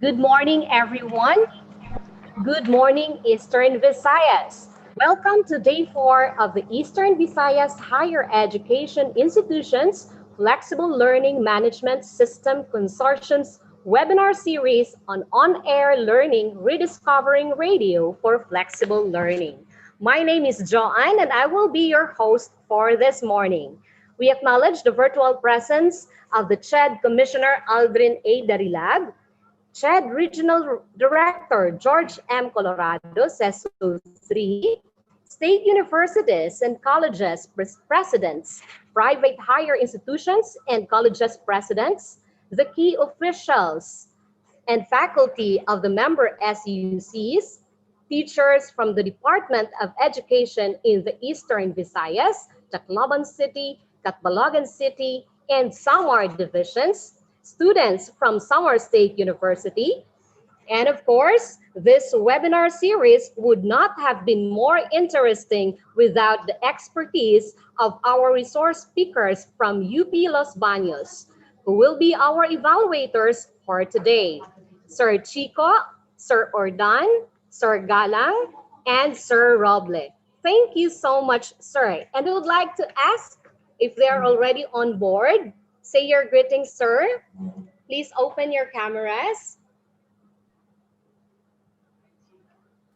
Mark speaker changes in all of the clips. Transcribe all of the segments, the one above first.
Speaker 1: Good morning, everyone. Good morning, Eastern Visayas. Welcome to day 4 of the Eastern Visayas Higher Education Institutions Flexible Learning Management System Consortium's webinar series on-air learning, rediscovering radio for flexible learning. My name is Joanne, and I will be your host for this morning. We acknowledge the virtual presence of the CHED Commissioner Aldrin A. Darilag, CHED Regional Director George M. Colorado, CESO 3, state universities and colleges presidents, private higher institutions and colleges presidents, the key officials and faculty of the member SUCs, teachers from the Department of Education in the Eastern Visayas, Tacloban City, Catbalogan City, and Samar divisions, students from Samar State University, And of course, this webinar series would not have been more interesting without the expertise of our resource speakers from UP Los Baños, who will be our evaluators for today. Sir Chico, Sir Ordan, Sir Galang, and Sir Roble. Thank you so much, sir. And we would like to ask if they are already on board. Say your greetings, sir. Please open your cameras.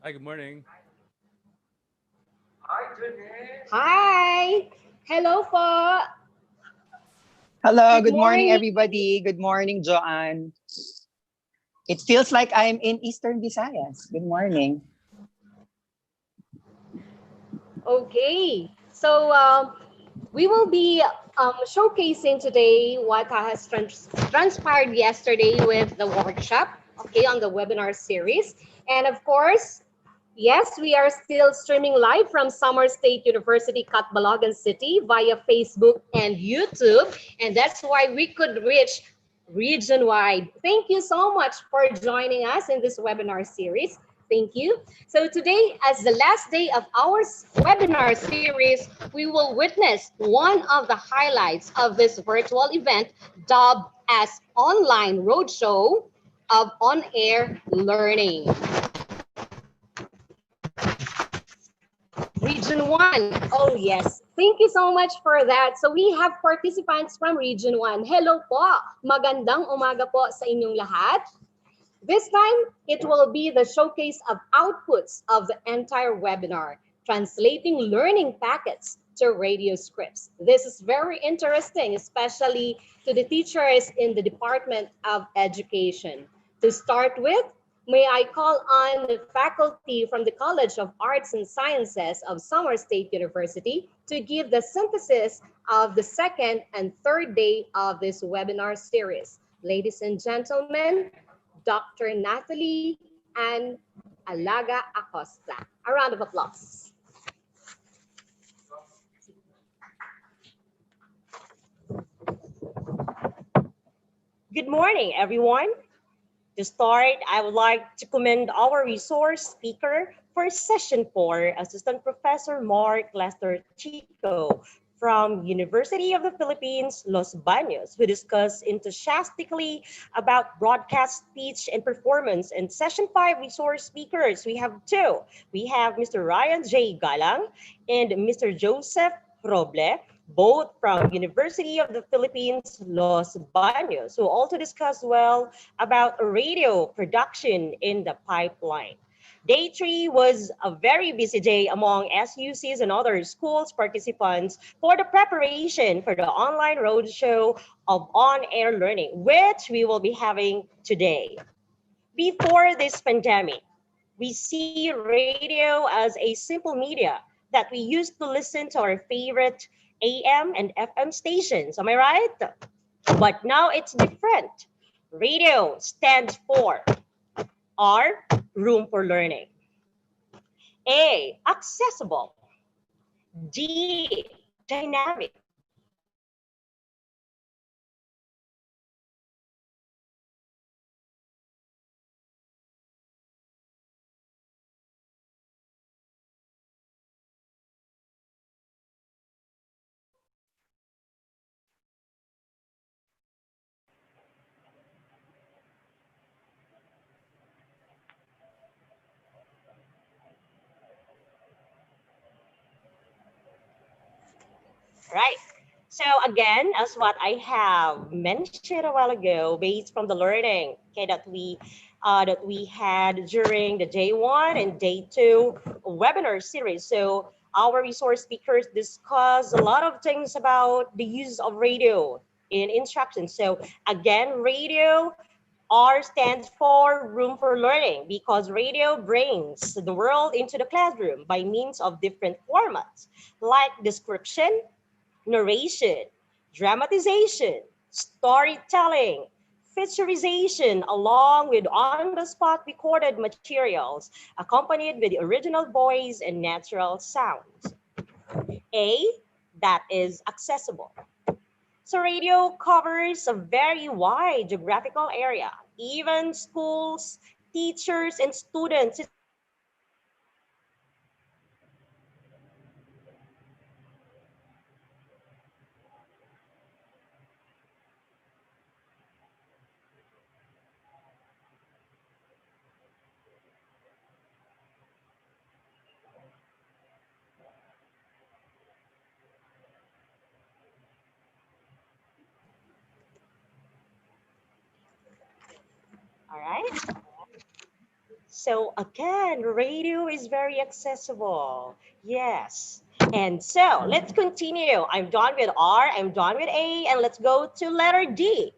Speaker 2: Hi, good morning.
Speaker 1: Hi. Hello po.
Speaker 3: Hello,
Speaker 1: Good
Speaker 3: good morning,
Speaker 1: morning.
Speaker 3: everybody. Good morning, Joanne. It feels like I'm in Eastern Visayas. Good morning.
Speaker 1: Okay. So we will be showcasing today what has transpired yesterday with the workshop, okay, on the webinar series. And of course, yes, we are still streaming live from Summer State University, Catbalogan City via Facebook and YouTube. And that's why we could reach region-wide. Thank you so much for joining us in this webinar series. Thank you. So today, as the last day of our webinar series, we will witness one of the highlights of this virtual event dubbed as Online Roadshow of On-Air Learning. Region 1. Oh, yes. Thank you so much for that. So we have participants from Region 1. Hello po. Magandang umaga po sa inyong lahat. This time, it will be the showcase of outputs of the entire webinar, translating learning packets to radio scripts. This is very interesting, especially to the teachers in the Department of Education. To start with, may I call on the faculty from the College of Arts and Sciences of Summer State University to give the synthesis of the second and third day of this webinar series. Ladies and gentlemen, Dr. Natalie and Alaga Acosta. A round of applause.
Speaker 4: Good morning, everyone. To start, I would like to commend our resource speaker for session 4, Assistant Professor Mark Lester Chico from University of the Philippines, Los Baños, who discussed enthusiastically about broadcast speech and performance. And session 5 resource speakers, we have two. We have Mr. Ryan J. Galang and Mr. Joseph Roble, both from University of the Philippines, Los Baños, who also discuss well about radio production in the pipeline. Day 3 was a very busy day among SUCs and other schools participants for the preparation for the online roadshow of on-air learning, which we will be having today. Before this pandemic, we see radio as a simple media that we used to listen to our favorite AM and FM stations. Am I right? But now it's different. Radio stands for R, room for learning. A, accessible. D, dynamic. Right. So again, as what I have mentioned a while ago, based from the learning that we had during the day 1 and day 2 webinar series. So our resource speakers discuss a lot of things about the use of radio in instruction. So again, radio R stands for room for learning because radio brings the world into the classroom by means of different formats like description, narration, dramatization, storytelling, featurization, along with on-the-spot recorded materials, accompanied with the original voice and natural sounds. A, that is accessible. So radio covers a very wide geographical area. Even schools teachers, and students. It's all right. So again, radio is very accessible. Yes. And so let's continue. I'm done with R, I'm done with A, and let's go to letter D.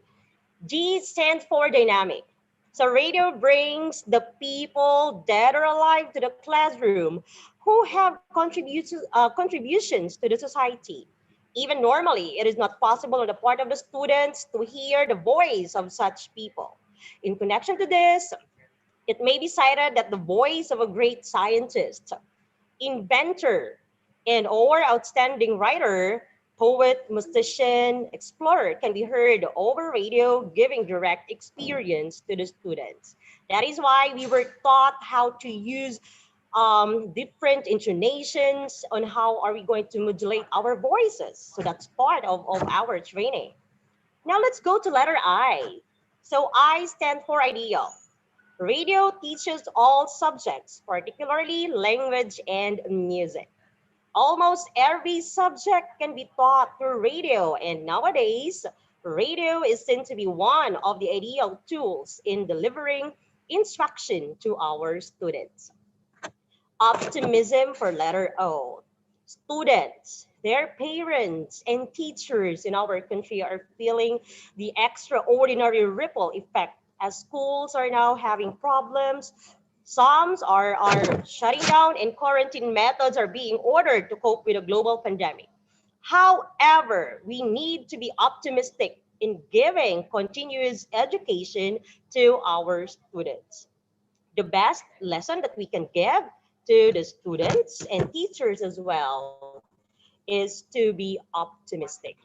Speaker 4: D stands for dynamic. So radio brings the people dead or alive to the classroom who have contributions to the society. Even normally, it is not possible on the part of the students to hear the voice of such people. In connection to this, it may be cited that the voice of a great scientist, inventor, and or outstanding writer, poet, musician, explorer can be heard over radio, giving direct experience to the students. That is why we were taught how to use different intonations on how are we going to modulate our voices. So that's part of our training. Now let's go to letter I. So I stand for ideal. Radio teaches all subjects, particularly language and music. Almost every subject can be taught through radio, and nowadays, radio is seen to be one of the ideal tools in delivering instruction to our students. Optimism for letter O. Students, their parents, and teachers in our country are feeling the extraordinary ripple effect as schools are now having problems. Some are shutting down, and quarantine methods are being ordered to cope with a global pandemic. However, we need to be optimistic in giving continuous education to our students. The best lesson that we can give to the students and teachers as well is to be optimistic.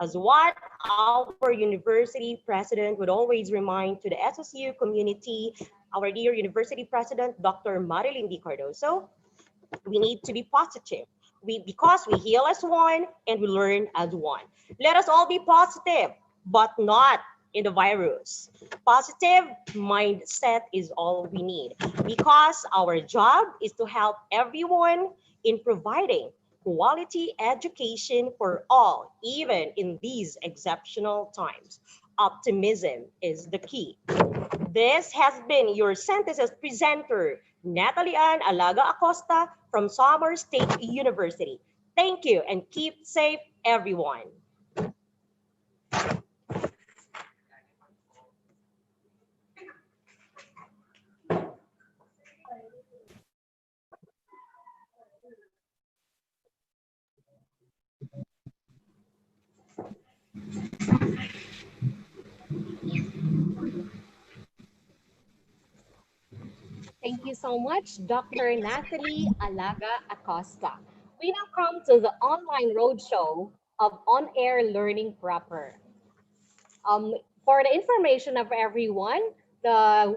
Speaker 4: As what our university president would always remind to the SSU community, our dear university president, Dr. Marilyn D. Cardoso, we need to be positive. Because we heal as one and we learn as one. Let us all be positive, but not in the virus. Positive mindset is all we need because our job is to help everyone in providing quality education for all, even in these exceptional times. Optimism is the key. This has been your synthesis presenter, Natalie Ann Alaga Acosta from Summer State University. Thank you and keep safe, everyone.
Speaker 1: Thank you so much, Dr. Natalie Alaga Acosta. We now come to the online roadshow of on-air learning proper. For the information of everyone, the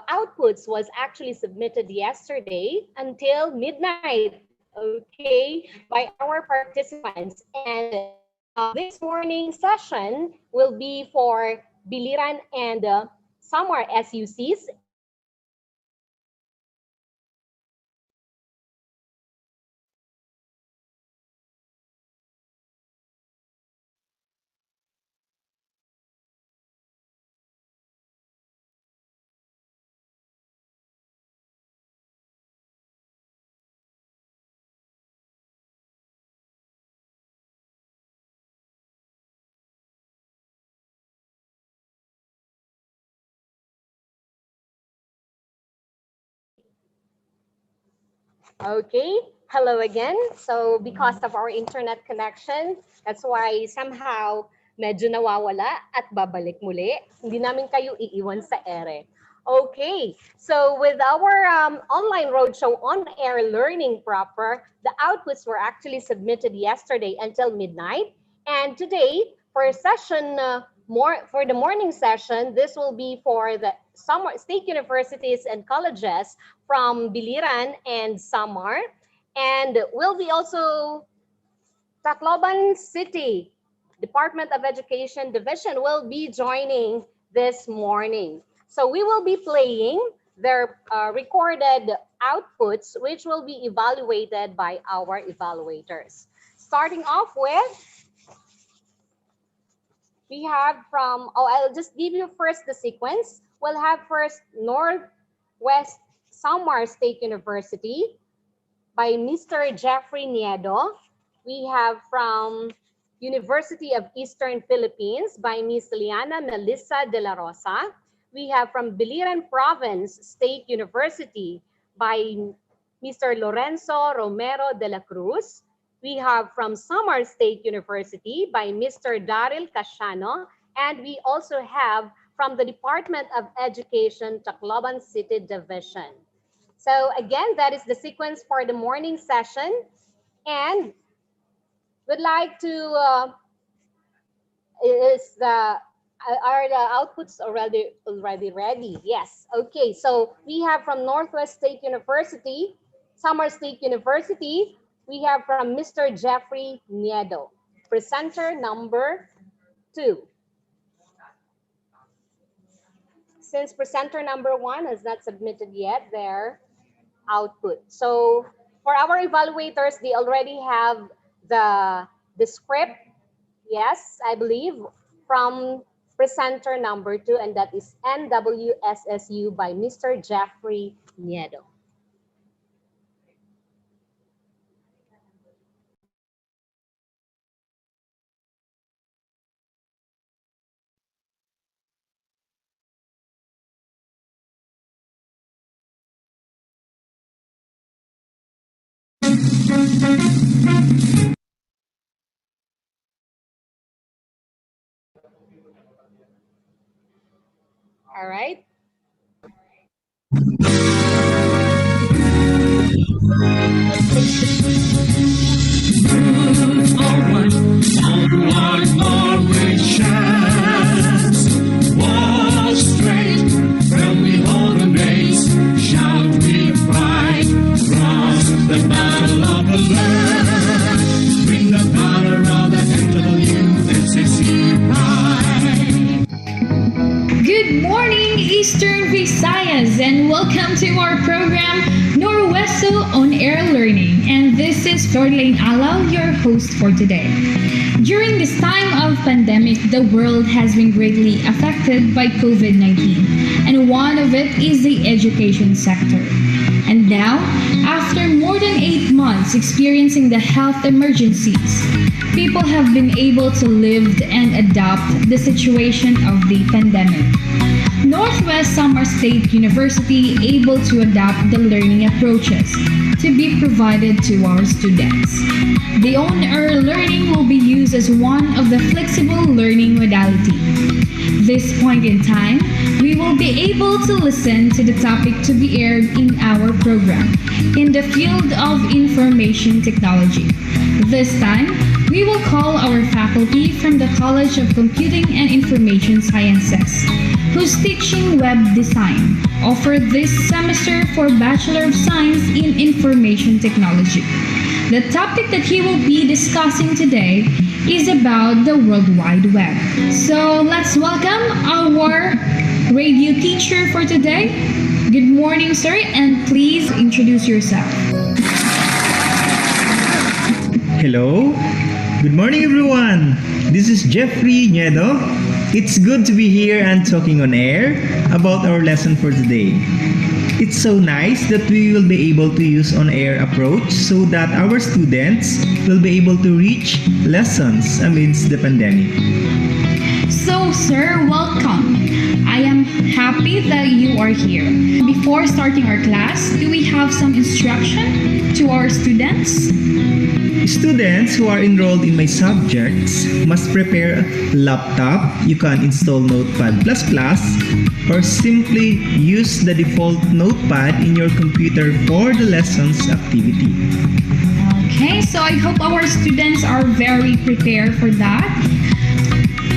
Speaker 1: outputs was actually submitted yesterday until midnight, okay, by our participants. And this morning session will be for Biliran and Samar SUCs. Okay, hello again. So because of our internet connection, that's why somehow medyo nawawala at babalik muli. Hindi namin kayo iiwan sa ere. Okay, so with our online roadshow on-air learning proper, the outputs were actually submitted yesterday until midnight. And today, for session for the morning session, this will be for the summer state universities and colleges from Biliran and Samar, and will be also Tacloban City Department of Education Division will be joining this morning. So we will be playing their recorded outputs, which will be evaluated by our evaluators. Starting off with, we have from, I'll just give you first the sequence. We'll have first Northwest Samar State University by Mr. Jeffrey Niedo. We have from University of Eastern Philippines by Miss Liana Melissa de la Rosa. We have from Biliran Province State University by Mr. Lorenzo Romero de la Cruz. We have from Samar State University by Mr. Daryl Casiano. And we also have from the Department of Education, Tacloban City Division. So again, that is the sequence for the morning session. And would like to, are the outputs already ready? Yes, okay. So we have from Northwest State University, Samar State University, we have from Mr. Jeffrey Niedo, presenter number 2. Since presenter number 1 has not submitted yet their output. So for our evaluators, they already have the script, yes, I believe, from presenter number 2, and that is NWSSU by Mr. Jeffrey Niedo. All right.
Speaker 5: Forward, onward, forward, chance. Walk straight, from we hold amaze, shout we pride, cross the battle of the land, bring the power of the NWSSU pride.
Speaker 6: Good morning, Eastern Visayas, and welcome to our program, Norwesto On Air Learning. And this is Florlaine Alaw, your host for today. During this time of pandemic, the world has been greatly affected by COVID-19, and one of it is the education sector. And now, after more than 8 months experiencing the health emergencies, people have been able to live and adapt the situation of the pandemic. Northwest Samar State University able to adapt the learning approaches to be provided to our students. The on-air learning will be used as one of the flexible learning modality. This point in time, we will be able to listen to the topic to be aired in our program in the field of information technology. This time, we will call our faculty from the College of Computing and Information Sciences, who's teaching web design, offered this semester for Bachelor of Science in Information Technology. The topic that he will be discussing today is about the World Wide Web. So let's welcome our radio teacher for today. Good morning, sir, and please introduce yourself.
Speaker 7: Hello. Good morning, everyone. This is Jeffrey Niedo. It's good to be here and talking on air about our lesson for today. It's so nice that we will be able to use on-air approach so that our students will be able to reach lessons amidst the pandemic.
Speaker 6: So, sir, welcome. I am happy that you are here. Before starting our class, do we have some instruction to our students?
Speaker 7: Students who are enrolled in my subjects must prepare a laptop. You can install Notepad++ or simply use the default Notepad in your computer for the lessons activity.
Speaker 6: Okay, so I hope our students are very prepared for that.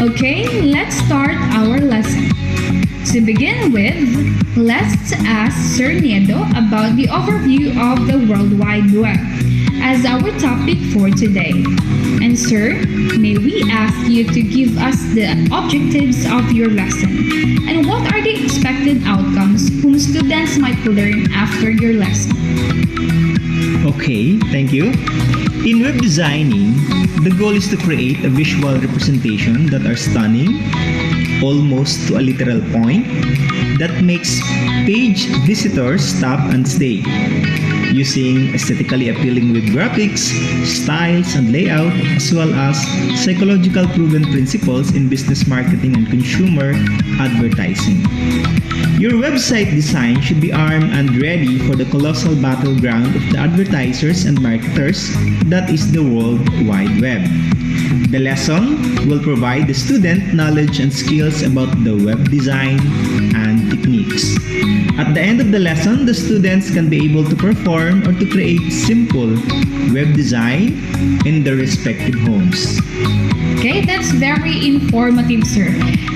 Speaker 6: Okay, let's start our lesson. To begin with, let's ask Sir Niedo about the overview of the World Wide Web as our topic for today. And sir, may we ask you to give us the objectives of your lesson and what are the expected outcomes whom students might learn after your lesson?
Speaker 7: Okay, thank you. In web designing, the goal is to create a visual representation that are stunning, almost to a literal point, that makes page visitors stop and stay. Using aesthetically appealing web graphics, styles, and layout, as well as psychological proven principles in business marketing and consumer advertising. Your website design should be armed and ready for the colossal battleground of the advertisers and marketers that is the World Wide Web. The lesson will provide the student knowledge and skills about the web design and techniques. At the end of the lesson, the students can be able to perform or to create simple web design in their respective homes.
Speaker 6: Okay, that's very informative, sir.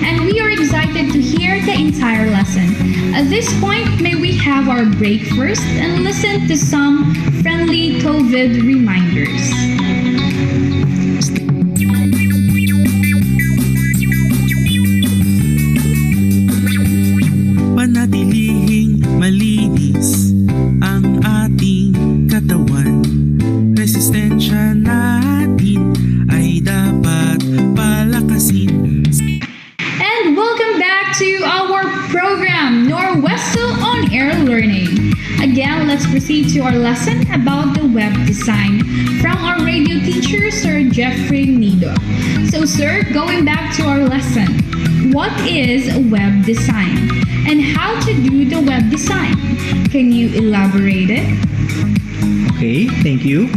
Speaker 6: And we are excited to hear the entire lesson. At this point, may we have our break first and listen to some friendly COVID reminders.
Speaker 8: Panatilihing malinis ang ating katawan. Resistensya natin ay dapat palakasin.
Speaker 6: And welcome back to our program, Norwesto On Air Learning. Again, let's proceed to our lesson about the web design from our radio teacher, Sir Jeffrey Nido. So, sir, going back to our lesson, what is web design and how to do the web design? Can you elaborate it?
Speaker 7: Okay, thank you.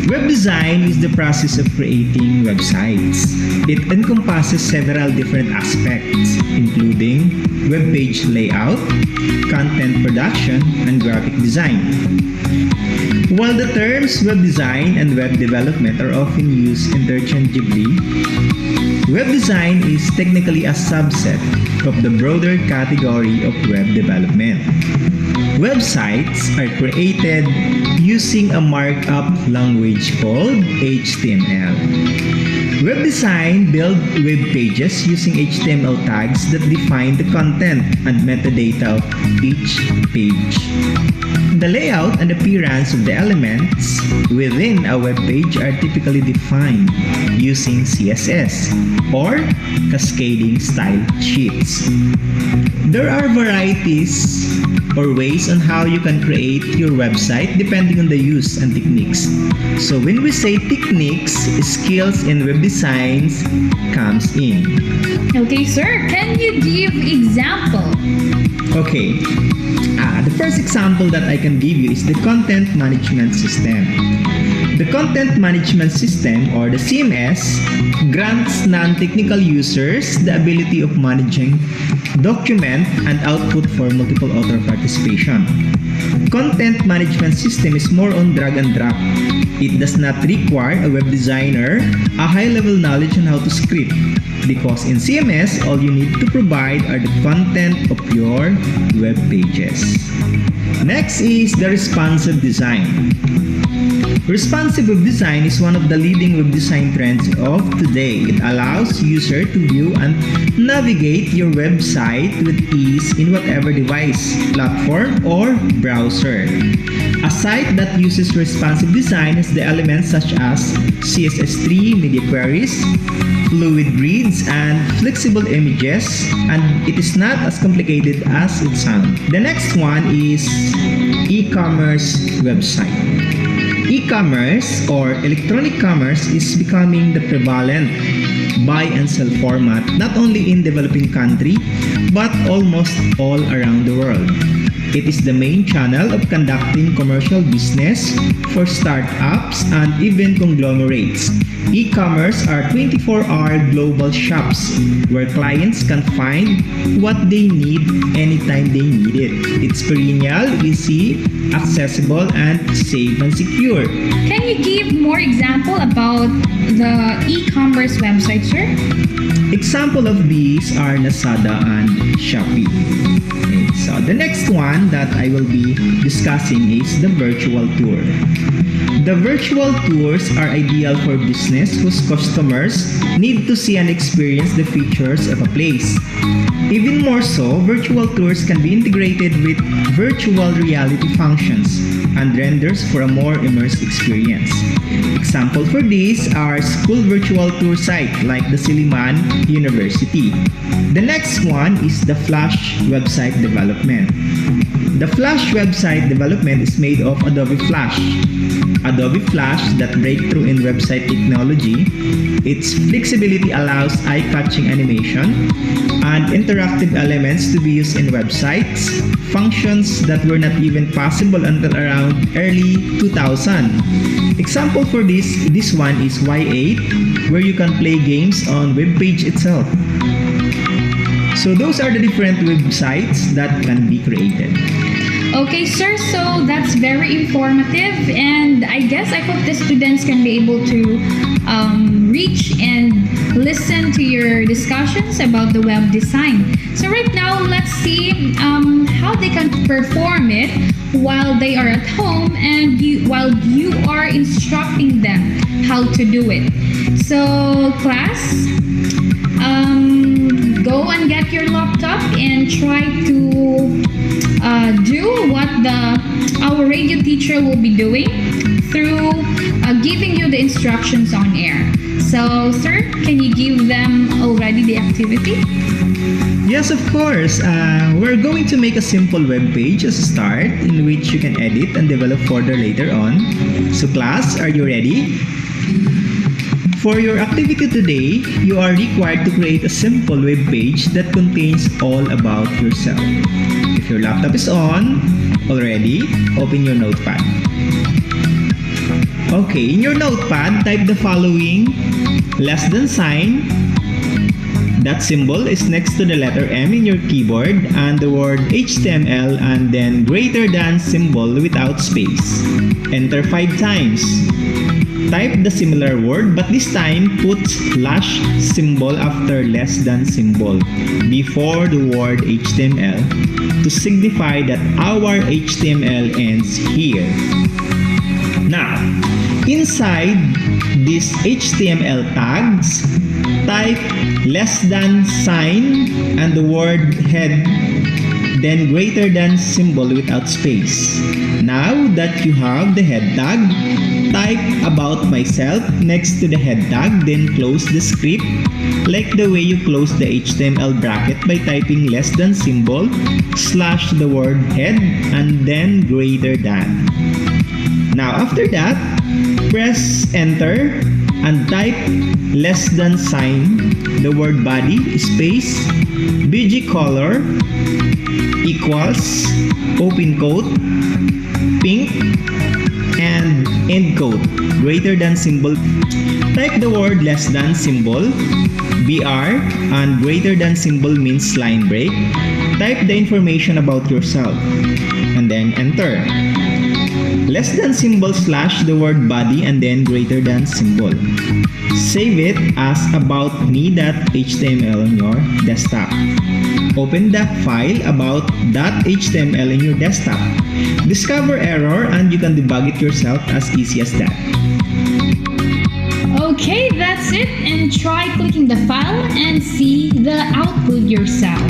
Speaker 7: Web design is the process of creating websites. It encompasses several different aspects, including web page layout, content production, and graphic design. While the terms web design and web development are often used interchangeably, web design is technically a subset of the broader category of web development. Websites are created using a markup language called HTML. Web design builds web pages using HTML tags that define the content and metadata of each page. The layout and appearance of the elements within a web page are typically defined using CSS or cascading style sheets. There are varieties or ways on how you can create your website depending on the use and techniques. So when we say techniques, skills in web designs comes in.
Speaker 6: Okay, sir, can you give example?
Speaker 7: Okay, the first example that I can give you is the content management system. The content management system, or the CMS, grants non-technical users the ability of managing document and output for multiple author participation. Content management system is more on drag and drop. It does not require a web designer a high-level knowledge on how to script, because in CMS, all you need to provide are the content of your web pages. Next is the responsive design. Responsive web design is one of the leading web design trends of today. It allows user to view and navigate your website with ease in whatever device, platform, or browser. A site that uses responsive design has the elements such as CSS3 media queries, fluid grids, and flexible images, and it is not as complicated as it sounds. The next one is e-commerce website. E-commerce or electronic commerce is becoming the prevalent buy and sell format not only in developing country but almost all around the world. It is the main channel of conducting commercial business for startups and even conglomerates. E-commerce are 24-hour global shops where clients can find what they need anytime they need it. It's perennial, easy, accessible, and safe and secure.
Speaker 6: Can you give more example about the e-commerce website, sir?
Speaker 7: Example of these are Lazada and Shopee. Okay, so the next one that I will be discussing is the virtual tour. The virtual tours are ideal for business whose customers need to see and experience the features of a place. Even more so, virtual tours can be integrated with virtual reality functions and renders for a more immersive experience. Example for these are school virtual tour site like the Silliman University. The next one is the Flash website development. The Flash website development is made of Adobe Flash. Adobe Flash, that breakthrough in website technology, its flexibility allows eye-catching animation and interactive elements to be used in websites, functions that were not even possible until around early 2000. Example for this one is Y8, where you can play games on web page itself. So those are the different websites that can be created.
Speaker 6: Okay, sir, so that's very informative, and I guess I hope the students can be able to reach and listen to your discussions about the web design. So right now, let's see how they can perform it while they are at home and while you are instructing them how to do it. So class, go and get your laptop and try to do what our radio teacher will be doing through giving you the instructions on air. So, sir, can you give them already the activity?
Speaker 7: Yes, of course. We're going to make a simple web page as a start in which you can edit and develop further later on. So, class, are you ready? For your activity today, you are required to create a simple web page that contains all about yourself. If your laptop is on already, open your notepad. Okay, in your notepad, type the following: less than sign. That symbol is next to the letter M in your keyboard and the word HTML, and then greater than symbol without space. Enter 5 times. Type the similar word, but this time put slash symbol after less than symbol before the word HTML to signify that our HTML ends here. Now, inside these HTML tags, type less than sign and the word head, then greater than symbol without space. Now that you have the head tag, type about myself next to the head tag, then close the script like the way you close the HTML bracket by typing less than symbol slash the word head and then greater than. Now after that, press enter and type less than sign, the word body, space, BG color, equals, open quote, pink, and end quote, greater than symbol. Type the word less than symbol, BR, and greater than symbol means line break. Type the information about yourself, and then enter. Less than symbol slash the word body and then greater than symbol. Save it as aboutme.html on your desktop. Open the file about.html in your desktop. Discover error and you can debug it yourself as easy as that.
Speaker 6: Okay, that's it, and try clicking the file and see the output yourself.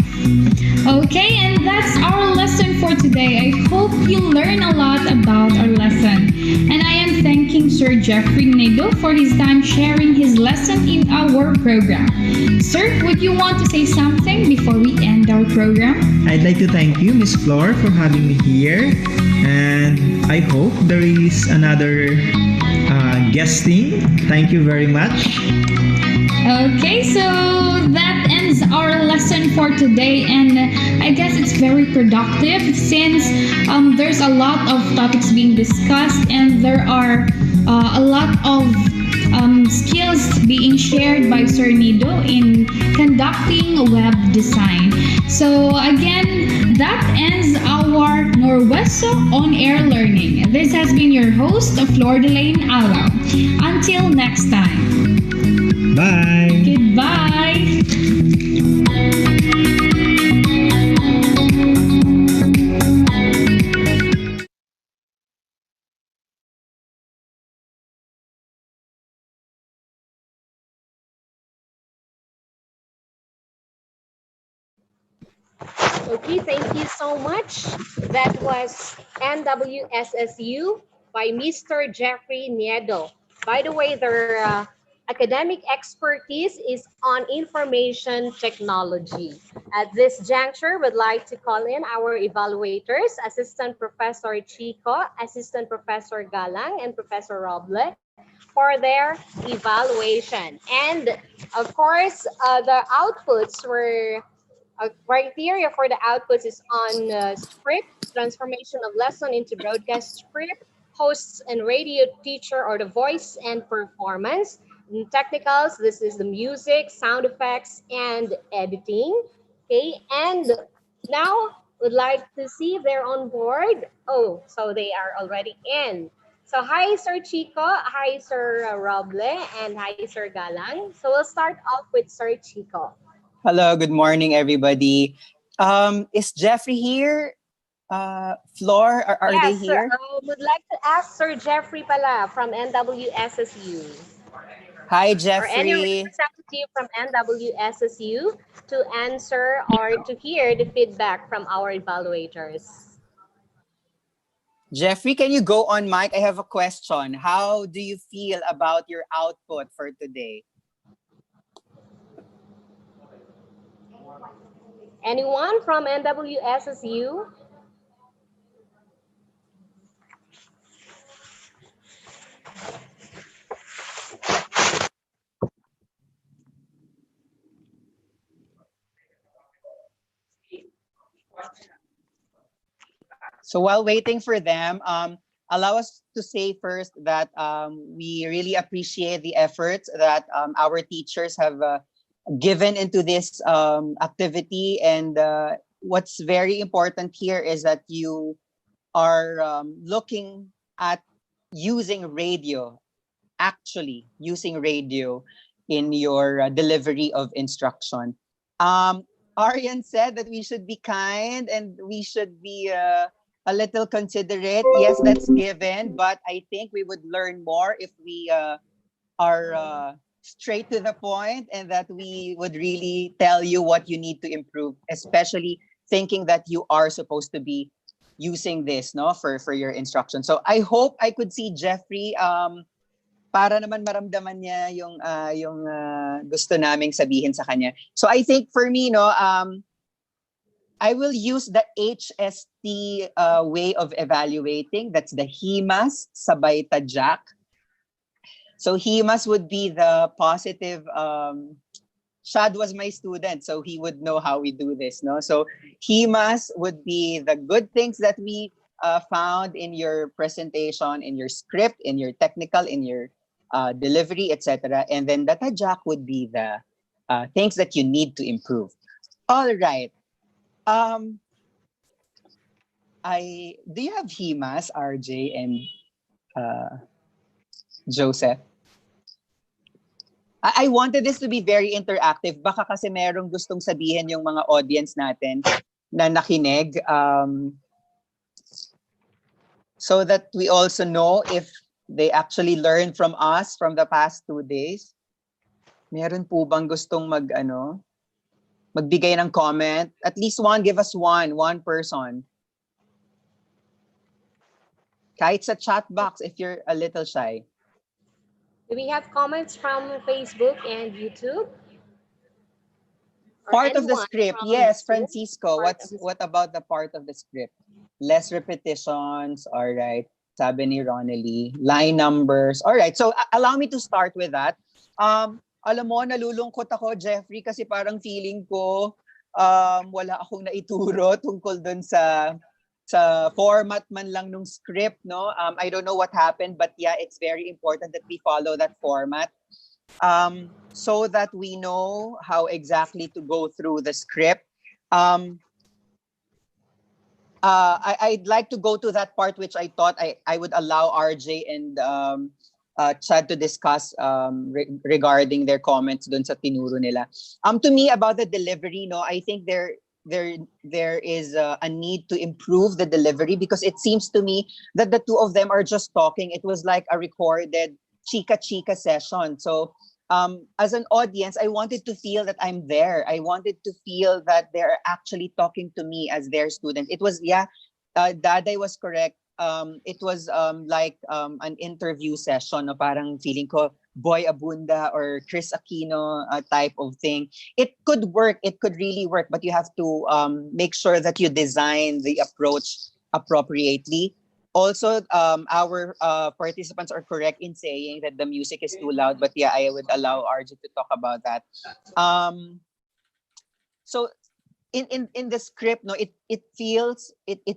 Speaker 6: Okay, and that's our lesson for today. I hope you learn a lot about our lesson. And I am thanking Sir Jeffrey Nedo for his time sharing his lesson in our program. Sir, would you want to say something before we end our program?
Speaker 7: I'd like to thank you, Miss Flor, for having me here. And I hope there is another guesting. Thank you very much.
Speaker 6: Okay, so that ends our lesson for today, and I guess it's very productive since there's a lot of topics being discussed and there are a lot of skills being shared by Sir Nido in conducting web design. So again, that ends our Norweso on-air learning. This has been your host, Flor Delaine Alaw. Until next time.
Speaker 7: Bye.
Speaker 6: Goodbye.
Speaker 1: Okay, thank you so much. That was NWSSU by Mr. Jeffrey Niedo. By the way, their academic expertise is on information technology. At this juncture, we'd like to call in our evaluators, Assistant Professor Chico, Assistant Professor Galang, and Professor Roble for their evaluation. And of course, the outputs were criteria for the outputs is on script, transformation of lesson into broadcast script, hosts and radio teacher or the voice and performance. In technicals, this is the music, sound effects, and editing. Okay, and now would like to see if they're on board. Oh, so they are already in. So hi, Sir Chico, hi, Sir Roble, and hi, Sir Galang. So we'll start off with Sir Chico.
Speaker 3: Hello, good morning, everybody. Is Jeffrey here? Flor, are they
Speaker 1: Yes,
Speaker 3: here?
Speaker 1: would like to ask Sir Jeffrey Pala from NWSSU
Speaker 3: Hi,
Speaker 1: or any
Speaker 3: Jeffrey.
Speaker 1: representative from NWSSU to answer or to hear the feedback from our evaluators.
Speaker 3: Jeffrey, can you go on mic? I have a question. How do you feel about your output for today?
Speaker 1: Anyone from NWSSU?
Speaker 3: So while waiting for them, allow us to say first that we really appreciate the efforts that our teachers have given into this activity. And what's very important here is that you are looking at using radio, actually using radio in your delivery of instruction. Arian said that we should be kind and we should be a little considerate. Yes, that's given, but I think we would learn more if we are straight to the point and that we would really tell you what you need to improve, especially thinking that you are supposed to be using this no for your instruction. So I hope I could see Jeffrey para naman maramdaman niya yung gusto naming sabihin sa kanya. So I think for me no I will use the HST way of evaluating. That's the HIMAS sabay tadyak. So HIMAS would be the positive. Shad was my student, so he would know how we do this. No, so HIMAS would be the good things that we found in your presentation, in your script, in your technical, in your delivery, etc. And then the tadyak would be the things that you need to improve. All right. Do you have HIMAS, RJ and Joseph? I wanted this to be very interactive. Baka kasi merong gustong sabihin yung mga audience natin na nakinig. So that we also know if they actually learned from us from the past 2 days. Meron po bang gustong magbigay ng comment? At least one, give us one person. Kahit sa chat box if you're a little shy.
Speaker 1: Do we have comments from Facebook and YouTube? Or
Speaker 3: Part of the
Speaker 1: anyone
Speaker 3: script,
Speaker 1: from
Speaker 3: yes,
Speaker 1: Zoom?
Speaker 3: Francisco. What about the part of the script? Less repetitions, all right. Sabi ni Ronely. Line numbers, all right. So allow me to start with that. Alam mo, nalulungkot ako, Jeffrey, kasi parang feeling ko wala akong naituro tungkol dun sa format man lang nung script, no? I don't know what happened, but yeah, it's very important that we follow that format so that we know how exactly to go through the script. I'd like to go to that part which I thought I would allow RJ and Chad to discuss regarding their comments dun sa tinuro nila. To me, about the delivery, no, I think there is a need to improve the delivery because it seems to me that the two of them are just talking. It was like a recorded chika session. So as an audience, I wanted to feel that I'm there. I wanted to feel that they're actually talking to me as their student. It was, yeah, Daday was correct. It was like an interview session, no, parang feeling ko Boy Abunda or Chris Aquino type of thing. It could work. It could really work, but you have to make sure that you design the approach appropriately. Also, our participants are correct in saying that the music is too loud, but yeah, I would allow RJ to talk about that. Um, so in the script, no, it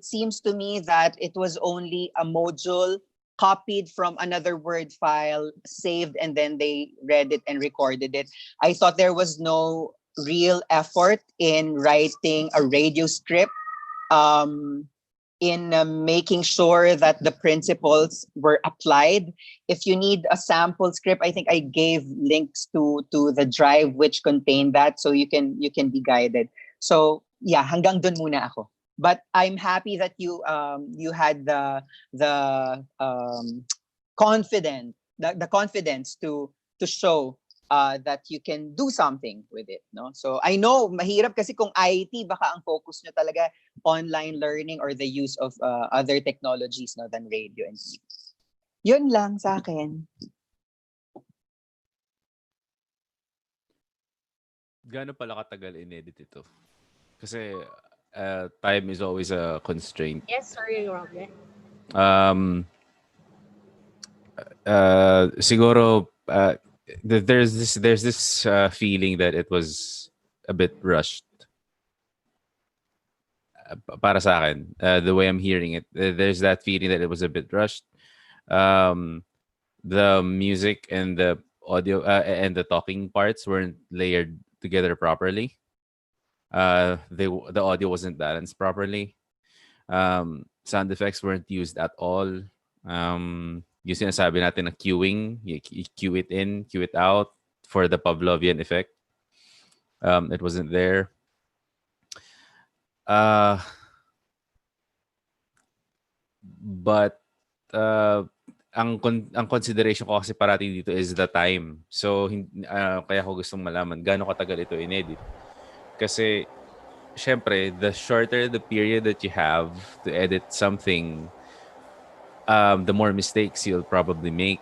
Speaker 3: seems to me that it was only a module copied from another word file, saved, and then they read it and recorded it. I thought there was no real effort in writing a radio script. Um, in making sure that the principles were applied. If you need a sample script, I think I gave links to the drive which contain that, so you can be guided. So yeah, hanggang dun muna ako. But I'm happy that you had the the confidence to show that you can do something with it, no? So I know mahirap kasi kung IT baka ang focus nyo talaga online learning or the use of other technologies, no, than radio and TV. Yun lang sa akin.
Speaker 2: Gaano pala katagal in-edit ito? Kasi time is always a constraint.
Speaker 4: Yes, sorry, Robin.
Speaker 2: Siguro there's this feeling that it was a bit rushed. Para sa akin, the way I'm hearing it, there's that feeling that it was a bit rushed. The music and the audio and the talking parts weren't layered together properly. The audio wasn't balanced properly. Sound effects weren't used at all. Yung sinasabi natin na queuing, you cue it in, cue it out for the Pavlovian effect. It wasn't there. But ang consideration ko kasi parati dito is the time. So kaya ko gustong malaman gaano katagal ito in-edit. Kasi syempre, the shorter the period that you have to edit something, the more mistakes you'll probably make.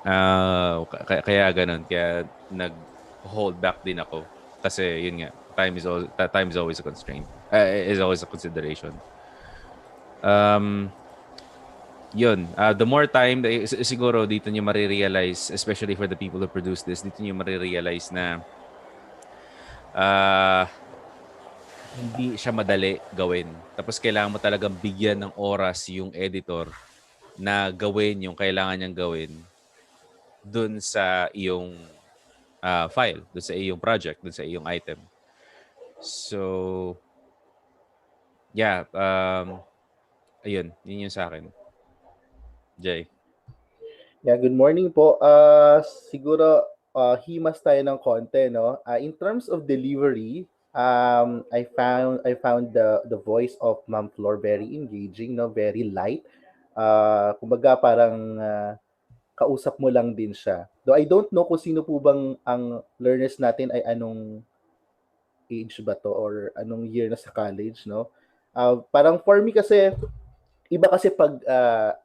Speaker 2: Kaya ganun. Kaya nag-hold back din ako. Kasi yun nga, time is always a constraint. Is always a consideration. Yun. The more time, siguro dito nyo marirealize, especially for the people who produce this, dito nyo marirealize na hindi siya madali gawin. Tapos kailangan mo talagang bigyan ng oras yung editor na gawin yung kailangan niyang gawin dun sa iyong file, dun sa iyong project, dun sa iyong item. So, yeah. Ayun, yun yung sa akin. Jay.
Speaker 9: Yeah, good morning po. Siguro himas tayo ng konti, no? In terms of delivery, I found the voice of Ma'am Flor very engaging, no? Very light. Kumbaga parang kausap mo lang din siya. Though I don't know kung sino po bang ang learners natin ay anong age ba to or anong year na sa college, no? Parang for me kasi iba kasi pag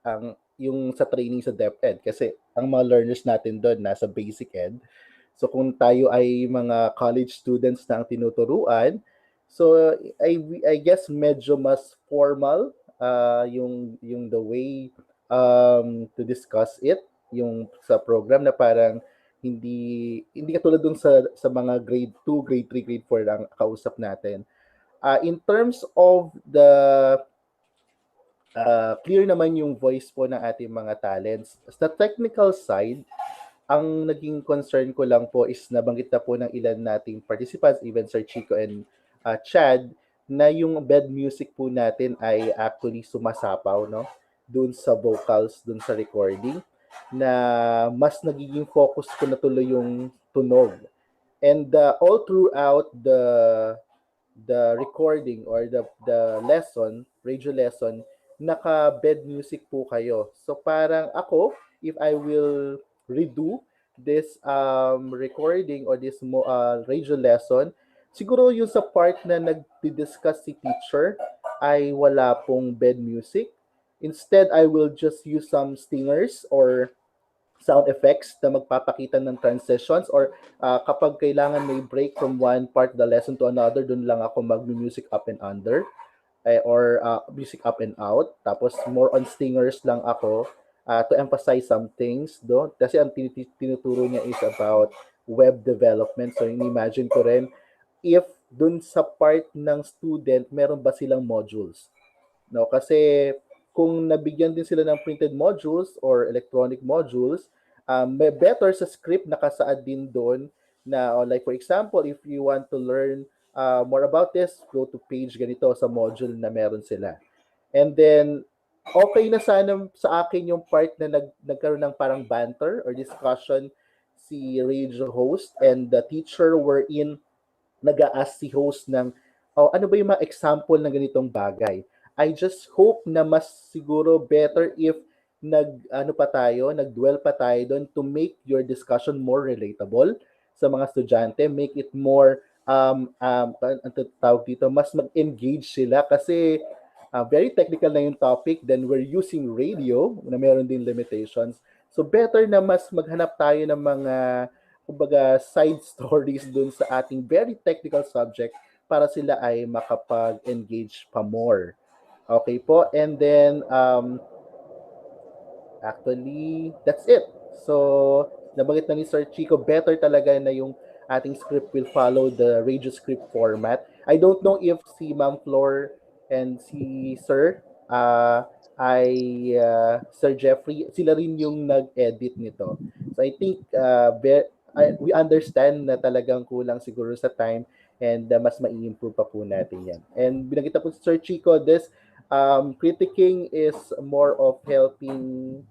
Speaker 9: ang yung sa training sa DepEd kasi ang mga learners natin doon nasa basic ed. So kung tayo ay mga college students na ang tinuturuan, so I guess medyo mas formal yung the way to discuss it yung sa program na parang hindi katulad dun sa mga grade 2, grade 3, grade 4 lang kausap natin. In terms of the clear naman yung voice po ng ating mga talents. Sa technical side, ang naging concern ko lang po is nabanggit na po ng ilan nating participants, even Sir Chico and Chad, na yung bed music po natin ay actually sumasapaw, no? Doon sa vocals, doon sa recording, na mas nagiging focus ko na tuloy yung tunog. And all throughout the recording or the lesson, radio lesson, naka-bed music po kayo. So parang ako, if I will redo this recording or this radio lesson, siguro yung sa part na nag-discuss si teacher ay wala pong bed music. Instead, I will just use some stingers or sound effects na magpapakita ng transitions or kapag kailangan may break from one part of the lesson to another, dun lang ako mag-music up and under or music up and out. Tapos more on stingers lang ako to emphasize some things do. Kasi ang tinuturo niya is about web development. So imagine ko rin if dun sa part ng student, meron ba silang modules? No, kasi kung nabigyan din sila ng printed modules or electronic modules, may better sa script nakasaad din doon na like for example, if you want to learn more about this, go to page ganito sa module na meron sila. And then okay na sana sa akin yung part na nagkaroon ng parang banter or discussion si radio host and the teacher wherein nag-a-ask si host ng ano ba yung mga example ng ganitong bagay. I just hope na mas siguro better if nag-dwell pa tayo doon to make your discussion more relatable sa mga estudyante, make it more tawag dito, mas mag-engage sila kasi very technical na yung topic, then we're using radio na meron din limitations. So better na mas maghanap tayo ng mga kumbaga side stories dun sa ating very technical subject para sila ay makapag-engage pa more. Okay po, and then actually that's it. So nabanggit na ni Sir Chico, better talaga na yung ating script will follow the radio script format. I don't know if si Ma'am Flor and si Sir Sir Jeffrey, sila rin yung nag-edit nito. So I think we understand na talagang kulang siguro sa time and mas mai-improve pa po natin yan. And binanggit po si Sir Chico, this critiquing is more of helping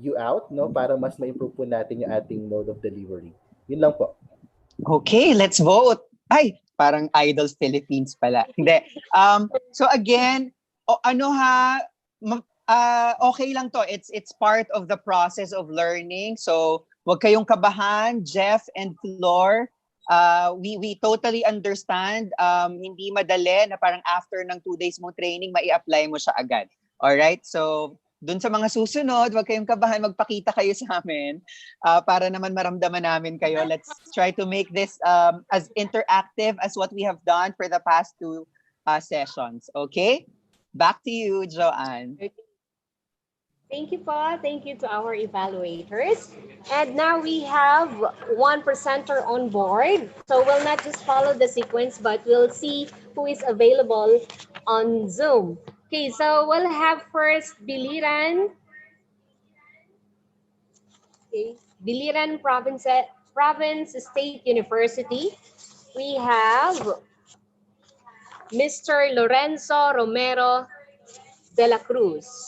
Speaker 9: you out, no, para mas ma-improve po natin yung ating mode of delivery. Yun lang po.
Speaker 3: Okay, let's vote. Ay, parang Idols Philippines pala. Hindi. So again, okay lang to. It's part of the process of learning. So wag kayong kabahan, Jeff and Flor. We totally understand. Hindi madali na parang after ng 2 days mong training, mai-apply mo siya agad. Alright? So dun sa mga susunod, wag kayong kabahan, magpakita kayo sa amin para naman maramdaman namin kayo. Let's try to make this as interactive as what we have done for the past 2 sessions. Okay? Back to you, Joanne.
Speaker 1: Thank you, Pa. Thank you to our evaluators. And now we have one presenter on board. So we'll not just follow the sequence, but we'll see who is available on Zoom. Okay, so we'll have first Biliran. Okay, Biliran Province State University. We have Mr. Lorenzo Romero de la Cruz.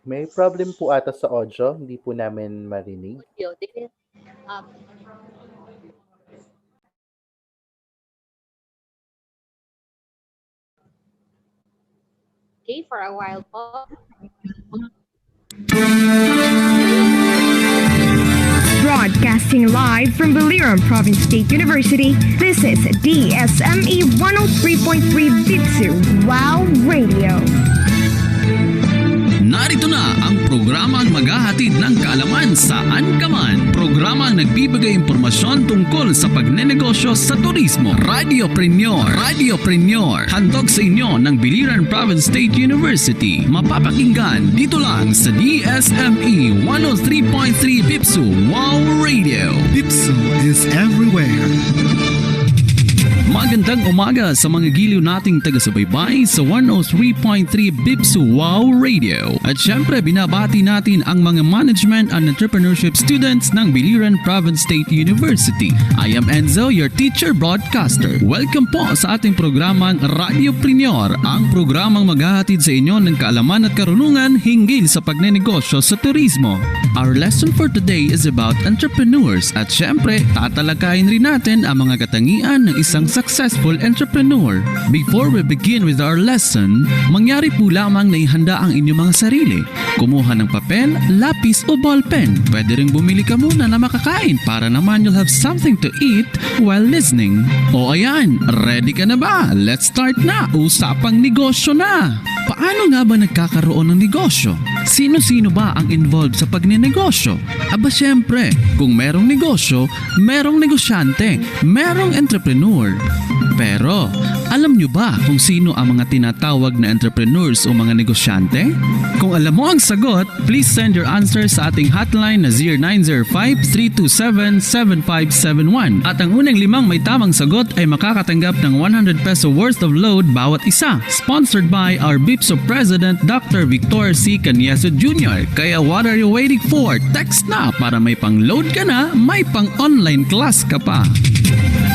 Speaker 9: May problem po ata sa audio, hindi po namin marinig.
Speaker 1: Okay, for a while po.
Speaker 10: Broadcasting live from Biliran Province State University, this is DSME 103.3 Bitsu Wow Radio.
Speaker 8: Narito na ang programang maghahatid ng kaalaman saan ka man. Programang nagbibigay impormasyon tungkol sa pagnenegosyo sa turismo. Radiopreneur. Handog sa inyo ng Biliran Province State University. Mapapakinggan dito lang sa DSME 103.3 Bitsu Wow Radio.
Speaker 5: Bitsu is everywhere.
Speaker 8: Magandang umaga sa mga giliw nating taga-subaybay sa 103.3 Bipsu Wow Radio. At syempre, binabati natin ang mga management and entrepreneurship students ng Biliran Province State University. I am Enzo, your teacher broadcaster. Welcome po sa ating programang Radiopreneur, ang programang maghahatid sa inyo ng kaalaman at karunungan hinggil sa pagnenegosyo sa turismo. Our lesson for today is about entrepreneurs at syempre, tatalakayin rin natin ang mga katangian ng isang successful entrepreneur. Before we begin with our lesson, mangyari po lamang na ihanda ang inyong mga sarili. Kumuha ng papel, lapis o ballpen. Pwede rin bumili ka muna na makakain para naman you'll have something to eat while listening. O ayan, ready ka na ba? Let's start na! Usapang negosyo na! Paano nga ba nagkakaroon ng negosyo? Sino-sino ba ang involved sa pagnenegosyo? Aba syempre, kung merong negosyo, merong negosyante, merong entrepreneur. Pero, alam nyo ba kung sino ang mga tinatawag na entrepreneurs o mga negosyante? Kung alam mo ang sagot, please send your answer sa ating hotline na 0905-327-7571. At ang unang 5 may tamang sagot ay makakatanggap ng 100 peso worth of load bawat isa. Sponsored by our BIPSO President Dr. Victor C. Canieso Jr. Kaya what are you waiting for? Text na para may pang-load ka na, may pang-online class ka pa.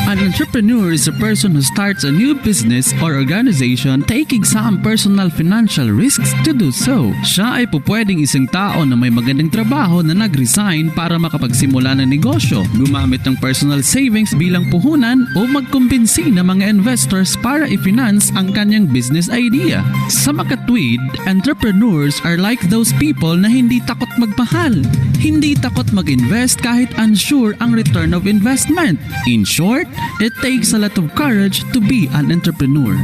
Speaker 8: An entrepreneur is a person who starts a new business or organization taking some personal financial risks to do so. Siya ay pupwedeng isang tao na may magandang trabaho na nag-resign para makapagsimula ng negosyo, gumamit ng personal savings bilang puhunan o magkumbinsi ng mga investors para i-finance ang kanyang business idea. Sa makatwid, entrepreneurs are like those people na hindi takot magmahal, hindi takot mag-invest kahit unsure ang return of investment. In short, it takes a lot of courage to be an entrepreneur.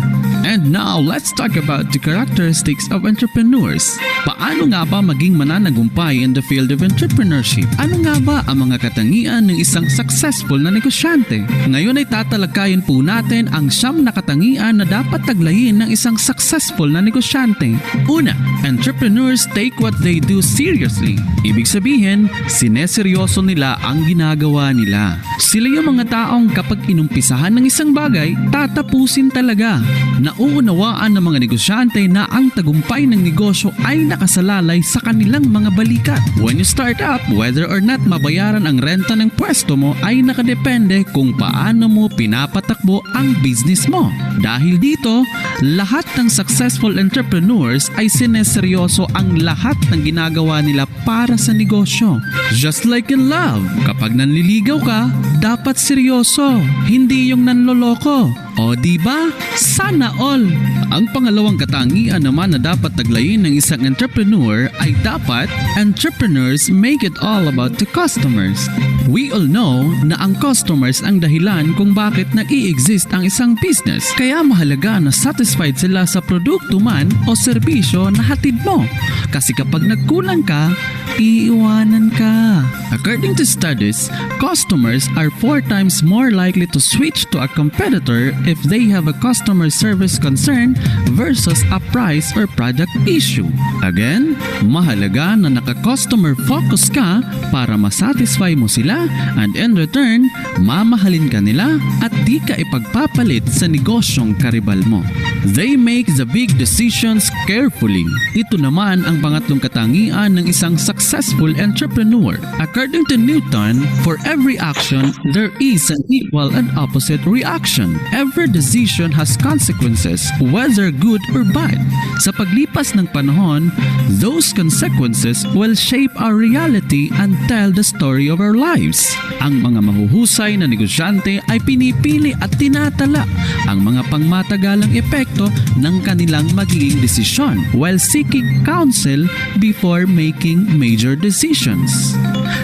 Speaker 8: And now, let's talk about the characteristics of entrepreneurs. Paano nga ba maging mananagumpay in the field of entrepreneurship? Ano nga ba ang mga katangian ng isang successful na negosyante? Ngayon ay tatalakayin po natin ang 9 na katangian na dapat taglayin ng isang successful na negosyante. Una, entrepreneurs take what they do seriously. Ibig sabihin, sineseryoso nila ang ginagawa nila. Sila yung mga taong kapag inumpisahan ng isang bagay, tatapusin talaga. Nauunawaan ng mga negosyante na ang tagumpay ng negosyo ay nakasalalay sa kanilang mga balikat. When you start up, whether or not mabayaran ang renta ng pwesto mo ay nakadepende kung paano mo pinapatakbo ang business mo. Dahil dito, lahat ng successful entrepreneurs ay sineseryoso ang lahat ng ginagawa nila para sa negosyo. Just like in love, kapag nanliligaw ka, dapat seryoso, hindi yung nanloloko. O diba? Sana all! Ang pangalawang katangian naman na dapat taglayin ng isang entrepreneur ay dapat entrepreneurs make it all about the customers. We all know na ang customers ang dahilan kung bakit nag-i-exist ang isang business. Kaya mahalaga na satisfied sila sa produkto man o serbisyo na hatid mo. Kasi kapag nagkulang ka, iiwanan ka. According to studies, customers are 4 times more likely to switch to a competitor if they have a customer service concern versus a price or product issue. Again, mahalaga na naka-customer focus ka para masatisfy mo sila and in return, mamahalin ka nila at di ka ipagpapalit sa negosyong karibal mo. They make the big decisions carefully. Ito naman ang pangatlong katangian ng isang successful entrepreneur. According to Newton, for every action, there is an equal and opposite reaction. Every decision has consequences, whether good or bad. Sa paglipas ng panahon, those consequences will shape our reality and tell the story of our lives. Ang mga mahuhusay na negosyante ay pinipili at tinatala ang mga pangmatagalang epekto ng kanilang magiging desisyon while seeking counsel before making major decisions.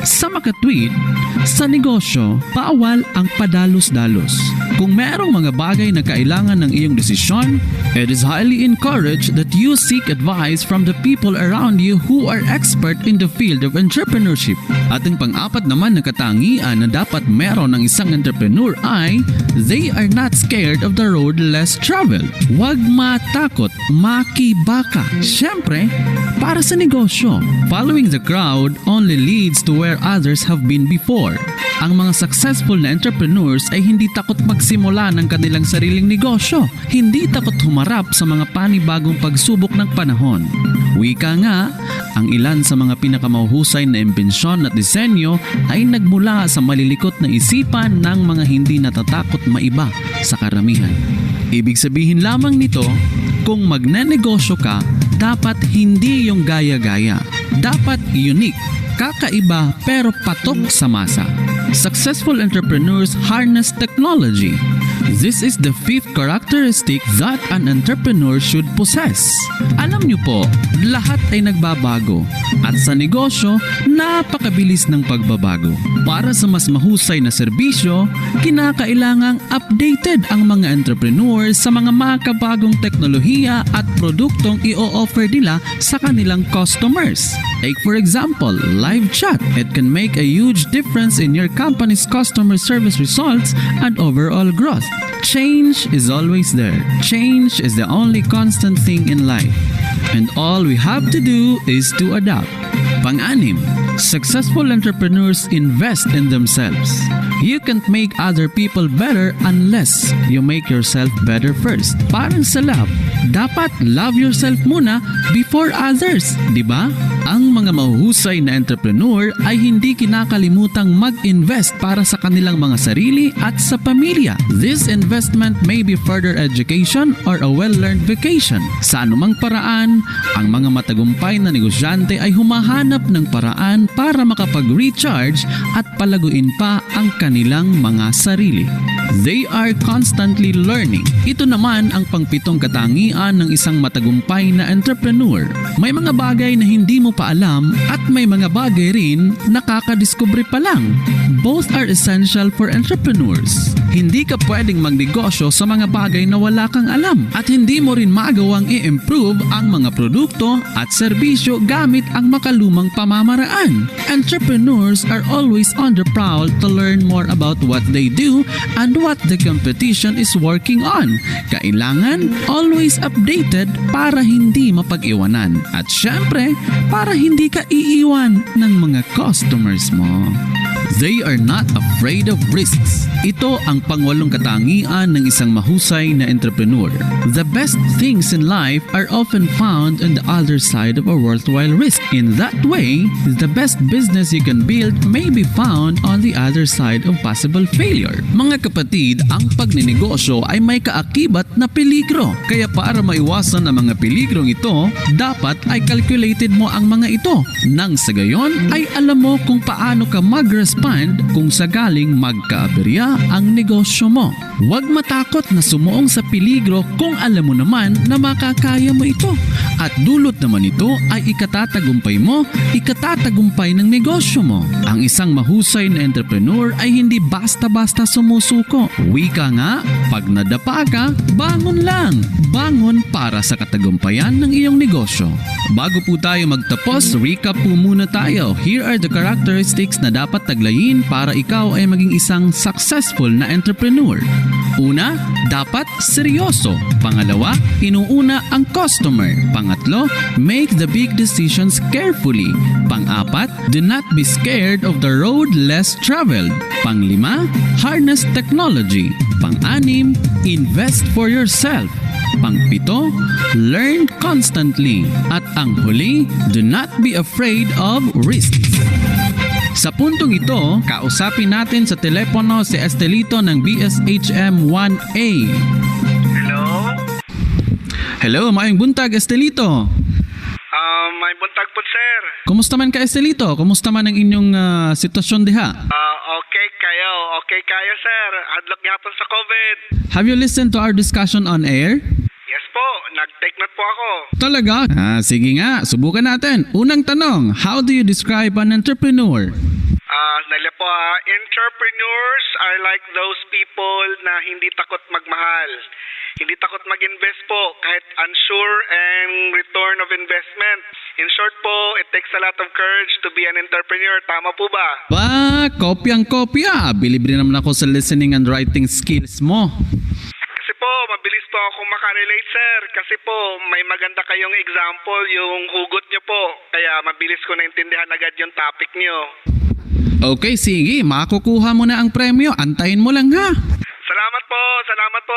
Speaker 8: Sa makatwid, sa negosyo, bawal ang padalos-dalos. Kung merong mga bagay na kailangan ng iyong desisyon, it is highly encouraged that you seek advice from the people around you who are expert in the field of entrepreneurship. At ang pang-apat naman na katangian na dapat meron ng isang entrepreneur ay they are not scared of the road less traveled. Huwag matakot, makibaka. Siyempre, para sa negosyo, following the crowd only leads to where others have been before. Ang mga successful na entrepreneurs ay hindi takot magsimula magsimula ng kanilang sariling negosyo. Hindi takot humarap sa mga panibagong pagsubok ng panahon. Wika nga, ang ilan sa mga pinakamahuhusay na imbensyon at disenyo ay nagmula sa malilikot na isipan ng mga hindi natatakot maiba sa karamihan. Ibig sabihin lamang nito, kung magnenegosyo ka, dapat hindi yung gaya-gaya. Dapat unique, kakaiba pero patok sa masa. Successful entrepreneurs harness technology. This is the fifth characteristic that an entrepreneur should possess. Alam niyo po, lahat ay nagbabago at sa negosyo, napakabilis ng pagbabago. Para sa mas mahusay na serbisyo, kinakailangang updated ang mga entrepreneurs sa mga makabagong teknolohiya at produktong i-offer nila sa kanilang customers. Take for example, live chat. It can make a huge difference in your company's customer service results and overall growth. Change is always there. Change is the only constant thing in life. And all we have to do is to adapt. Pang-anim, successful entrepreneurs invest in themselves. You can't make other people better unless you make yourself better first. Parang sa love, dapat love yourself muna before others, di ba? Ang mga mahuhusay na entrepreneur ay hindi kinakalimutang mag-invest para sa kanilang mga sarili at sa pamilya. This investment may be further education or a well-learned vacation. Sa anumang paraan, ang mga matagumpay na negosyante ay humahanap ng paraan para makapag-recharge at palaguin pa ang kanilang mga sarili. They are constantly learning. Ito naman ang pangpitong katangian ng isang matagumpay na entrepreneur. May mga bagay na hindi mo pa alam at may mga bagay rin nakakadiskubre pa lang. Both are essential for entrepreneurs. Hindi ka pwedeng magnegosyo sa mga bagay na wala kang alam at hindi mo rin magawang i-improve ang mga produkto at serbisyo gamit ang makalumang pamamaraan. Entrepreneurs are always on the prowl to learn more about what they do and what the competition is working on. Kailangan always updated para hindi mapag-iwanan at syempre para hindi ka iiwan ng mga customers mo. They are not afraid of risks. Ito ang pangwalong katangian ng isang mahusay na entrepreneur. The best things in life are often found on the other side of a worthwhile risk. In that way, the best business you can build may be found on the other side of possible failure. Mga kapatid, ang pagninegosyo ay may kaakibat na peligro. Kaya para maiwasan ang mga peligrong ito, dapat ay calculated mo ang mga ito. Nang sa gayon, ay alam mo kung paano ka mag-respond kung sagaling magkaaberya ang negosyo mo. Huwag matakot na sumuong sa peligro kung alam mo naman na makakaya mo ito. At dulot naman ito ay ikatatagumpay mo, ikatatagumpay ng negosyo mo. Ang isang mahusay na entrepreneur ay hindi basta-basta sumusuko. Wika nga, pag nadapa ka, bangon lang. Bangon para sa katagumpayan ng iyong negosyo. Bago po tayo magtapos, recap po muna tayo. Here are the characteristics na dapat taglayin para ikaw ay maging isang successful na entrepreneur. Una, dapat seryoso. Pangalawa, inuuna ang customer. Pangatlo, make the big decisions carefully. Pang-apat, do not be scared of the road less traveled. Pang-lima, harness technology. Pang-anim, invest for yourself. Pang-pito, learn constantly. At ang huli, do not be afraid of risks. Sa puntong ito, kausapin natin sa telepono si Estelito ng BSHM 1A.
Speaker 11: Hello?
Speaker 8: Hello, maayong buntag Estelito.
Speaker 11: May buntag po, sir.
Speaker 8: Kumusta man ka Estelito? Kumusta man ang inyong sitwasyon diha?
Speaker 11: Okay kayo, sir. Hadlok gyapon sa COVID.
Speaker 8: Have you listened to our discussion on air?
Speaker 11: Yes po, nag-take note po ako.
Speaker 8: Talaga? Sige nga, subukan natin. Unang tanong, how do you describe an entrepreneur?
Speaker 11: Nalya po, entrepreneurs are like those people na hindi takot magmahal. Hindi takot mag-invest po kahit unsure and return of investment. In short po, it takes a lot of courage to be an entrepreneur. Tama po ba?
Speaker 8: Ba, kopyang-kopya. Bilib rin naman ako sa listening and writing skills mo.
Speaker 11: Kasi po, mabilis po ako makarelate, sir. Kasi po, may maganda kayong example, yung hugot nyo po. Kaya mabilis ko naintindihan agad yung topic nyo.
Speaker 8: Okay, sige. Makukuha mo na ang premyo. Antayin mo lang ha.
Speaker 11: Salamat po.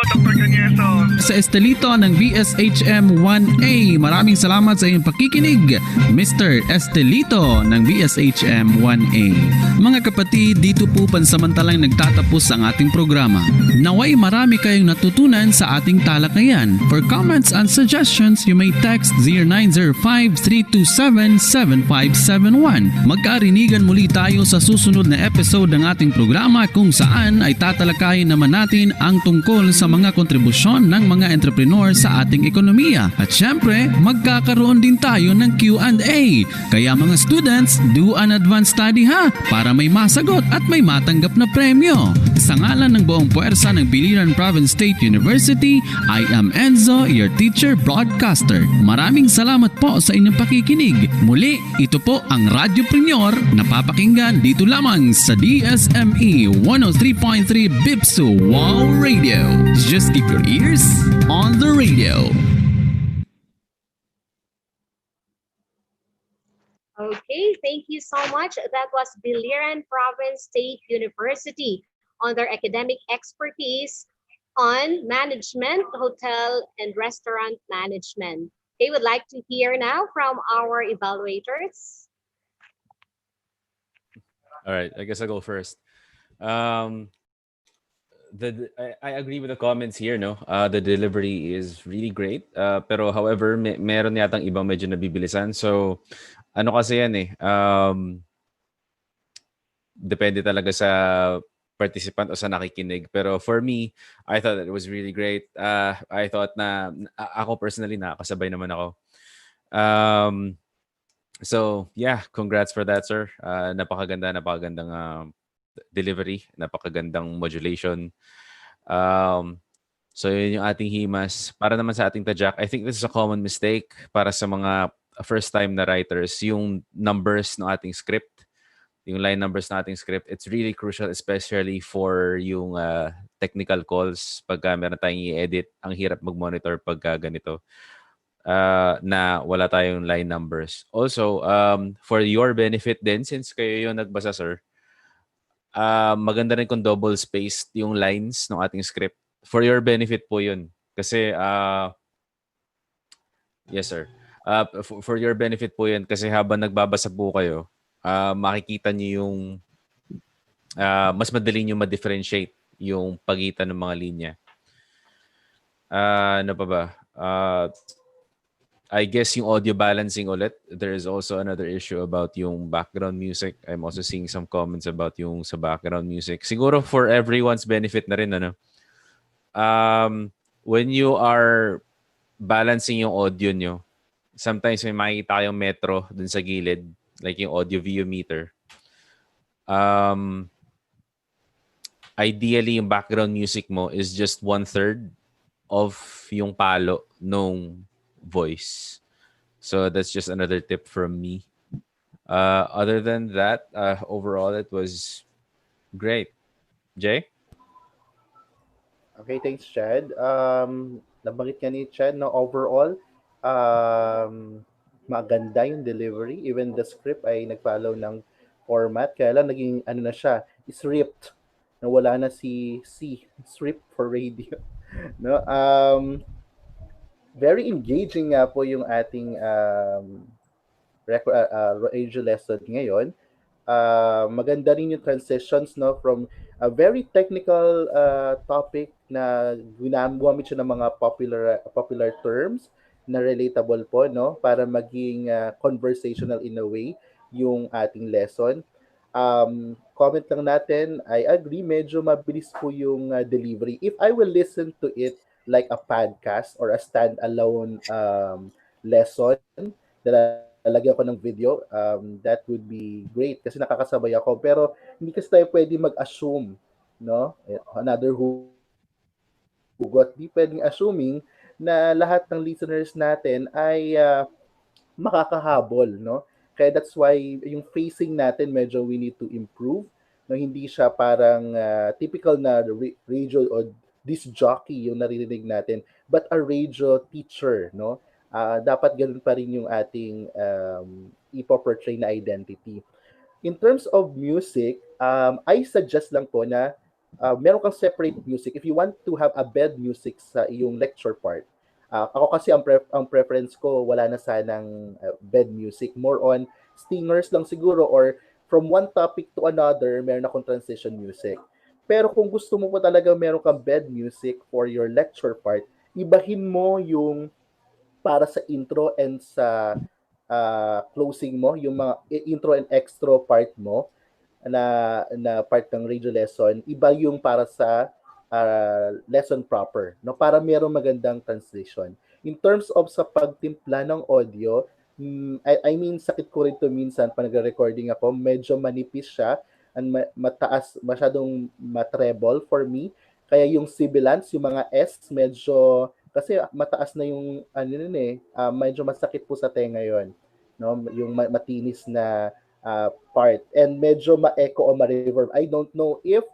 Speaker 11: Dr. Canyeso.
Speaker 8: Sa Estelito ng BSHM 1A. Maraming salamat sa iyong pakikinig, Mr. Estelito ng BSHM 1A. Mga kapatid, dito po pansamantalang nagtatapos ang ating programa. Naway marami kayong natutunan sa ating talakayan. For comments and suggestions, you may text 0905-327-7571. Magkarinigan muli tayo sa susunod na episode ng ating programa kung saan ay tatalakayin naman natin ang tungkol sa mga kontribusyon ng mga entrepreneur sa ating ekonomiya. At syempre, magkakaroon din tayo ng Q&A. Kaya mga students, do an advanced study ha para may masagot at may matanggap na premyo. Sa ngalan ng buong puwersa ng Biliran Province State University, I am Enzo, your teacher broadcaster. Maraming salamat po sa inyong pakikinig. Muli, ito po ang Radiopreneur na papakinggan dito lamang sa DSME 103.3 Bipso Wow Radio. Just keep your ears on the radio.
Speaker 1: Okay, thank you so much. That was Biliran Province State University on their academic expertise on management, hotel, and restaurant management. They would like to hear now from our evaluators.
Speaker 2: All right, I guess I'll go first. I agree with the comments here, no? The delivery is really great. Pero however, meron yatang ibang medyo nabibilisan. So, ano kasi yan eh. Depende talaga sa participant o sa nakikinig. Pero for me, I thought that it was really great. I thought na, ako personally, nakakasabay naman ako. So, yeah, congrats for that, sir. Napakagandang delivery, napakagandang modulation. So, yun yung ating himas. Para naman sa ating tadyak, I think this is a common mistake para sa mga first-time na writers, yung numbers ng ating script, yung line numbers ng ating script. It's really crucial, especially for yung technical calls. Pagka meron tayong i-edit, ang hirap mag-monitor pagka ganito. Na wala tayong line numbers. Also, for your benefit din, since kayo yung nagbasa, sir, maganda rin kung double-spaced yung lines ng ating script. For your benefit po yun. Kasi, yes, sir. For your benefit po yun. Kasi habang nagbabasa po kayo, makikita niyo yung mas madali niyo ma-differentiate yung pagitan ng mga linya. Ano pa ba? I guess yung audio balancing ulit. There is also another issue about yung background music. I'm also seeing some comments about yung sa background music. Siguro for everyone's benefit na rin, ano? When you are balancing yung audio nyo, sometimes may makikita kayong metro dun sa gilid, like yung audio view meter. Ideally, yung background music mo is just 1/3 of yung palo nung voice. So that's just another tip from me. Other than that, overall, it was great. Jay?
Speaker 9: Okay, thanks, Chad. Nabanggit ka ni Chad, no, overall, maganda yung delivery. Even the script ay nag-follow ng format. Kaya lang naging, ano na siya, is ripped. Nawala na si C, script for radio. No? Very engaging nga po yung ating radio lesson ngayon. Maganda rin yung transitions, no, from a very technical topic na ginamit siya ng mga popular terms na relatable po, no, para maging conversational in a way yung ating lesson. Comment lang natin, I agree, medyo mabilis po yung delivery. If I will listen to it like a podcast or a standalone lesson, lalagyan ko ng video, that would be great kasi nakakasabay ako. Pero hindi kasi tayo pwede mag-assume, no? Another hugot. Di pwedeng assuming na lahat ng listeners natin ay makakahabol, no? Kaya that's why yung phrasing natin medyo we need to improve. No, hindi siya parang typical na radio or disc jockey yung naririnig natin, but a radio teacher, no? Dapat ganun pa rin yung ating ipo-portray na identity. In terms of music, I suggest lang po na meron kang separate music. If you want to have a bed music sa iyong lecture part, ako kasi ang preference ko, wala na sanang bed music. More on stingers lang siguro, or from one topic to another, meron akong transition music. Pero kung gusto mo po talaga meron kang bed music for your lecture part, ibahin mo yung para sa intro and sa closing mo, yung mga intro and extra part mo na part ng radio lesson, iba yung para sa lesson proper, no? Para merong magandang translation. In terms of sa pagtimpla ng audio, I mean, sakit ko rin to minsan pag nagre-recording ako, medyo manipis siya and mataas, masyadong matreble for me. Kaya yung sibilants, yung mga S, medyo, kasi mataas na yung, ano nun medyo masakit po sa tenga yon, no? Yung matinis na part, and medyo ma-echo o ma-reverb. I don't know if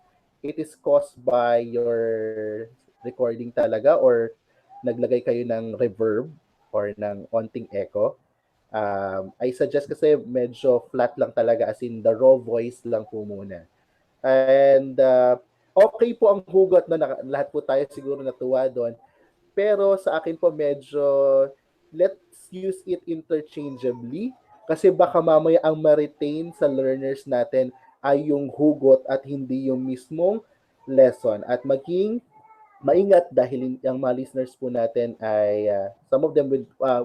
Speaker 9: it is caused by your recording talaga or naglagay kayo ng reverb or ng onting echo. I suggest kasi medyo flat lang talaga, as in the raw voice lang po muna. And okay po ang hugot, no? Lahat po tayo siguro natuwa doon. Pero sa akin po medyo let's use it interchangeably, kasi baka mamaya ang ma-retain sa learners natin ay yung hugot at hindi yung mismong lesson. At maging maingat dahil yung mga listeners po natin ay some of them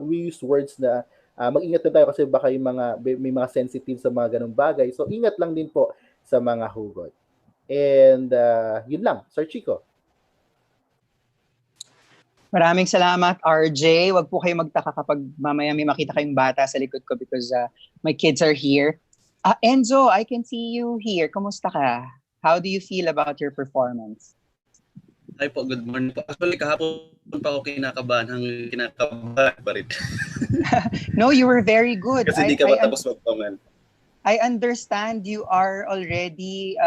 Speaker 9: we use words na mag-ingat din tayo kasi baka yung may mga sensitive sa mga ganung bagay. So ingat lang din po sa mga hugot. And yun lang, Sir Chico.
Speaker 3: Maraming salamat, RJ. Wag po kayo magtaka kapag mamaya may makita kayong bata sa likod ko because my kids are here. Enzo, I can see you here. Kumusta ka? How do you feel about your performance?
Speaker 12: Hi po, good morning po. Actually, kahapon pa ako kinakabahan pa rin.
Speaker 3: No, you were very good.
Speaker 12: Kasi di ka matapos mag-comment.
Speaker 3: I understand you are already,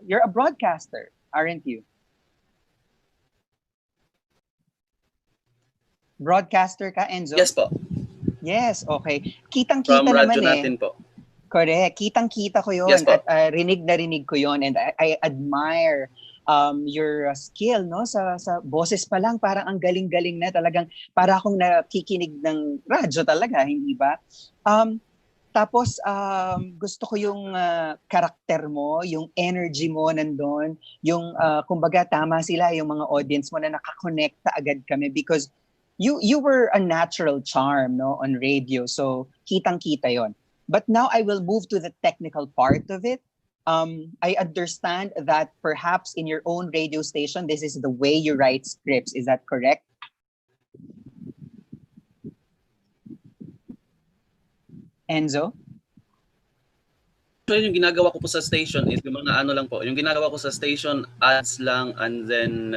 Speaker 3: you're a broadcaster, aren't you? Broadcaster ka, Enzo?
Speaker 12: Yes po.
Speaker 3: Yes, okay. Kitang-kita
Speaker 12: From
Speaker 3: naman
Speaker 12: radyo natin po.
Speaker 3: Correct. Kitang-kita ko yun.
Speaker 12: Yes po.
Speaker 3: At rinig na rinig ko yun. And I admire your skill, no? Sa boses pa lang, parang ang galing-galing na. Talagang para akong nakikinig ng radyo talaga, hindi ba? Tapos, gusto ko yung karakter mo, yung energy mo nandun, yung, kumbaga, tama sila, yung mga audience mo na nakakonekta agad kami because you were a natural charm, no, on radio. So, kitang-kita yon. But now I will move to the technical part of it. I understand that perhaps in your own radio station, this is the way you write scripts. Is that correct? Enzo?
Speaker 12: Actually, yung ginagawa ko po sa station is yung mga ano lang po. Yung ginagawa ko sa station, ads lang, and then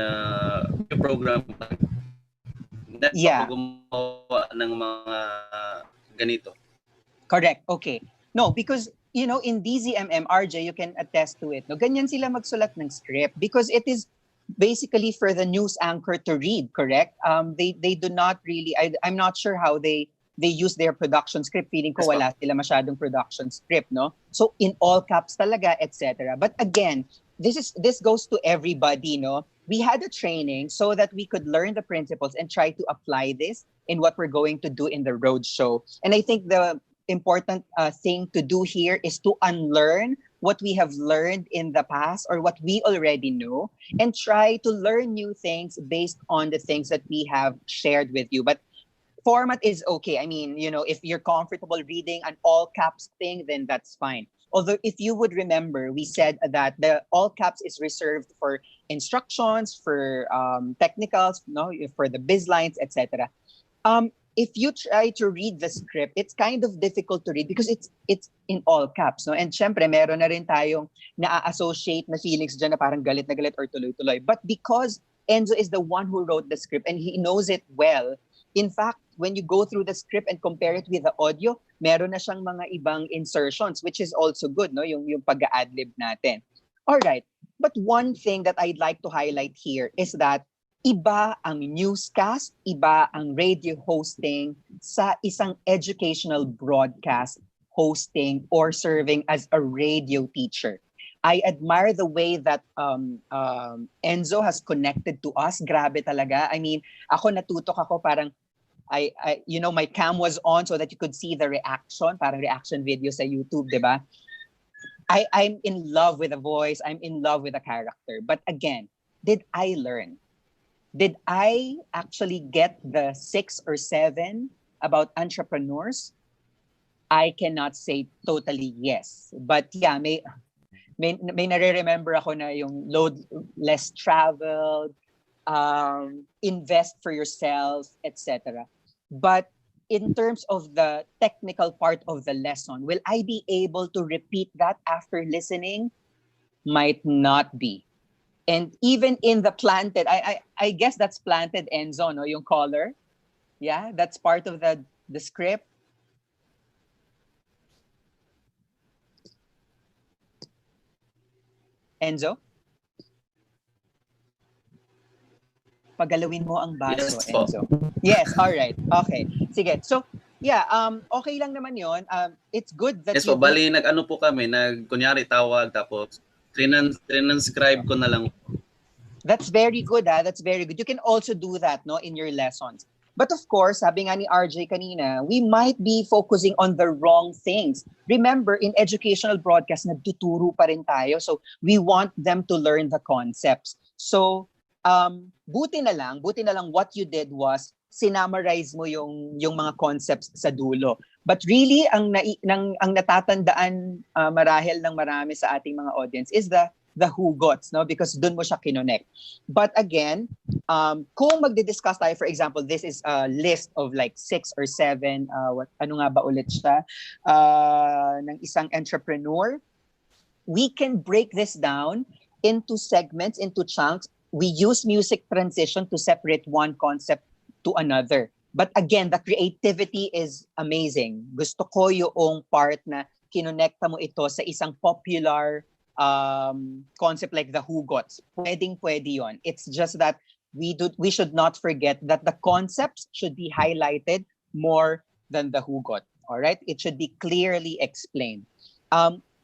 Speaker 12: yung program.
Speaker 3: Yeah.
Speaker 12: Gumawa ng mga ganito.
Speaker 3: Correct. Okay. No, because, you know, in DZMM, RJ, you can attest to it. No, ganyan sila magsulat ng script because it is basically for the news anchor to read, correct? They do not really, I'm not sure how they use their production script. Feeling ko wala sila masyadong production script, no? So in all caps talaga, etc. But again, this goes to everybody, no? We had a training so that we could learn the principles and try to apply this in what we're going to do in the Roadshow. And I think the important thing to do here is to unlearn what we have learned in the past or what we already know and try to learn new things based on the things that we have shared with you. But format is okay. I mean, you know, if you're comfortable reading an all caps thing, then that's fine. Although if you would remember, we said that the all caps is reserved for instructions, for technicals, no, for the biz lines, etc. If you try to read the script, it's kind of difficult to read because it's in all caps, no? And syempre, meron na rin tayong na-associate na feelings dyan na parang galit na galit or tuloy-tuloy. But because Enzo is the one who wrote the script and he knows it well, in fact, when you go through the script and compare it with the audio, meron na siyang mga ibang insertions, which is also good, no? Yung pag-a-adlib natin. All right. But one thing that I'd like to highlight here is that iba ang newscast, iba ang radio hosting sa isang educational broadcast hosting or serving as a radio teacher. I admire the way that Enzo has connected to us. Grabe talaga. I mean, ako natutok ako parang my cam was on so that you could see the reaction, parang reaction video sa YouTube, di ba? I'm in love with the voice. I'm in love with the character. But again, did I learn? Did I actually get the 6 or 7 about entrepreneurs? I cannot say totally yes. But yeah, may nare-remember ako na yung load less traveled, invest for yourself, etc. But in terms of the technical part of the lesson, will I be able to repeat that after listening? Might not be. And even in the planted, I guess that's planted, Enzo, no? Yung color. Yeah, that's part of the script. Enzo? Pagalawin mo ang baso,
Speaker 12: Yes po.
Speaker 3: Enzo. Yes, all right. Okay. Sige. So, yeah, okay lang naman yon. It's good that
Speaker 12: Yes po, bali nag-ano po kami, kunyari tawag tapos transcribe ko na lang.
Speaker 3: That's very good, That's very good. You can also do that, no, in your lessons. But of course, sabi nga ni RJ kanina, we might be focusing on the wrong things. Remember, in educational broadcast, nagtuturo pa rin tayo. So, we want them to learn the concepts. So, buti na lang what you did was sinamarize mo yung mga concepts sa dulo. But really, ang natatandaan marahil ng marami sa ating mga audience is the hugots, no? Because dun mo siya kinonect. But again, kung magdi-discuss tayo, for example, this is a list of like 6 or 7, ano nga ba ulit siya, ng isang entrepreneur, we can break this down into segments, into chunks. We use music transition to separate one concept to another. But again, the creativity is amazing. Gusto ko yung part na kinonekta mo ito sa isang popular concept like the hugots. Pwede yon. It's just that we should not forget that the concepts should be highlighted more than the hugot. All right? It should be clearly explained.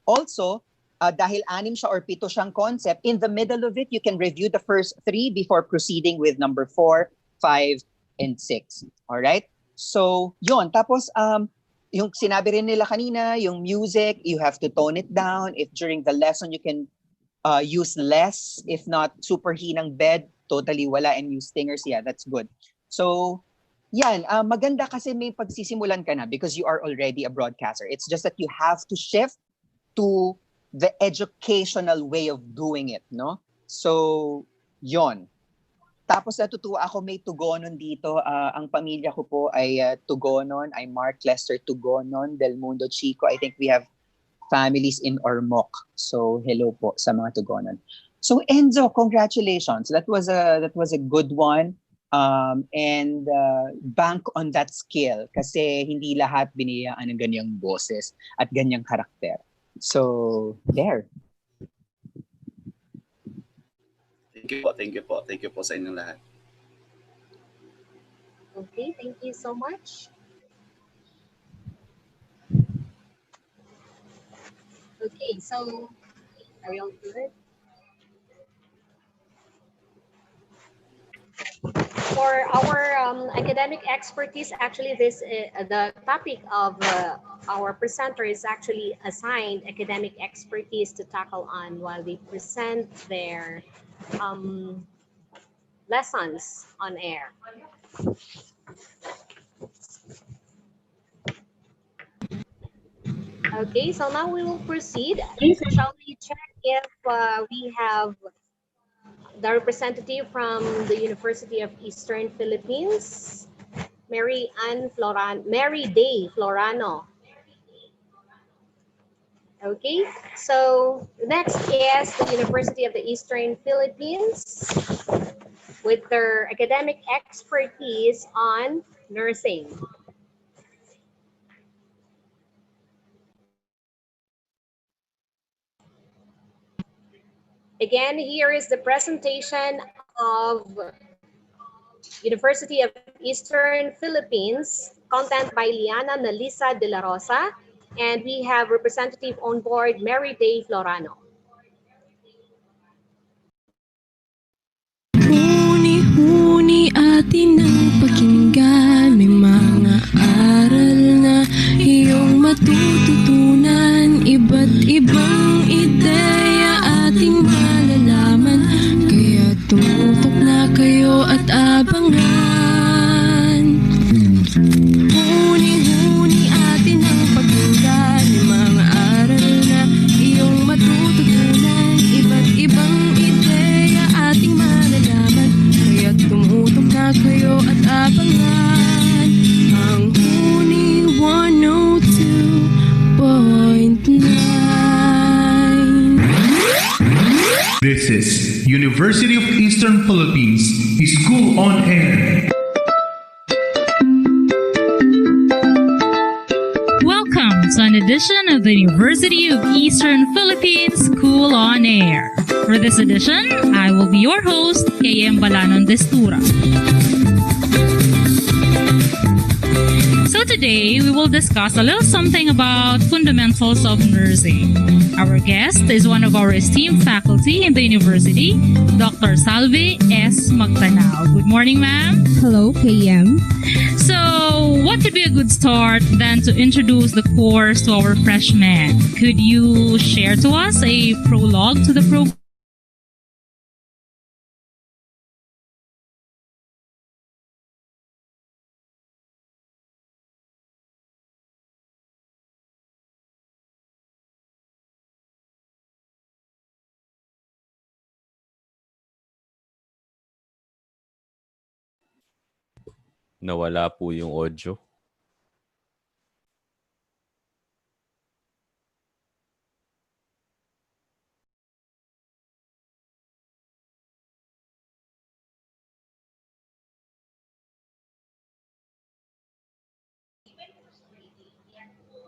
Speaker 3: Also, dahil 6 siya or 7 siyang concept, in the middle of it, you can review the first 3 before proceeding with number 4, 5, and 6. All right? So, yon. Tapos, yung sinabi rin nila kanina, yung music, you have to tone it down. If during the lesson, you can use less, if not super hinang bed, totally wala, and use stingers, yeah, that's good. So, yan, maganda kasi may pagsisimulan ka na because you are already a broadcaster. It's just that you have to shift to the educational way of doing it, no? So, yon. Tapos natutuwa ako, may Tugonon dito. Ang pamilya ko po ay Tugonon. I'm Mark Lester Tugonon del Mundo Chico. I think we have families in Ormoc. So hello po sa mga Tugonon. So Enzo, congratulations. That was a good one. And bank on that skill kasi hindi lahat biniyaan ng ganyang boses at ganyang karakter. So there.
Speaker 12: Thank you po sa inyong lahat.
Speaker 1: Okay, thank you so much. Okay, so are we all good? For our academic expertise, actually this the topic of our presenter is actually assigned academic expertise to tackle on while they present their lessons on air. Okay, so now we will proceed. Shall we check if we have the representative from the University of Eastern Philippines, Mary Day Florano. Okay, so next is the University of the Eastern Philippines with their academic expertise on nursing. Again, here is the presentation of University of Eastern Philippines, content by Liana Nalisa de la Rosa, and we have representative on board, Mary Day Florano.
Speaker 13: atin ang pakinggan. May mga aral na iyong matututunan. Iba't ibang ideya ating malalaman. Kaya tumutok na kayo at abangan. Huni-huni atin ang pakinggan. May mga aral na iyong matututunan. Iba't ibang ideya ating malalaman. Kaya tumutok na kayo at abangan. Ang Huni 102.9.
Speaker 5: This is University of Eastern Philippines School on Air.
Speaker 6: Welcome to an edition of the University of Eastern Philippines School on Air. For this edition, I will be your host, KM Balanon Destura. So today, we will discuss a little something about fundamentals of nursing. Our guest is one of our esteemed faculty in the university, Dr. Salve S. Magtanao. Good morning, ma'am.
Speaker 14: Hello, KM.
Speaker 6: So, what could be a good start then to introduce the course to our freshmen? Could you share to us a prologue to the program?
Speaker 2: Nawala po yung audio.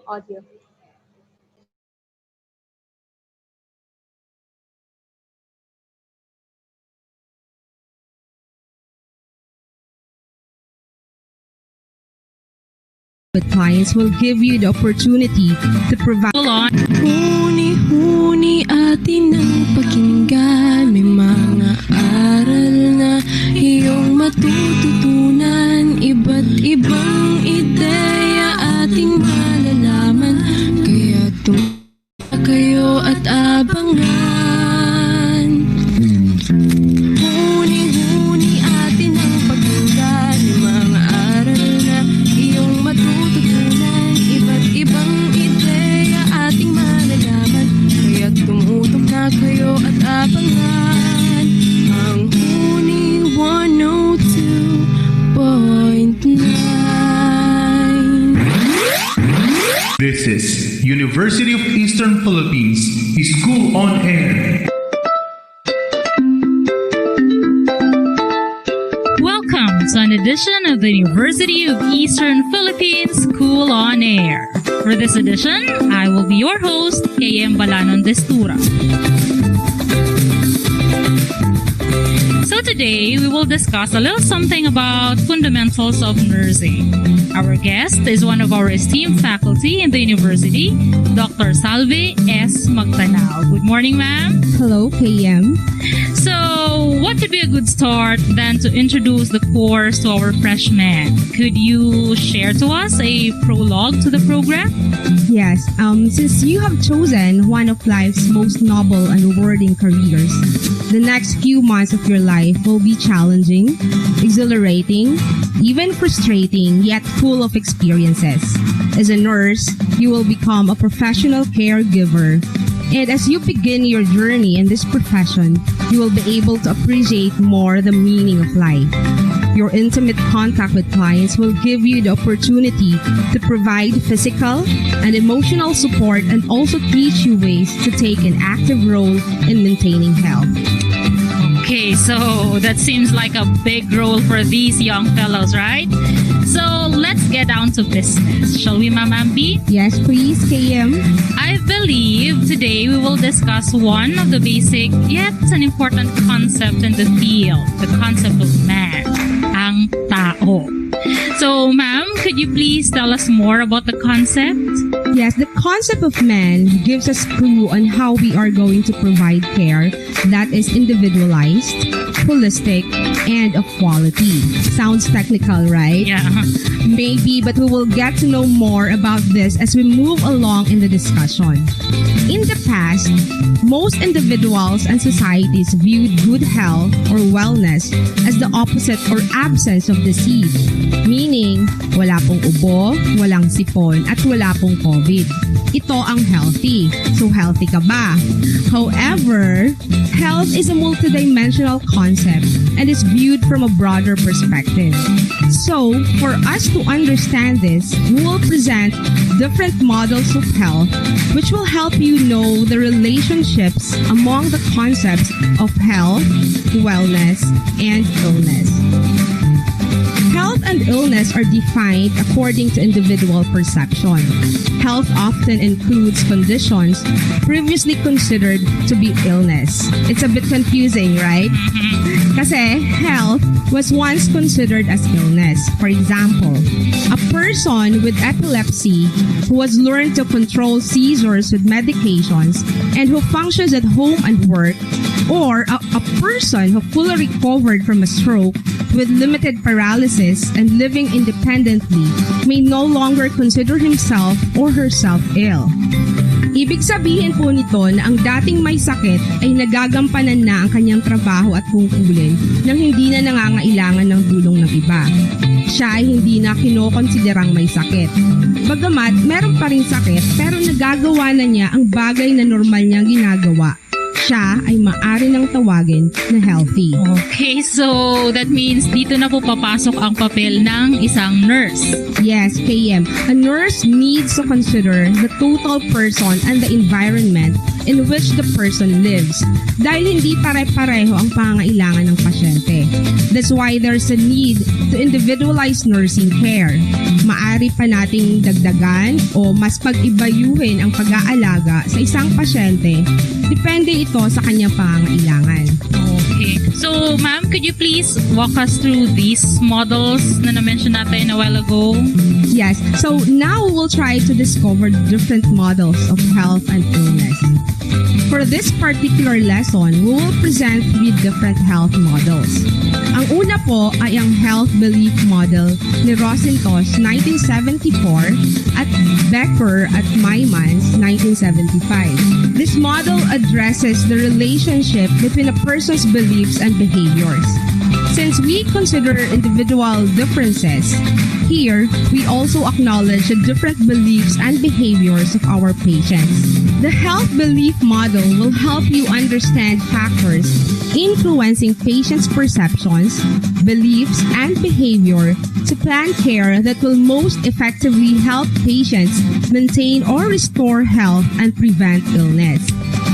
Speaker 1: Audio.
Speaker 14: But clients will give you the opportunity to provide.
Speaker 13: Huni-huni atin ang pakinggan. May mga aral na iyong matututunan. Iba't ibang ideya ating malalaman. Kaya tumutok kayo at abangan. Huni-huni atin ang pakinggan. May mga aral na iyong matututunan. Iba't ibang ideya ating malalaman. Kaya tumutok na kayo at abangan. Ang Huni 102.9.
Speaker 5: This is University of Eastern Philippines School on Air.
Speaker 6: Welcome to an edition of the University of Eastern Philippines School on Air. For this edition, I will be your host, KM Balanon Destura. So today, we will discuss a little something about fundamentals of nursing. Our guest is one of our esteemed faculty in the university, Dr. Salve S. Magtanao. Good morning, ma'am.
Speaker 14: Hello, KM.
Speaker 6: So, what could be a good start then to introduce the course to our freshmen? Could you share to us a prologue to the program?
Speaker 14: Yes, since you have chosen one of life's most noble and rewarding careers, the next few months of your life will be challenging, exhilarating, even frustrating, yet full of experiences. As a nurse, you will become a professional caregiver. And as you begin your journey in this profession, you will be able to appreciate more the meaning of life. Your intimate contact with clients will give you the opportunity to provide physical and emotional support and also teach you ways to take an active role in maintaining health.
Speaker 6: Okay, so that seems like a big role for these young fellows, right? So let's get down to business. Shall we, Ma'am Ambi?
Speaker 14: Yes, please, KM.
Speaker 6: I believe today we will discuss one of the basic yet an important concept in the field, the concept of man, ang tao. So, ma'am, could you please tell us more about the concept?
Speaker 14: Yes, the concept of man gives us clue on how we are going to provide care that is individualized, holistic, and of quality. Sounds technical, right?
Speaker 15: Yeah.
Speaker 14: Maybe, but we will get to know more about this as we move along in the discussion. In the past, most individuals and societies viewed good health or wellness as the opposite or absence of disease. Meaning, wala pong ubo, walang sipon, at wala pong COVID. Ito ang healthy. So, healthy ka ba? However, health is a multidimensional concept and is viewed from a broader perspective. So, for us to understand this, we will present different models of health which will help you know the relationships among the concepts of health, wellness, and illness. Health and illness are defined according to individual perception. Health often includes conditions previously considered to be illness. It's a bit confusing, right? Kasi health was once considered as illness. For example, a person with epilepsy who has learned to control seizures with medications and who functions at home and work, or a person who fully recovered from a stroke with limited paralysis and living independently may no longer consider himself or herself ill. Ibig sabihin po nito na ang dating may sakit ay nagagampanan na ang kanyang trabaho at tungkulin nang hindi na nangangailangan ng tulong ng iba. Siya ay hindi na kinokonsiderang may sakit. Bagamat meron pa rin sakit pero nagagawa na niya ang bagay na normal niyang ginagawa. Siya ay maaari ng tawagin na healthy.
Speaker 15: Okay, so that means dito na po papasok ang papel ng isang nurse.
Speaker 14: Yes, KM. A nurse needs to consider the total person and the environment in which the person lives dahil hindi pare-pareho ang pangangailangan ng pasyente. That's why there's a need to individualize nursing care. Maari pa nating dagdagan o mas pag-ibayuhin ang pag-aalaga sa isang pasyente. Depende ito sa kanyang pangangailangan.
Speaker 15: Okay. So, ma'am, could you please walk us through these models na na-mention natin a while ago?
Speaker 14: Yes. So, now we will try to discover different models of health and illness. For this particular lesson, we will present 3 different health models. Ang una po ay ang health belief model ni Rosentos 1974 at Becker at Maimans 1975. This model addresses the relationship between a person's beliefs and behaviors. Since we consider individual differences, here we also acknowledge the different beliefs and behaviors of our patients. The health belief model will help you understand factors influencing patients' perceptions, beliefs, and behavior to plan care that will most effectively help patients maintain or restore health and prevent illness.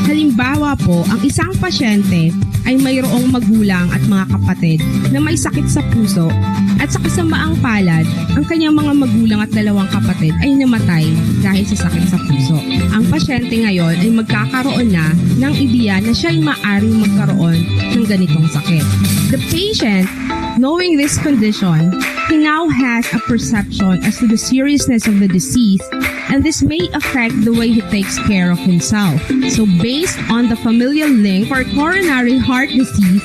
Speaker 14: Halimbawa po, ang isang pasyente ay mayroong magulang at mga kapatid na may sakit sa puso at sa kasamaang palad, ang kanyang mga magulang at 2 kapatid ay namatay dahil sa sakit sa puso. Ang pasyente ngayon ay magkakaroon na ng ideya na siya ay maaaring magkaroon ng ganitong sakit. The patient, knowing this condition, he now has a perception as to the seriousness of the disease, and this may affect the way he takes care of himself. So based on the familial link for coronary heart disease,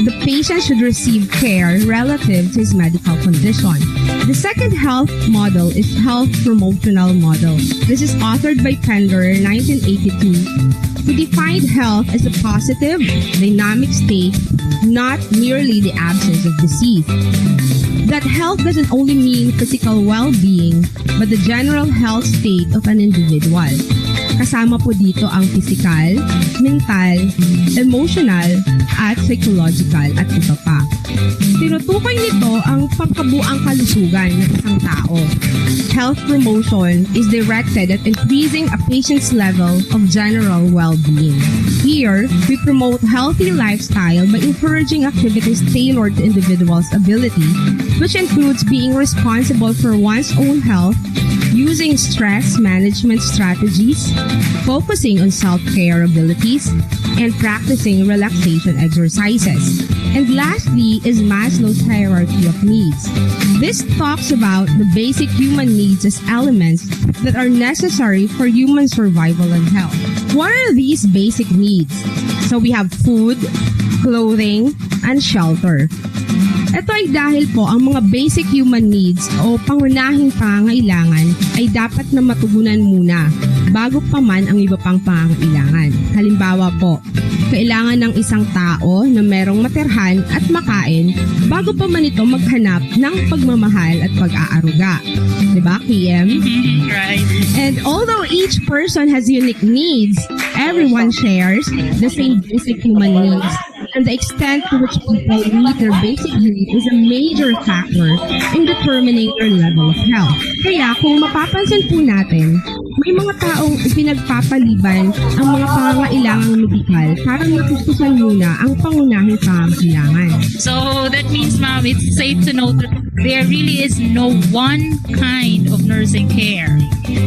Speaker 14: the patient should receive care relative to his medical condition. The second health model is health promotional model. This is authored by Pender 1982. Who defined health as a positive, dynamic state, not merely the absence of disease. That health doesn't only mean physical well-being, but the general health state of an individual. Kasama po dito ang physical, mental, emotional, at psychological at iba pa. Tinutukoy nito ang pagkabuang kalusugan ng isang tao. Health promotion is directed at increasing a patient's level of general well-being. Here, we promote healthy lifestyle by encouraging activities tailored to individuals' ability, which includes being responsible for one's own health, using stress management strategies, focusing on self-care abilities, and practicing relaxation exercises. And lastly is Maslow's hierarchy of needs. This talks about the basic human needs as elements that are necessary for human survival and health. What are these basic needs? So we have food, clothing, and shelter. Ito ay dahil po ang mga basic human needs o pangunahing pangangailangan ay dapat na matugunan muna bago pa man ang iba pang pangangailangan. Halimbawa po, kailangan ng isang tao na merong matirhan at makain bago pa man ito maghanap ng pagmamahal at pag-aaruga. Diba, KM?
Speaker 15: Right.
Speaker 14: And although each person has unique needs, everyone shares the same basic human needs. And the extent to which people meet their basic needs is a major factor in determining their level of health. Kaya kung mapapansin po natin, may mga taong ipinagpapaliban ang mga pangangailangang medikal para matustusan muna ang pangunahing pangangailangan.
Speaker 15: So that means, ma'am, it's safe to note that there really is no one kind of nursing care,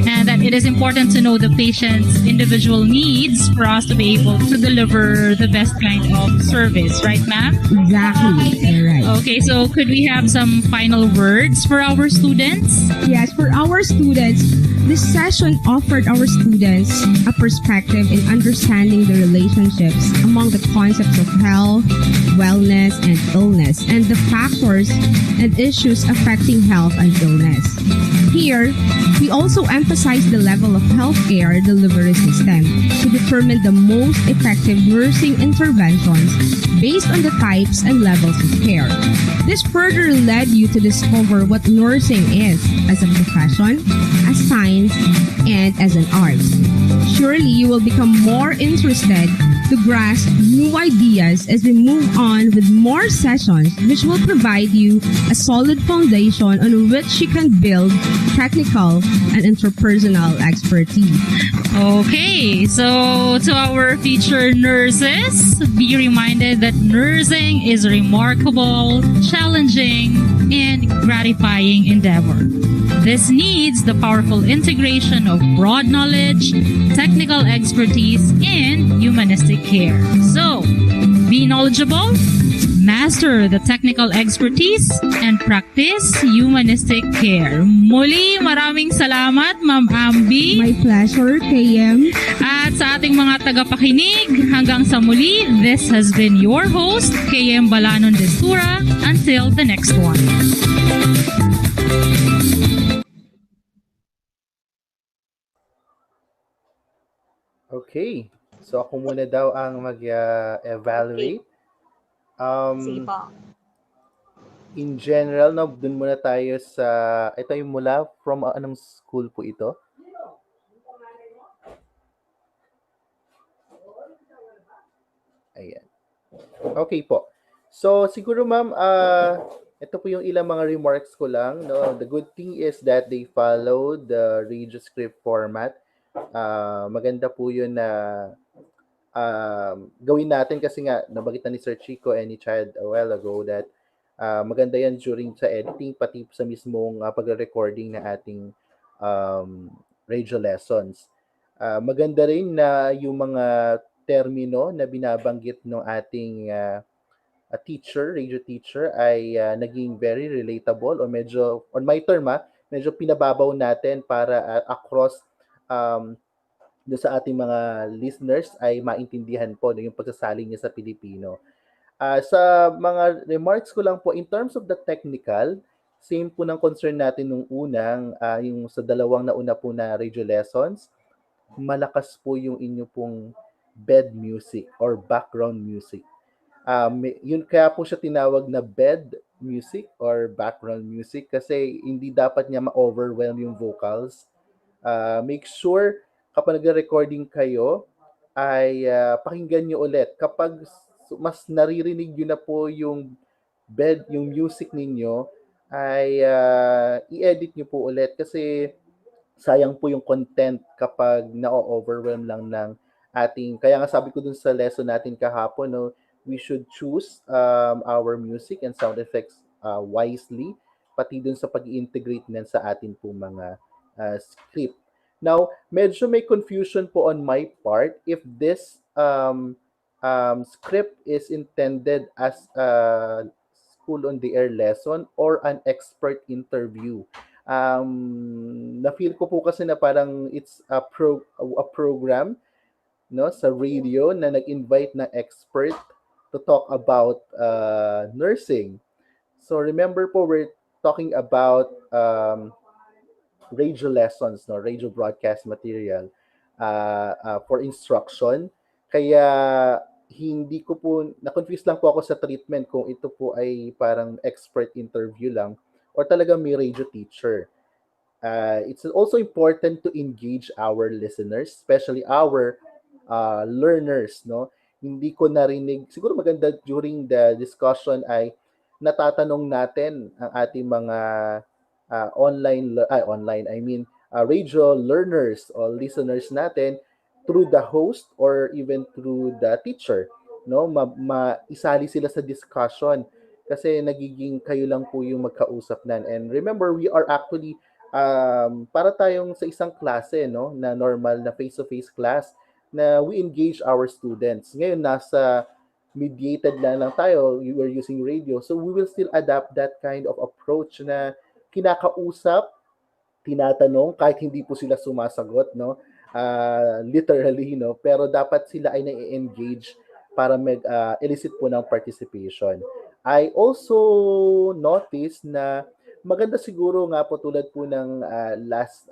Speaker 15: and that it is important to know the patient's individual needs for us to be able to deliver the best kind of service, right, ma'am?
Speaker 14: Exactly. You're right.
Speaker 15: Okay, so could we have some final words for our students?
Speaker 14: Yes, for our students, this session offered our students a perspective in understanding the relationships among the concepts of health, wellness, and illness, and the factors and issues affecting health and illness. Here, we also emphasize the level of healthcare delivery system to determine the most effective nursing interventions based on the types and levels of care. This further led you to discover what nursing is as a profession, as science, and as an art. Surely you will become more interested to grasp new ideas as we move on with more sessions which will provide you a solid foundation on which you can build technical and interpersonal expertise.
Speaker 15: Okay, so to our future nurses, be reminded that nursing is a remarkable, challenging, and gratifying endeavor. This needs the powerful integration of broad knowledge, technical expertise, and humanistic care. So, be knowledgeable, master the technical expertise, and practice humanistic care. Muli, maraming salamat, Ma'am Ambi.
Speaker 14: My pleasure, KM.
Speaker 15: At sa ating mga tagapakinig, hanggang sa muli, this has been your host, KM Balanon Destura. Until the next one.
Speaker 9: Okay. So ako muna daw ang mag-evaluate.
Speaker 1: Sige po.
Speaker 9: In general, no, dun muna tayo sa, ito yung mula from anong school po ito? Ayan. Okay po. So siguro ma'am, ito po yung ilang mga remarks ko lang. No? The good thing is that they follow the radio script format. Maganda po yun na gawin natin kasi nga nabanggit na ni Sir Chico and ni Chad a while ago that maganda yan during sa editing pati sa mismong pagre-recording na ating radio lessons. Maganda rin na yung mga termino na binabanggit ng ating radio teacher ay naging very relatable o medyo, on my term medyo pinababaw natin para across doon sa ating mga listeners ay maintindihan po yung pagsasaling niya sa Pilipino. Sa mga remarks ko lang po, in terms of the technical, same po ng concern natin nung unang, yung sa dalawang nauna po na radio lessons, malakas po yung inyo pong bed music or background music. Yun kaya po siya tinawag na bed music or background music kasi hindi dapat niya ma-overwhelm yung vocals. Make sure kapag nag-recording kayo ay pakinggan nyo ulit. Kapag mas naririnig nyo na po yung yung music ninyo, ay i-edit nyo po ulit kasi sayang po yung content kapag na-overwhelm lang ng ating, kaya nga sabi ko dun sa lesson natin kahapon, no, we should choose our music and sound effects wisely, pati dun sa pag-integrate nan sa atin po mga script. Now, medyo may confusion po on my part if this script is intended as a school on the air lesson or an expert interview. Na-feel ko po kasi na parang it's a program, no, sa radio na nag-invite na expert to talk about nursing. So remember po, we're talking about radio lessons, no, radio broadcast material for instruction. Kaya hindi ko po, na-confuse lang po ako sa treatment kung ito po ay parang expert interview lang or talagang may radio teacher. It's also important to engage our listeners, especially our learners, no? Hindi ko narinig, siguro maganda during the discussion ay natatanong natin ang ating mga online, I mean, radio learners or listeners natin through the host or even through the teacher, no? Isali sila sa discussion kasi nagiging kayo lang po yung magkausap nan. And remember, we are actually para tayong sa isang klase, no, na normal na face-to-face class na we engage our students. Ngayon, nasa mediated lang tayo, we were using radio. So we will still adapt that kind of approach na kinakausap, tinatanong, kahit hindi po sila sumasagot, no? Literally, no? Pero dapat sila ay na-engage para elicit po ng participation. I also noticed na maganda siguro nga po tulad po ng last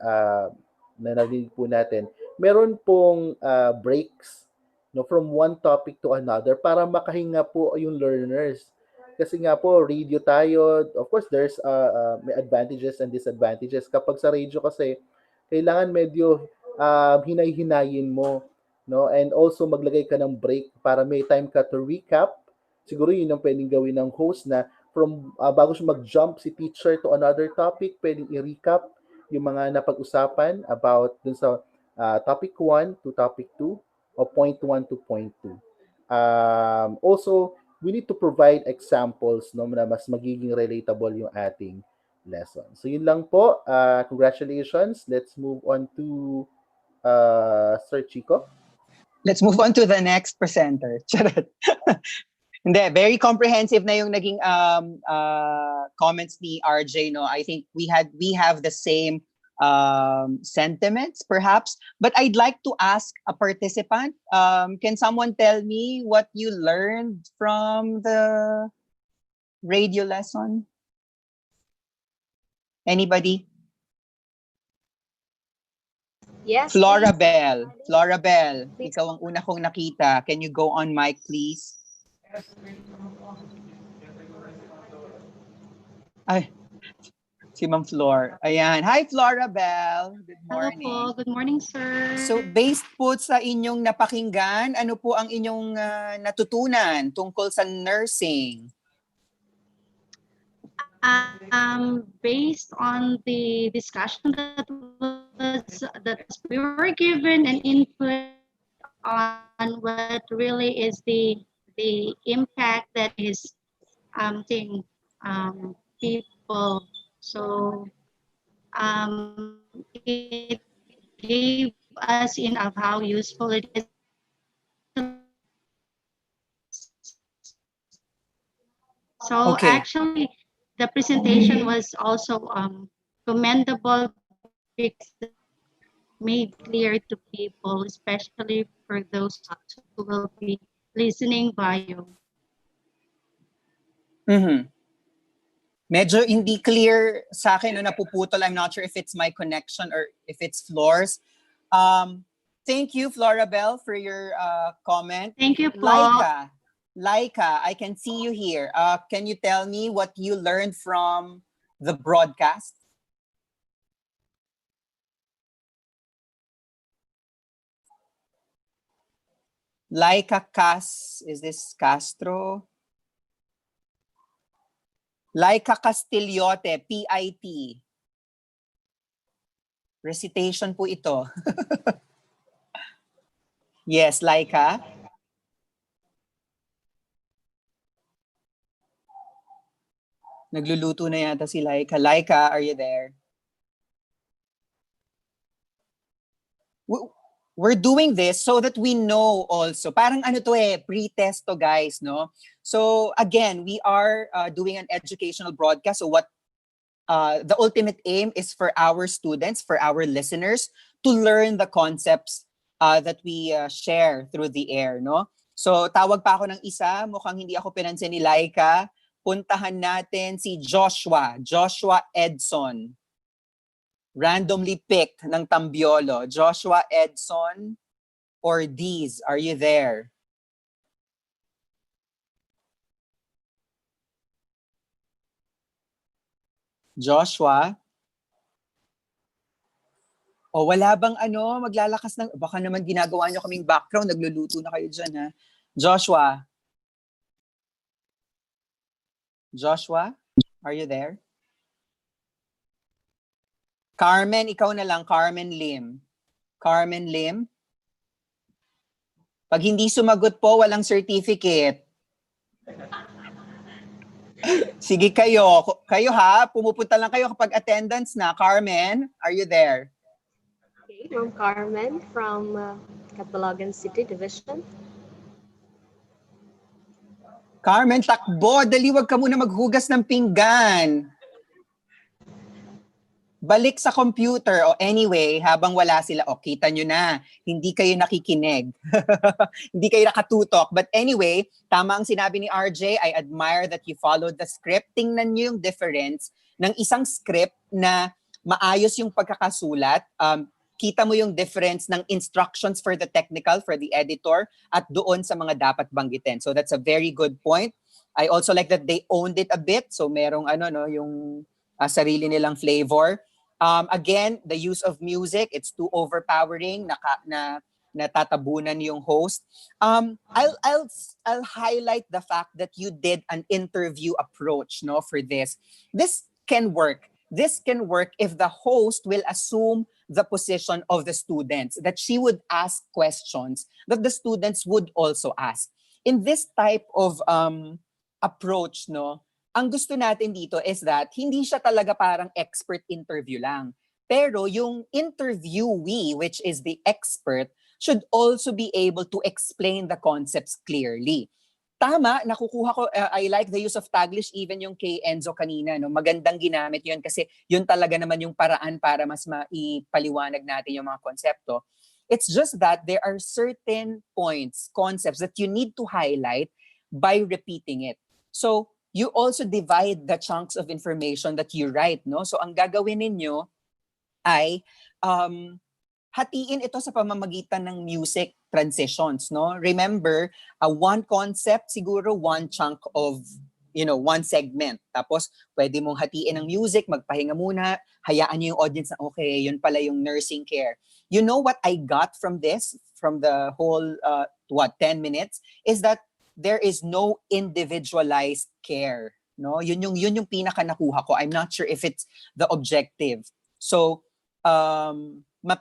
Speaker 9: na narinig po natin, meron pong breaks, no, from one topic to another para makahinga po yung learners. Kasi nga po, radio tayo, of course, there's may advantages and disadvantages. Kapag sa radio kasi, kailangan medyo hinay-hinayin mo, no? And also, maglagay ka ng break para may time ka to recap. Siguro yun ang pwedeng gawin ng host na from bago siya mag-jump si teacher to another topic, pwedeng i-recap yung mga napag-usapan about dun sa topic 1 to topic 2 o point 1 to point 2. Also, we need to provide examples, no, na mas magiging relatable yung ating lesson. So yun lang po. Congratulations. Let's move on to Sir Chico.
Speaker 3: Let's move on to the next presenter. Charot. Hindi, very comprehensive na yung naging comments ni RJ, no. I think we have the same sentiments perhaps, but I'd like to ask a participant, can someone tell me what you learned from the radio lesson? Anybody?
Speaker 1: Yes.
Speaker 3: Flora Bell, ikaw ang una kong nakita. Can you go on mic, please? Ay, si Ma'am Flor. Ayan. Hi, Flora Bell. Good morning.
Speaker 16: Hello po. Good morning, sir.
Speaker 3: So, based po sa inyong napakinggan, ano po ang inyong natutunan tungkol sa nursing?
Speaker 16: Based on the discussion that we were given an input on what really is the impact that is people. So it gave us in of how useful it is. So
Speaker 3: okay.
Speaker 16: Actually, the presentation was also commendable because it made clear to people, especially for those who will be listening via.
Speaker 3: Mm-hmm. Medyo hindi clear sa akin, no, napuputol. I'm not sure if it's my connection or if it's Flor's. Thank you, Flora Bell, for your comment.
Speaker 16: Thank you, Paul.
Speaker 3: Laika, I can see you here. Can you tell me what you learned from the broadcast? Laika is this Castro? Laika Castillote, PIT. Recitation po ito. Yes, Laika. Nagluluto na yata si Laika. Laika, are you there? We're doing this so that we know also. Parang ano to pre-test to, guys, no? So again, we are doing an educational broadcast. So what the ultimate aim is for our students, for our listeners, to learn the concepts that we share through the air, no? So, tawag pa ako ng isa. Mukhang hindi ako pinansin ni Laika. Puntahan natin si Joshua. Joshua Edson. Randomly picked ng Tambiolo. Joshua Edson or Deez, are you there? Joshua? O wala bang maglalakas ng, baka naman ginagawa nyo kaming background, nagluluto na kayo dyan ha. Joshua? Joshua? Are you there? Carmen, ikaw na lang, Carmen Lim. Carmen Lim? Pag hindi sumagot po, walang certificate. Sige kayo. Kayo ha, pumupunta lang kayo kapag attendance na. Carmen, are you there?
Speaker 1: Okay, from Carmen from Catalogan City Division.
Speaker 3: Carmen, takbo. Dali, wag ka muna maghugas ng pinggan. Balik sa computer. O anyway, habang wala sila, kita nyo na, hindi kayo nakikinig. Hindi kayo nakatutok. But anyway, tama ang sinabi ni RJ, I admire that you followed the script. Tingnan nyo yung difference ng isang script na maayos yung pagkakasulat. Kita mo yung difference ng instructions for the technical, for the editor, at doon sa mga dapat banggitin. So that's a very good point. I also like that they owned it a bit. So merong yung sarili nilang flavor. Again, the use of music, it's too overpowering, natatabunan yung host. I'll highlight the fact that you did an interview approach for this. This can work. This can work if the host will assume the position of the students, that she would ask questions that the students would also ask. In this type of approach, ang gusto natin dito is that hindi siya talaga parang expert interview lang. Pero yung interviewee, which is the expert, should also be able to explain the concepts clearly. Tama, nakukuha ko, I like the use of Taglish, even yung kay Enzo kanina. Magandang ginamit yun kasi yun talaga naman yung paraan para mas maipaliwanag natin yung mga konsepto. It's just that there are certain points, concepts that you need to highlight by repeating it. So, you also divide the chunks of information that you write, So, ang gagawin ninyo ay hatiin ito sa pamamagitan ng music transitions, Remember, one concept, siguro one chunk of, one segment. Tapos, pwede mong hatiin ng music, magpahinga muna, hayaan niyo yung audience na, okay, yun pala yung nursing care. You know what I got from this, from the whole, 10 minutes, is that there is no individualized care, Yun yung pinaka nakuha ko. I'm not sure if it's the objective. So,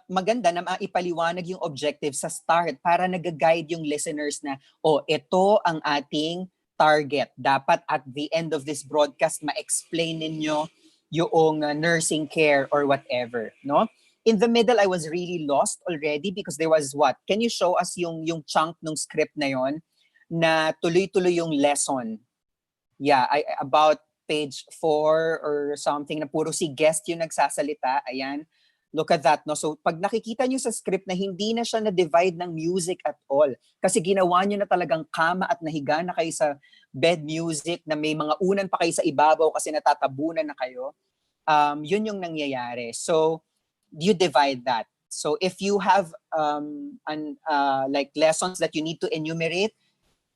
Speaker 3: maganda na maipaliwanag yung objective sa start para nag-guide yung listeners na, ito ang ating target. Dapat at the end of this broadcast, ma-explain ninyo yung nursing care or whatever, In the middle, I was really lost already because there was what? Can you show us yung chunk ng script na yon na tuloy-tuloy yung lesson? Yeah, about page 4 or something na puro si guest yung nagsasalita. Ayan. Look at that, So, pag nakikita nyo sa script na hindi na siya na-divide ng music at all, kasi ginawa nyo na talagang kama at nahiga na kayo sa bed music na may mga unan pa kayo sa ibabaw kasi natatabunan na kayo, yun yung nangyayari. So, you divide that. So, if you have like lessons that you need to enumerate,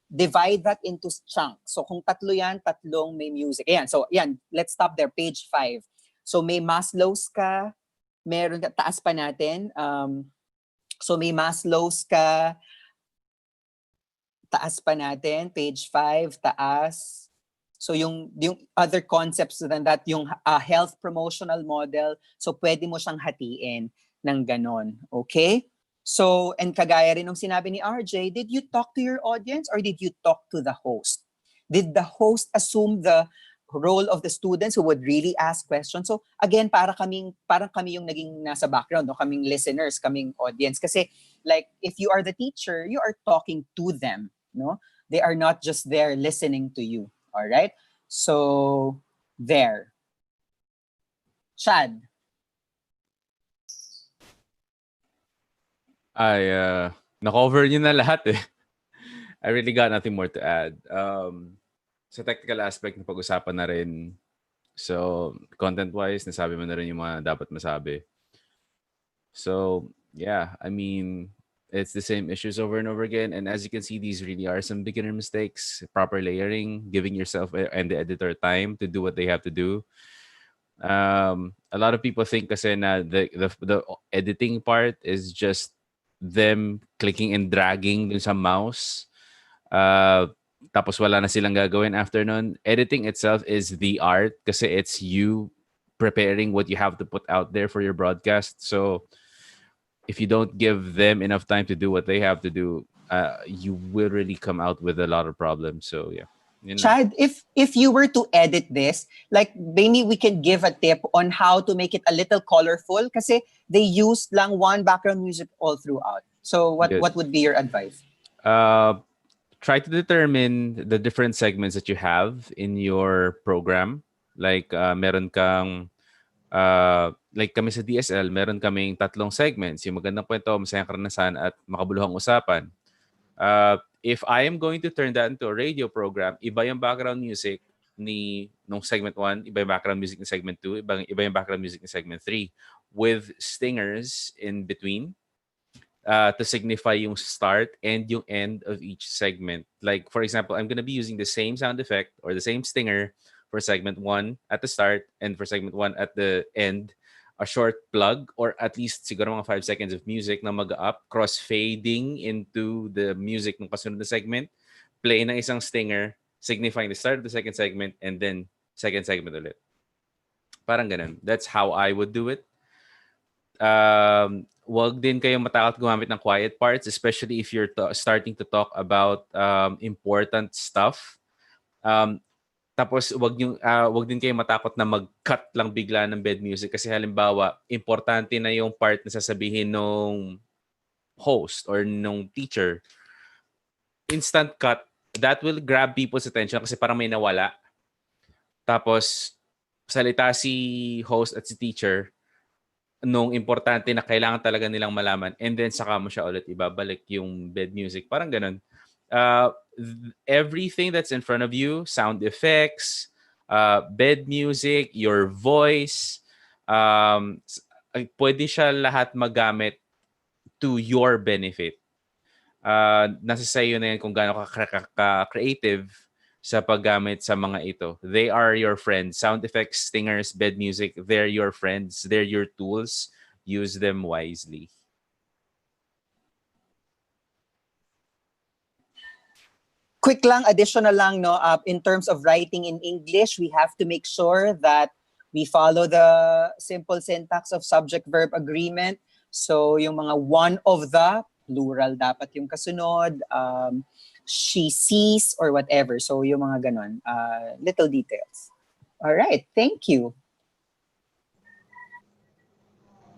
Speaker 3: divide that into chunks. So, kung tatlo yan, tatlong may music. Ayan, so, let's stop there, page 5. So, may Maslow's ka, meron taas pa natin. So may Maslow's ka, taas pa natin, page 5, taas. So yung other concepts than that, yung health promotional model, so pwede mo siyang hatiin ng ganon. Okay? So, and kagaya rin nung sinabi ni RJ, did you talk to your audience or did you talk to the host? Did the host assume the role of the students who would really ask questions? So again, parang kami yung naging nasa background, kaming listeners, kaming audience. Kasi like if you are the teacher, you are talking to them, They are not just there listening to you. All right? So there. Chad.
Speaker 2: Ay, na-cover niyo na lahat eh. I really got nothing more to add. Sa technical aspect, na pag-usapan na rin. So, content-wise, nasabi mo na rin yung mga dapat masabi. So, yeah, I mean, it's the same issues over and over again. And as you can see, these really are some beginner mistakes. Proper layering, giving yourself and the editor time to do what they have to do. A lot of people think kasi na the editing part is just them clicking and dragging dun sa mouse. Tapos wala na silang gagawin after nun. Editing itself is the art kasi it's you preparing what you have to put out there for your broadcast. So if you don't give them enough time to do what they have to do, you will really come out with a lot of problems. So yeah.
Speaker 3: Chad, if you were to edit this, like maybe we can give a tip on how to make it a little colorful kasi they used lang one background music all throughout. So what would be your advice?
Speaker 2: Try to determine the different segments that you have in your program. Like meron kang like kami sa DSL, meron kaming 3 segments. Yung magandang kwento, masayang karanasan at makabuluhang usapan. If I am going to turn that into a radio program, iba yung background music nung segment 1, iba yung background music ng segment 2, iba yung background music ng segment 3 with stingers in between to signify yung start and yung end of each segment. Like, for example, I'm going to be using the same sound effect or the same stinger for segment 1 at the start and for segment 1 at the end. A short plug or at least siguro mga 5 seconds of music na mag-up, cross-fading into the music ng kasunod na segment, play ng isang stinger, signifying the start of the second segment, and then second segment ulit. Parang ganun. That's how I would do it. Wag din kayong matakot gumamit ng quiet parts, especially if you're starting to talk about important stuff. Tapos wag din kayo matakot na mag-cut lang bigla ng bed music kasi halimbawa, importante na yung part na sasabihin nung host or nung teacher. Instant cut, that will grab people's attention kasi parang may nawala. Tapos salita si host at si teacher nung importante na kailangan talaga nilang malaman and then saka mo siya ulit ibabalik yung bed music. Parang ganun. Everything that's in front of you, sound effects, bed music, your voice, pwede siya lahat magamit to your benefit. Nasa sayo na yan kung gaano ka creative sa paggamit sa mga ito. They are your friends. Sound effects, stingers, bed music, they're your friends. They're your tools. Use them wisely.
Speaker 3: Quick lang, additional lang, no, in terms of writing in English, we have to make sure that we follow the simple syntax of subject-verb agreement. So, yung mga one of the, plural dapat yung kasunod, she sees, or whatever. So, yung mga ganon, little details. All right, thank you.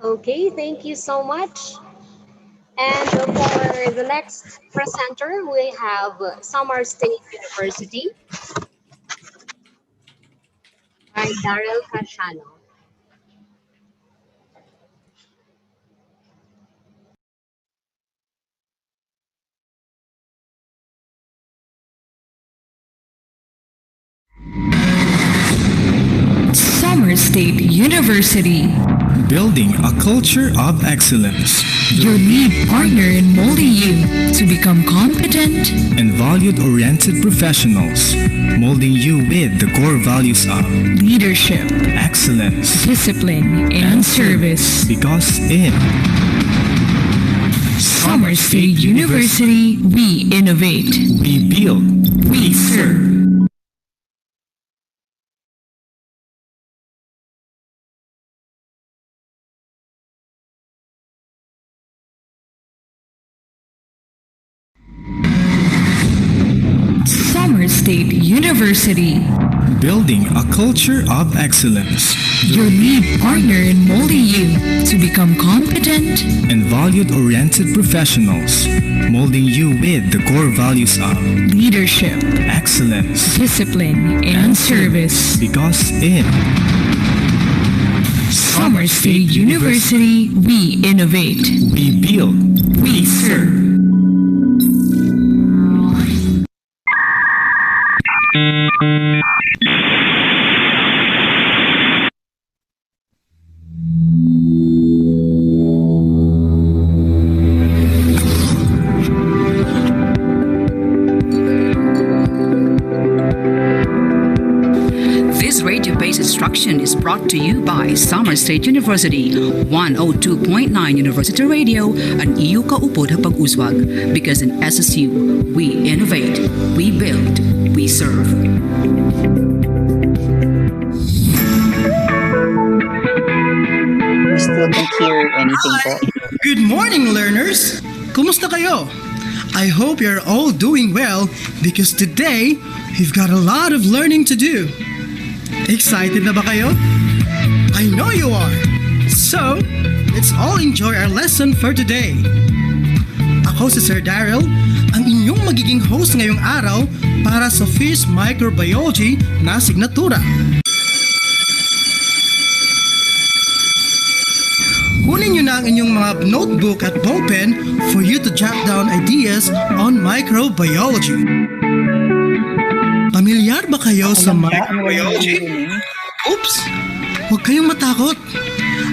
Speaker 1: Okay, thank you so much. And for the next presenter, we have Samar State University by Daryl Cashano.
Speaker 17: Samar State University.
Speaker 18: Building a culture of excellence.
Speaker 17: Your lead partner in molding you to become competent
Speaker 18: and valued-oriented professionals, molding you with the core values of
Speaker 17: leadership,
Speaker 18: excellence,
Speaker 17: discipline, and service.
Speaker 18: Because in
Speaker 17: Samar State University, we innovate,
Speaker 18: we build,
Speaker 17: we serve. Samar State University.
Speaker 18: Building a culture of excellence.
Speaker 17: Your lead partner in molding you to become competent
Speaker 18: and valued-oriented professionals, molding you with the core values of
Speaker 17: leadership,
Speaker 18: excellence,
Speaker 17: discipline, and service.
Speaker 18: Because in
Speaker 17: Samar State University, we innovate,
Speaker 18: we build,
Speaker 17: we serve.
Speaker 19: This radio-based instruction is brought to you by Samar State University, 102.9 University Radio, ang iyong kaupod na pag-uswag. Because in SSU, we innovate, we build, we serve.
Speaker 3: We still don't hear anything po.
Speaker 20: Good morning, learners! Kumusta kayo? I hope you're all doing well because today, we've got a lot of learning to do. Excited na ba kayo? I know you are! So, let's all enjoy our lesson for today. Ako si Sir Daryl, ang inyong magiging host ngayong araw para sa Fish Microbiology na asignatura. Kunin nyo na ang inyong mga notebook at ballpen for you to jot down ideas on microbiology. Pamilyar ba kayo sa microbiology? Oops! Huwag kayong matakot.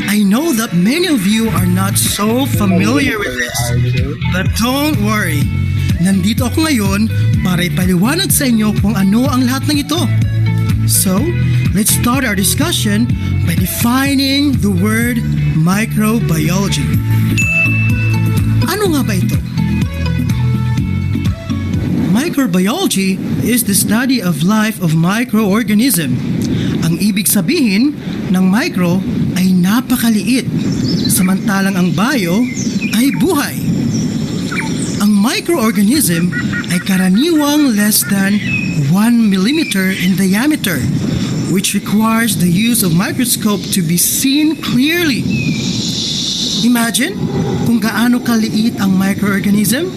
Speaker 20: I know that many of you are not so familiar with this. But don't worry. Nandito ako ngayon para ipaliwanag sa inyo kung ano ang lahat ng ito. So, let's start our discussion by defining the word microbiology. Ano nga ba ito? Microbiology is the study of life of microorganism. Ang ibig sabihin ng micro ay napakaliit, samantalang ang bio ay buhay. Ang microorganism ay karaniwang less than 1 millimeter in diameter, which requires the use of microscope to be seen clearly. Imagine kung gaano kaliit ang microorganism.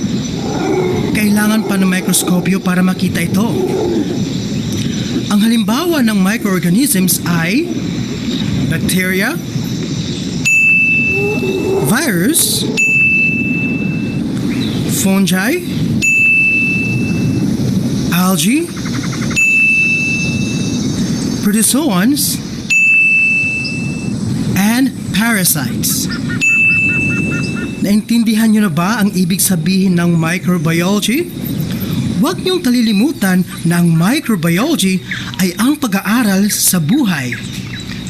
Speaker 20: Kailangan pa ng mikroskopyo para makita ito. Ang halimbawa ng microorganisms ay bacteria, virus, fungi, algae, protozoans, and parasites. Naintindihan nyo na ba ang ibig sabihin ng microbiology? Huwag niyong kalilimutan na ang microbiology ay ang pag-aaral sa buhay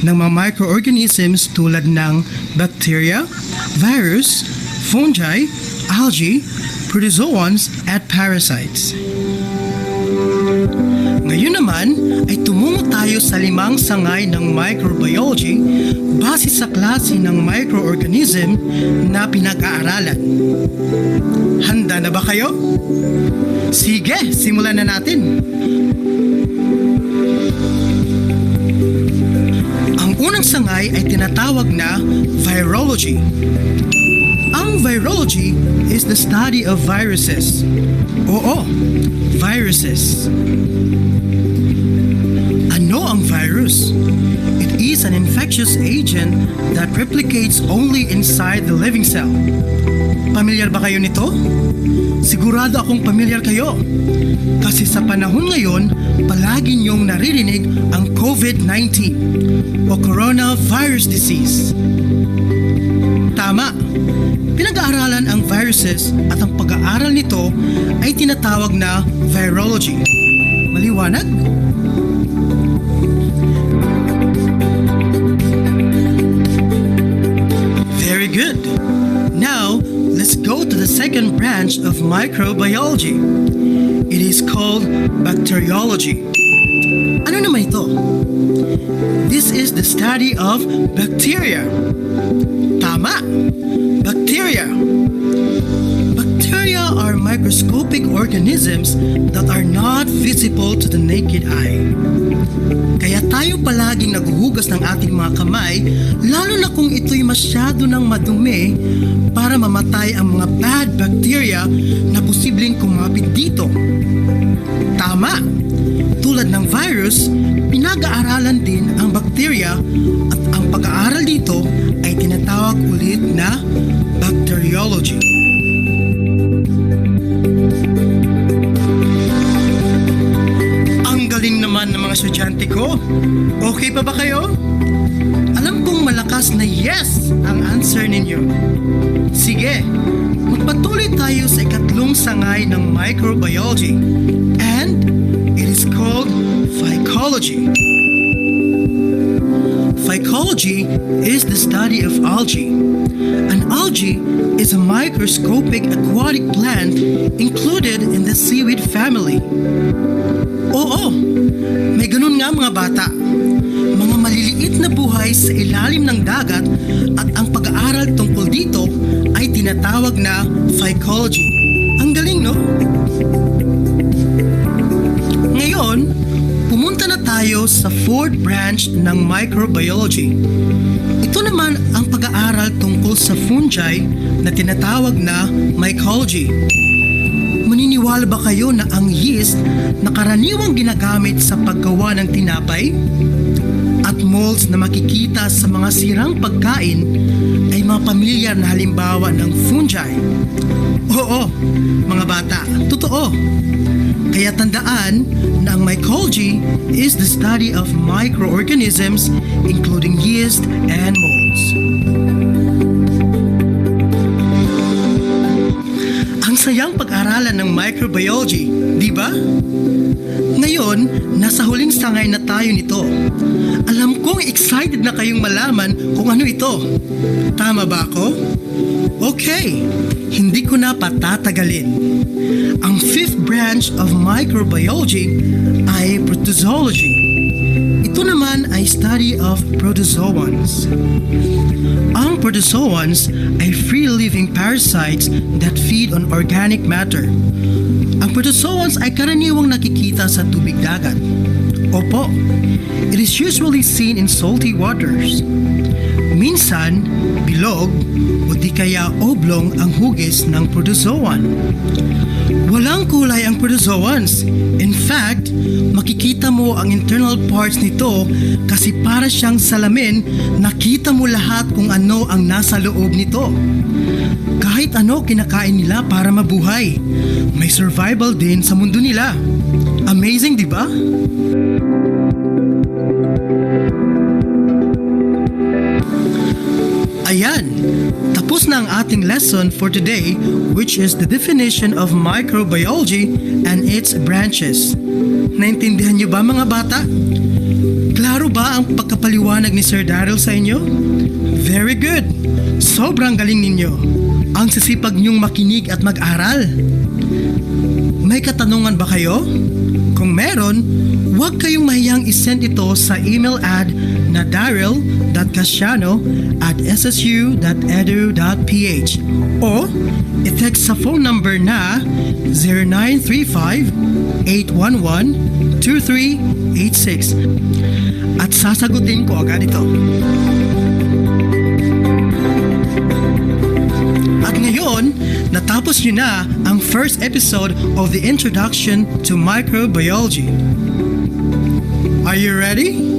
Speaker 20: ng mga microorganisms tulad ng bacteria, virus, fungi, algae, protozoans, at parasites. Ngayon naman ay tumungo tayo sa 5 sangay ng microbiology base sa klase ng microorganism na pinag-aaralan. Handa na ba kayo? Sige, simulan na natin. Ang unang sangay ay tinatawag na virology. Ang virology is the study of viruses. Oo, viruses. Ano ang virus? It is an infectious agent that replicates only inside the living cell. Pamilyar ba kayo nito? Sigurado akong pamilyar kayo. Kasi sa panahon ngayon, palagi niyong naririnig ang COVID-19 o coronavirus disease. Tama. Pinag-aaralan ang viruses at ang pag-aaral nito ay tinatawag na virology. Maliwanag? Very good. Now, let's go to the second branch of microbiology. It is called bacteriology. Ano naman ito? This is the study of bacteria. Tama! Bacteria. Bacteria are microscopic organisms that are not visible to the naked eye. Kaya tayo palaging naghuhugas ng ating mga kamay, lalo na kung ito'y masyado ng madumi para mamatay ang mga bad bacteria na posibleng kumapit dito. Tama! Tulad ng virus, pinag-aaralan din ang bacteria at ang pag-aaral dito ay tinatawag ulit na bacteriology. Ang galing mga estudyante ko? Okay pa ba kayo? Alam kong malakas na yes ang answer ninyo. Sige, magpatuloy tayo sa ikatlong sangay ng microbiology. And it is called phycology. Phycology is the study of algae. An algae is a microscopic aquatic plant included in the seaweed family. Oo, may ganun nga mga bata. Mga maliliit na buhay sa ilalim ng dagat at ang pag-aaral tungkol dito ay tinatawag na phycology. Ang galing, no? Ngayon, pumunta na tayo sa fourth branch ng microbiology. Ito naman ang pag-aaral tungkol sa fungi na tinatawag na mycology. Maniniwala ba kayo na ang yeast na karaniwang ginagamit sa paggawa ng tinapay at molds na makikita sa mga sirang pagkain ay mga pamilyar na halimbawa ng fungi? Oo, mga bata, totoo. Kaya tandaan na ang mycology is the study of microorganisms including yeast and molds. Ang sayang pag-aralan ng microbiology, di ba? Ngayon, nasa huling sangay na tayo nito. Alam kong excited na kayong malaman kung ano ito. Tama ba ako? Okay, hindi ko na patatagalin. Ang fifth branch of microbiology ay protozoology. Ito naman ay study of protozoans. Ang protozoans ay free-living parasites that feed on organic matter. Ang protozoans ay karaniwang nakikita sa tubig dagat. Opo, it is usually seen in salty waters. Minsan, bilog o di kaya oblong ang hugis ng protozoan. Walang kulay ang protozoans. In fact, makikita mo ang internal parts nito kasi para siyang salamin, nakita mo lahat kung ano ang nasa loob nito. Kahit ano kinakain nila para mabuhay. May survival din sa mundo nila. Amazing, di ba? Ayan, tapos na ang ating lesson for today, which is the definition of microbiology and its branches. Naintindihan niyo ba mga bata? Klaro ba ang pagkapaliwanag ni Sir Daryl sa inyo? Very good! Sobrang galing ninyo. Ang sisipag niyong makinig at mag-aral. May katanungan ba kayo? Kung meron, huwag kayong mahiyang isend ito sa email ad na daryl.casiano@ssu.edu.ph o i-text sa phone number na 0935-811-2386 at sasagutin ko agad ito. At ngayon, natapos nyo na ang first episode of the Introduction to Microbiology. Are you ready?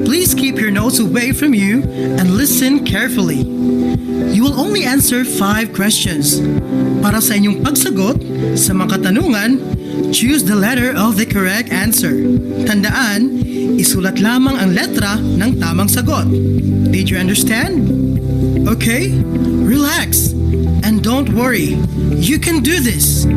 Speaker 20: Please keep your notes away from you and listen carefully. You will only answer 5 questions. Para sa inyong pagsagot sa mga katanungan, choose the letter of the correct answer. Tandaan, isulat lamang ang letra ng tamang sagot. Did you understand? Okay, relax and don't worry. You can do this.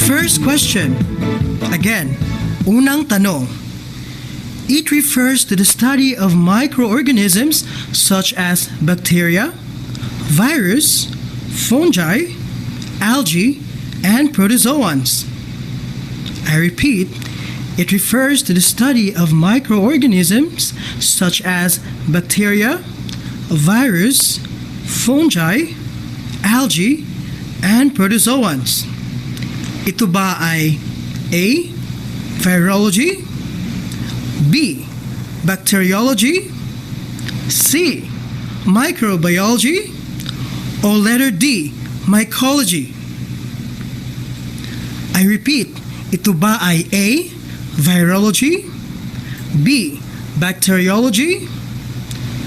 Speaker 20: First question. Again, unang tanong. It refers to the study of microorganisms such as bacteria, virus, fungi, algae, and protozoans. I repeat, it refers to the study of microorganisms such as bacteria, virus, fungi, algae, and protozoans. Ito ba ay A. Virology, B. Bacteriology, C. Microbiology, o letter D. Mycology? I repeat, ito ba ay A. Virology, B. Bacteriology,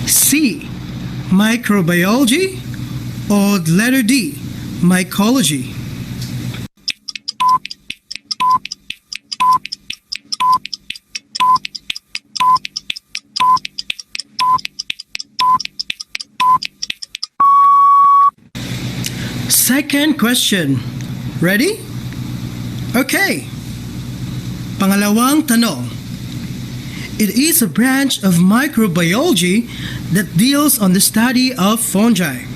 Speaker 20: C. Microbiology, o letter D. Mycology? Second question. Ready? Okay. Pangalawang tanong. It is a branch of microbiology that deals on the study of fungi.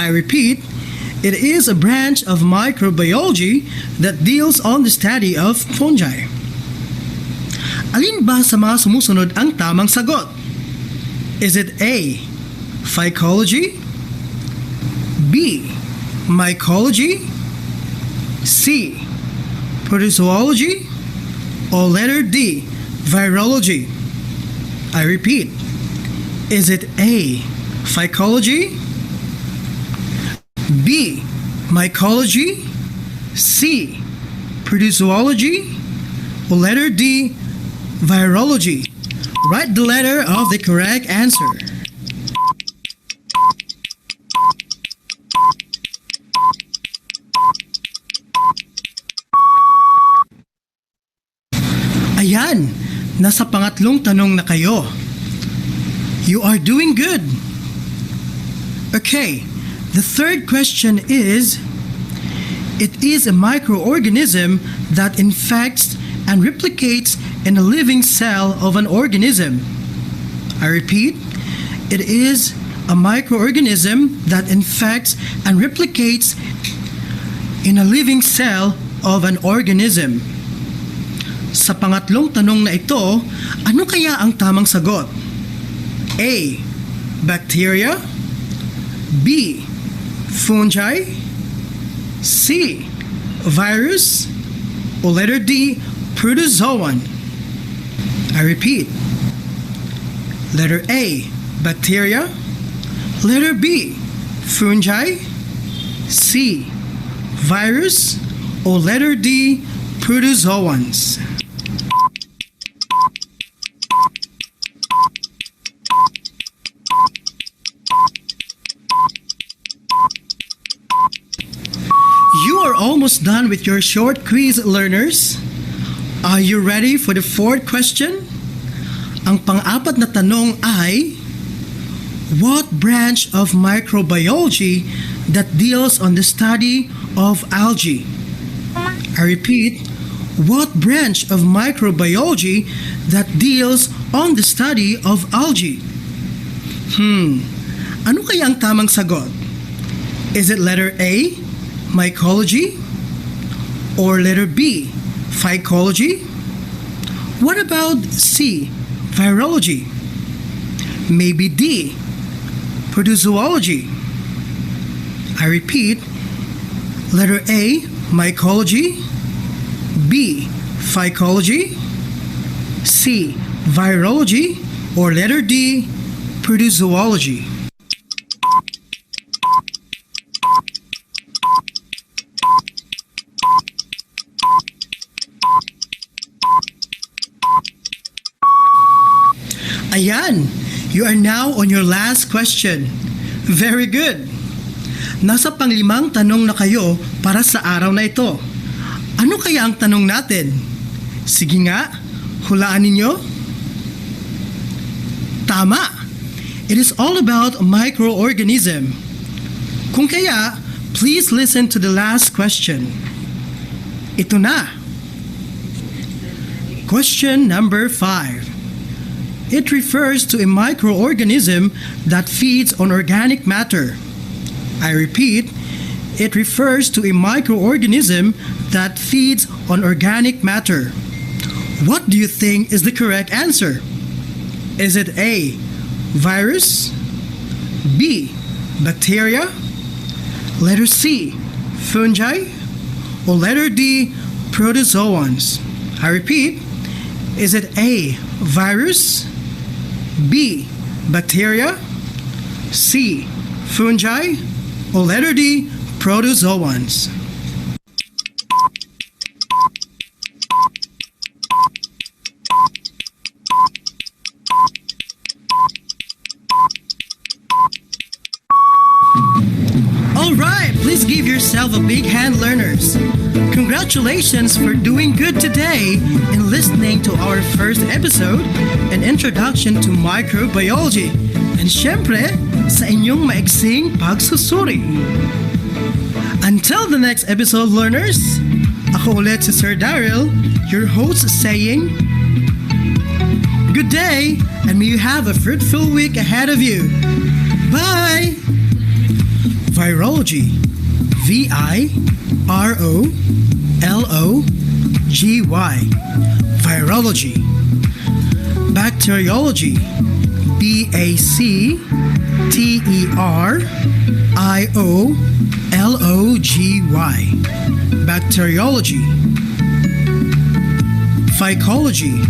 Speaker 20: I repeat, it is a branch of microbiology that deals on the study of fungi. Alin ba sa mga sumusunod ang tamang sagot? Is it A. Phycology, B. Mycology, C. Protozoology, or letter D. Virology? I repeat, is it A. Phycology, B. Mycology, C. Protozoology, or letter D. Virology? Write the letter of the correct answer. Ayan, nasa pangatlong tanong na kayo. You are doing good. Okay, the third question is, it is a microorganism that infects and replicates in a living cell of an organism. I repeat, it is a microorganism that infects and replicates in a living cell of an organism. Sa pangatlong tanong na ito, ano kaya ang tamang sagot? A. Bacteria, B. Fungi, C. Virus, or letter D. Protozoan? I repeat, letter A. Bacteria, letter B. Fungi, C. Virus, or letter D. Protozoans? You are almost done with your short quiz, learners. Are you ready for the fourth question? Ang pang-apat na tanong ay, what branch of microbiology that deals on the study of algae? I repeat, what branch of microbiology that deals on the study of algae? Ano kaya ang tamang sagot? Is it letter A, mycology, or letter B, phycology? What about C, virology? Maybe D, protozoology? I repeat, letter A, mycology, B. Phycology, C. Virology, or letter D. Protozoology? Ayan, you are now on your last question. Very good. Nasa panglimang tanong na kayo para sa araw na ito. Ano kaya ang tanong natin? Sige nga, hulaan ninyo. Tama! It is all about microorganism. Kung kaya, please listen to the last question. Ito na. Question number 5. It refers to a microorganism that feeds on organic matter. I repeat, it refers to a microorganism that feeds on organic matter. What do you think is the correct answer? Is it A, virus, B, bacteria, letter C, fungi, or letter D, protozoans? I repeat, is it A, virus, B, bacteria, C, fungi, or letter D, protozoans? All right, please give yourself a big hand, learners. Congratulations for doing good today and listening to our first episode, an introduction to microbiology. And syempre, sa inyong maiksing pagsusuri. Until the next episode, learners, ako ulit si Sir Daryl, your host, saying, good day, and may you have a fruitful week ahead of you. Bye! Virology. V-I-R-O-L-O-G-Y. Virology. Bacteriology. B-A-C-T-E-R-I-O-L-O-G-Y. Bacteriology. Phycology.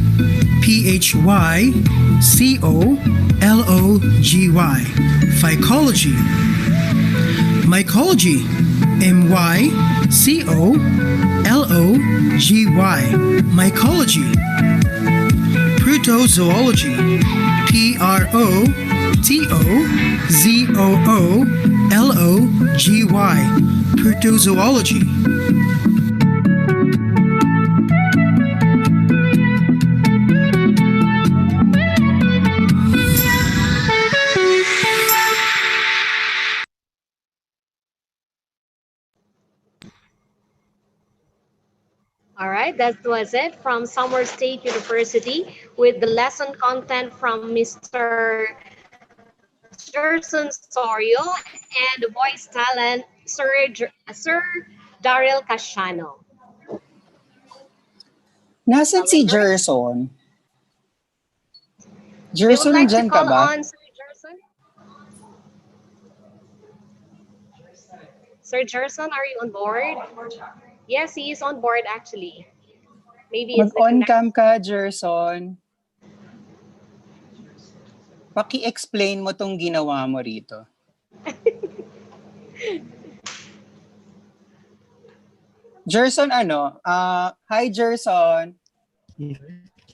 Speaker 20: P-H-Y-C-O-L-O-G-Y. Phycology. Mycology. M-Y-C-O-L-O-G-Y. Mycology. Protozoology. P-R-O-T-O-Z-O-O-L-O-G-Y. Protozoology.
Speaker 1: All right, that was it from Summer State University with the lesson content from Mr. Gerson Sorio and the voice talent Sir Daryl Casiano.
Speaker 3: Nasaan si Gerson?
Speaker 1: We would
Speaker 3: Gerson,
Speaker 1: like to
Speaker 3: nandyan ka
Speaker 1: call
Speaker 3: ba?
Speaker 1: on Sir Gerson. Sir Gerson, are you on board? Yes, he is on board actually. Maybe it's the
Speaker 3: Mag-on
Speaker 1: connection.
Speaker 3: cam ka, Gerson. Paki-explain mo tong ginawa mo rito. Gerson, hi Gerson.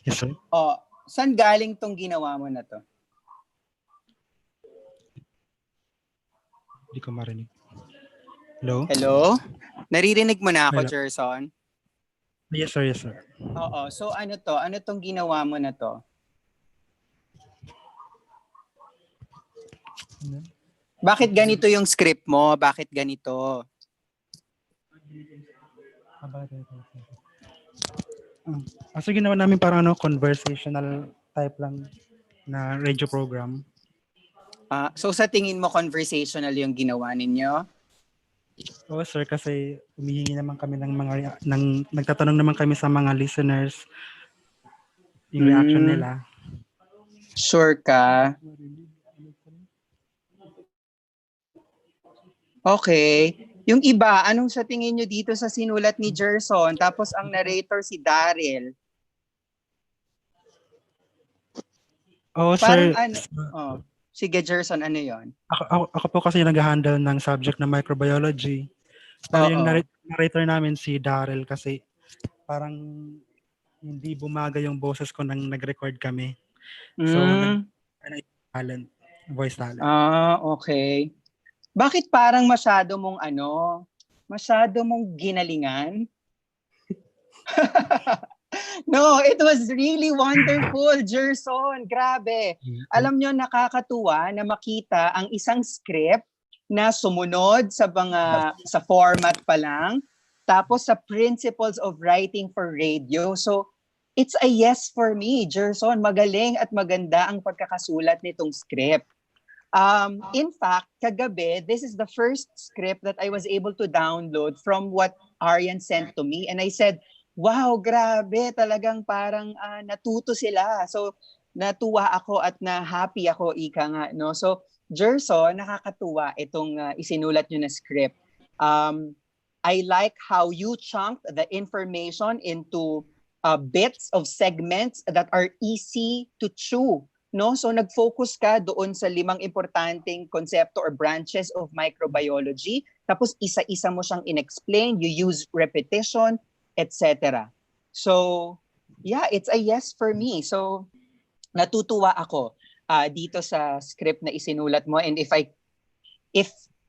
Speaker 21: Yes, sir.
Speaker 3: Oh, saan galing tong ginawa mo na to?
Speaker 21: Hindi ko marinig. Hello?
Speaker 3: Hello? Naririnig mo na ako,
Speaker 21: Hello.
Speaker 3: Gerson?
Speaker 21: Yes, sir. Yes, sir.
Speaker 3: Oo. So ano to? Ano tong ginawa mo na to? Bakit ganito yung script mo? Bakit ganito?
Speaker 21: So ginawa namin parang conversational type lang na radio program.
Speaker 3: So sa tingin mo conversational yung ginawa ninyo?
Speaker 21: Oo, sir, kasi humihingi naman kami ng nagtatanong naman kami sa mga listeners yung reaction nila.
Speaker 3: Sure ka? Okay. Yung iba, anong sa tingin nyo dito sa sinulat ni Gerson? Tapos ang narrator si Daryl.
Speaker 21: Oo,
Speaker 3: Parang
Speaker 21: sir.
Speaker 3: Sige, Gerson, ano yon?
Speaker 21: Ako po kasi nag-handle ng subject na microbiology. Pero yung narrator namin si Daryl kasi parang hindi bumaga yung boses ko nang nag-record kami. So, voice talent.
Speaker 3: Okay. Bakit parang masyado mong ginalingan? No, it was really wonderful, Gerson. Grabe. Alam nyo, nakakatuwa na makita ang isang script na sumunod sa format pa lang, tapos sa principles of writing for radio. So, it's a yes for me, Gerson. Magaling at maganda ang pagkakasulat nitong script. In fact, kagabi, this is the first script that I was able to download from what Aryan sent to me. And I said, wow, grabe, talagang parang natuto sila. So, natuwa ako at na-happy ako, ika nga. No? So, Gerson, nakakatuwa itong isinulat nyo na script. I like how you chunked the information into bits of segments that are easy to chew. No? So nag-focus ka doon sa 5 importanteng konsepto or branches of microbiology. Tapos isa-isa mo siyang in-explain. You use repetition, etc. So, yeah, it's a yes for me. So, natutuwa ako dito sa script na isinulat mo. And if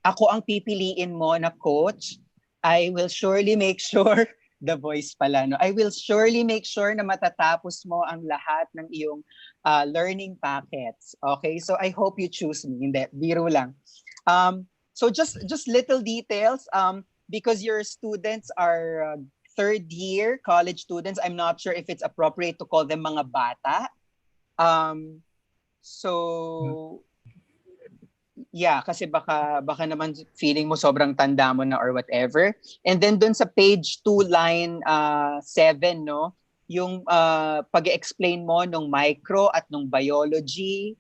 Speaker 3: ako ang pipiliin mo na coach, I will surely make sure the voice pala, no? I will surely make sure na matatapos mo ang lahat ng iyong learning packets. Okay? So I hope you choose me. Hindi, biro lang. So just little details. Because your students are third year college students, I'm not sure if it's appropriate to call them mga bata. So yeah, kasi baka naman feeling mo sobrang tanda mo na or whatever. And then dun sa page 2 line 7, no, yung pag-explain mo nung micro at nung biology,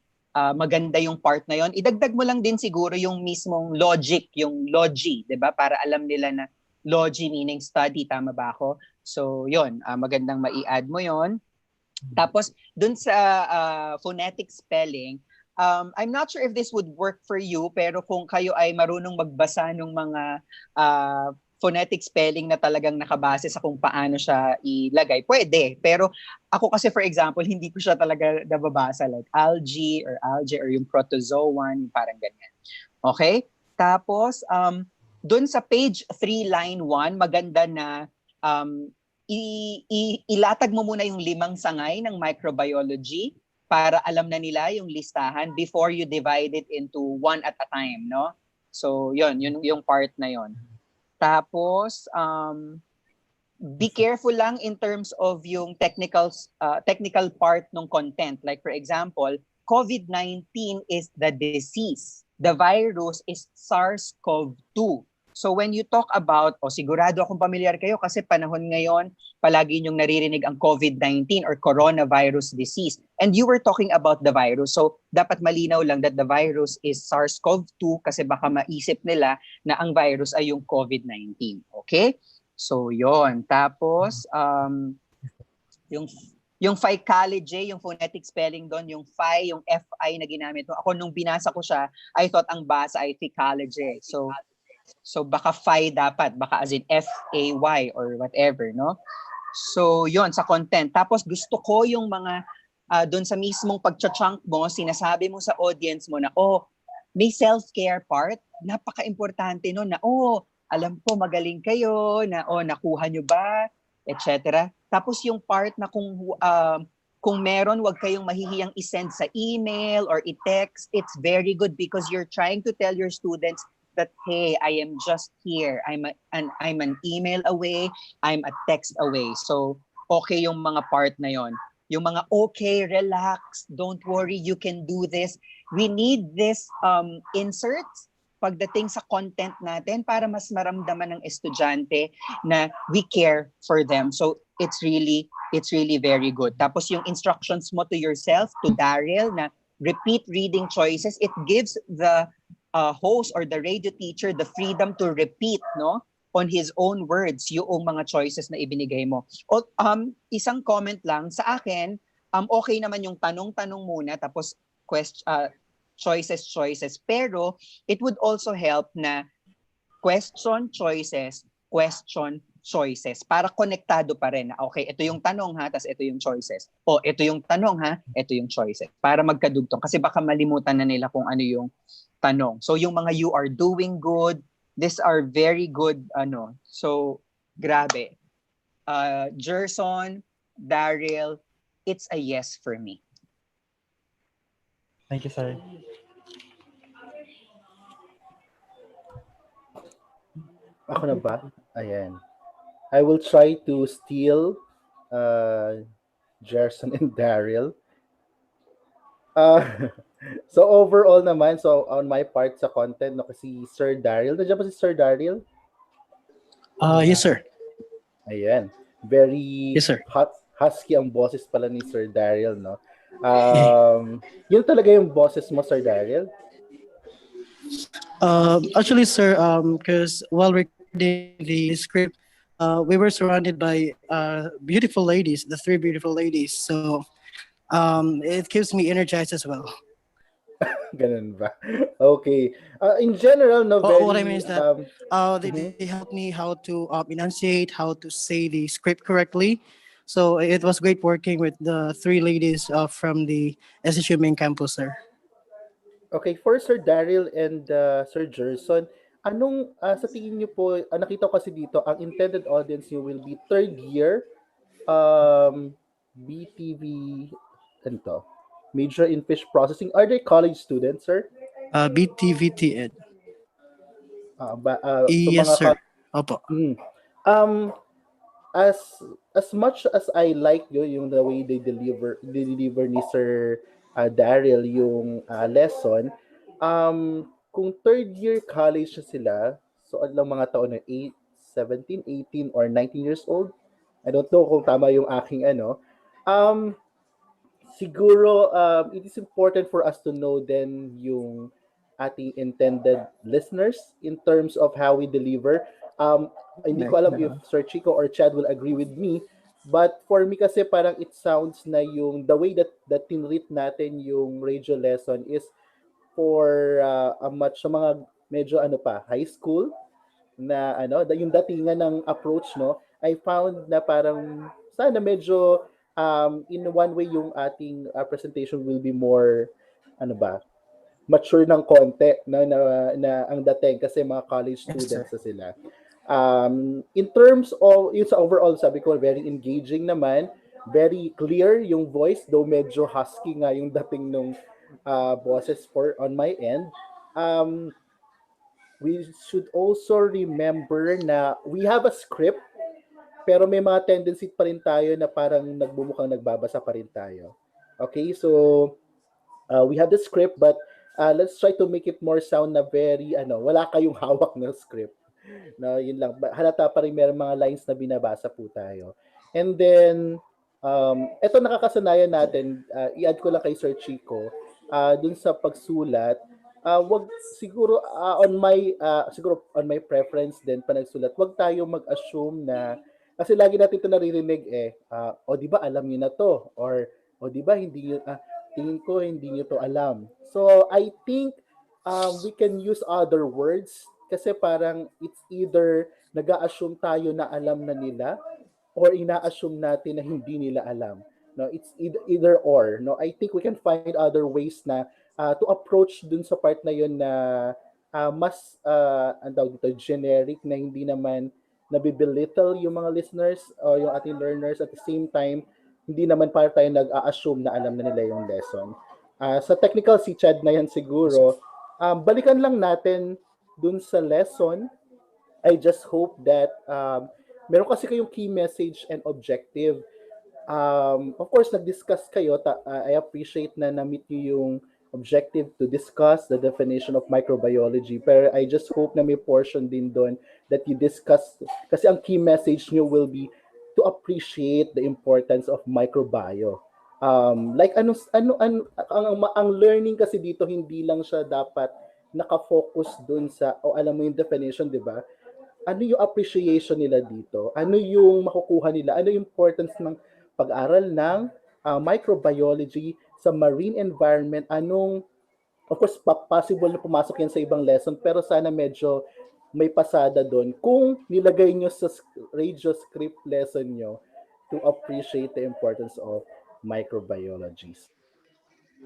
Speaker 3: maganda yung part na yon. Idagdag mo lang din siguro yung mismong logic, yung logi, 'di ba? Para alam nila na logi meaning study, tama ba ako? So yon, magandang mai-add mo yon. Tapos dun sa phonetic spelling, I'm not sure if this would work for you, pero kung kayo ay marunong magbasa ng mga phonetic spelling na talagang nakabase sa kung paano siya ilagay, pwede. Pero ako kasi, for example, hindi ko siya talaga nababasa, like algae or yung protozoan, parang ganyan. Okay? Tapos, dun sa page 3, line 1, maganda na ilatag mo muna yung 5 sangay ng microbiology para alam na nila yung listahan before you divide it into one at a time, no? So, yun yung part na yon. Tapos, be careful lang in terms of yung technical part ng content. Like, for example, COVID-19 is the disease. The virus is SARS-CoV-2. So when you talk about, sigurado akong pamilyar kayo kasi panahon ngayon, palagi niyong naririnig ang COVID-19 or coronavirus disease. And you were talking about the virus. So dapat malinaw lang that the virus is SARS-CoV-2 kasi baka maisip nila na ang virus ay yung COVID-19. Okay? So yon. Tapos, yung phycology, yung phonetic spelling doon, yung phi, yung FI na ginamit mo. Ako nung binasa ko siya, I thought ang basa ay phycology. So baka phi dapat, baka as in F-A-Y or whatever, no? So yon sa content. Tapos gusto ko yung mga doon sa mismong pagcha-chunk mo, sinasabi mo sa audience mo na, may self-care part, napaka-importante no na, alam ko magaling kayo, na nakuha nyo ba, etc. Tapos yung part na kung meron, wag kayong mahihiyang isend sa email or i-text, it's very good because you're trying to tell your students that, hey, I am just here. I'm an email away. I'm a text away. So, okay yung mga part na yon. Yung mga, okay, relax, don't worry, you can do this. We need this inserts pagdating sa content natin para mas maramdaman ng estudyante na we care for them. So, it's really very good. Tapos yung instructions mo to yourself, to Daryl, na repeat reading choices, it gives the host or the radio teacher the freedom to repeat, no, on his own words yung mga choices na ibinigay mo. Isang comment lang sa akin, okay naman yung tanong-tanong muna tapos choices, pero it would also help na question choices para konektado pa rin. Okay, ito yung tanong ha, tas ito yung choices. Ito yung tanong ha, ito yung choices. Para magkadugtong kasi baka malimutan na nila kung ano yung tanong. So yung mga you are doing good, these are very good So grabe. Gerson, Daryl, it's a yes for me.
Speaker 21: Thank you, sir.
Speaker 9: Ako na ba? Ayan. I will try to steal Gerson and Daryl. So overall naman, so on my part sa content, no, kasi Sir Daryl, nandiyan ba si Sir Daryl?
Speaker 20: Yes, sir.
Speaker 9: Ayan. Very
Speaker 20: Yes, sir.
Speaker 9: Husky ang boses pala ni Sir Daryl, no? Yun talaga yung boses mo, Sir Daryl?
Speaker 20: Actually, sir, because while recording the script, we were surrounded by beautiful ladies, the 3 beautiful ladies. So it keeps me energized as well.
Speaker 9: Ganun ba? Okay. In general, no, very...
Speaker 20: What I mean is that they helped me how to enunciate, how to say the script correctly. So it was great working with the 3 ladies from the SSU main campus, sir.
Speaker 9: Okay, for Sir Daryl and Sir Gerson, sa tingin niyo po, nakita ko kasi dito, ang intended audience niyo will be third year um, BTV, ano to? Major in Fish Processing. Are they college students, sir?
Speaker 20: BTVT Ed.
Speaker 9: So
Speaker 20: Yes,
Speaker 9: mga
Speaker 20: sir. Opo.
Speaker 9: Um, as as much as I like yung the way they deliver ni Sir Daryl yung lesson, kung third year college na sila, so ano lang mga taon na 17, 18 or 19 years old. I don't know kung tama yung aking Um, siguro it is important for us to know then yung ating intended listeners in terms of how we deliver. Hindi ko alam if Sir Chico or Chad will agree with me, but for me kasi parang it sounds na yung the way that tinreat natin yung radio lesson is for a much sa mga medyo high school na yung datingan ng approach, no, I found na parang sana medyo in one way yung ating presentation will be more mature ng konti, no, na ang dating kasi mga college students na sila. In terms of yung sa overall, sabi ko very engaging naman, very clear yung voice, though medyo husky nga yung dating nung boses for on my end. We should also remember na we have a script, pero may mga tendency pa rin tayo na parang nagbumukhang nagbabasa pa rin tayo. Okay, so we have the script, but let's try to make it more sound na very wala kayong hawak ng script. No, yun lang. Halata pa rin meron mga lines na binabasa po tayo. And then ito nakakasanayan natin, i-add ko lang kay Sir Chico, dun sa pagsulat, wag siguro siguro on my preference din pa nagsulat, wag tayo mag-assume na kasi lagi natin ito naririnig o di ba alam niyo na to, or o di ba hindi niyo tingin ko hindi niyo to alam. So I think we can use other words kasi parang it's either nag-a-assume tayo na alam na nila or ina-assume natin na hindi nila alam. No, it's either or. No, I think we can find other ways na to approach dun sa part na yun na mas ang tawag dito, generic, na hindi naman nabibelittle yung mga listeners o yung ating learners, at the same time hindi naman para tayo nag-a-assume na alam na nila yung lesson. Sa technical si Chad na yan siguro, balikan lang natin dun sa lesson. I just hope that meron kasi kayong key message and objective. Of course, nag-discuss kayo. I appreciate na na-meet niyo yung objective to discuss the definition of microbiology. Pero I just hope na may portion din doon that you discuss. Kasi ang key message niyo will be to appreciate the importance of microbio. Like ang learning kasi dito hindi lang siya dapat nakafocus dun sa alam mo yung definition, di ba? Ano yung appreciation nila dito? Ano yung makukuha nila? Ano yung importance ng pag-aral ng microbiology sa marine environment? Of course, possible na pumasok yan sa ibang lesson, pero sana medyo may pasada doon kung nilagay nyo sa radio script lesson nyo to appreciate the importance of microbiology.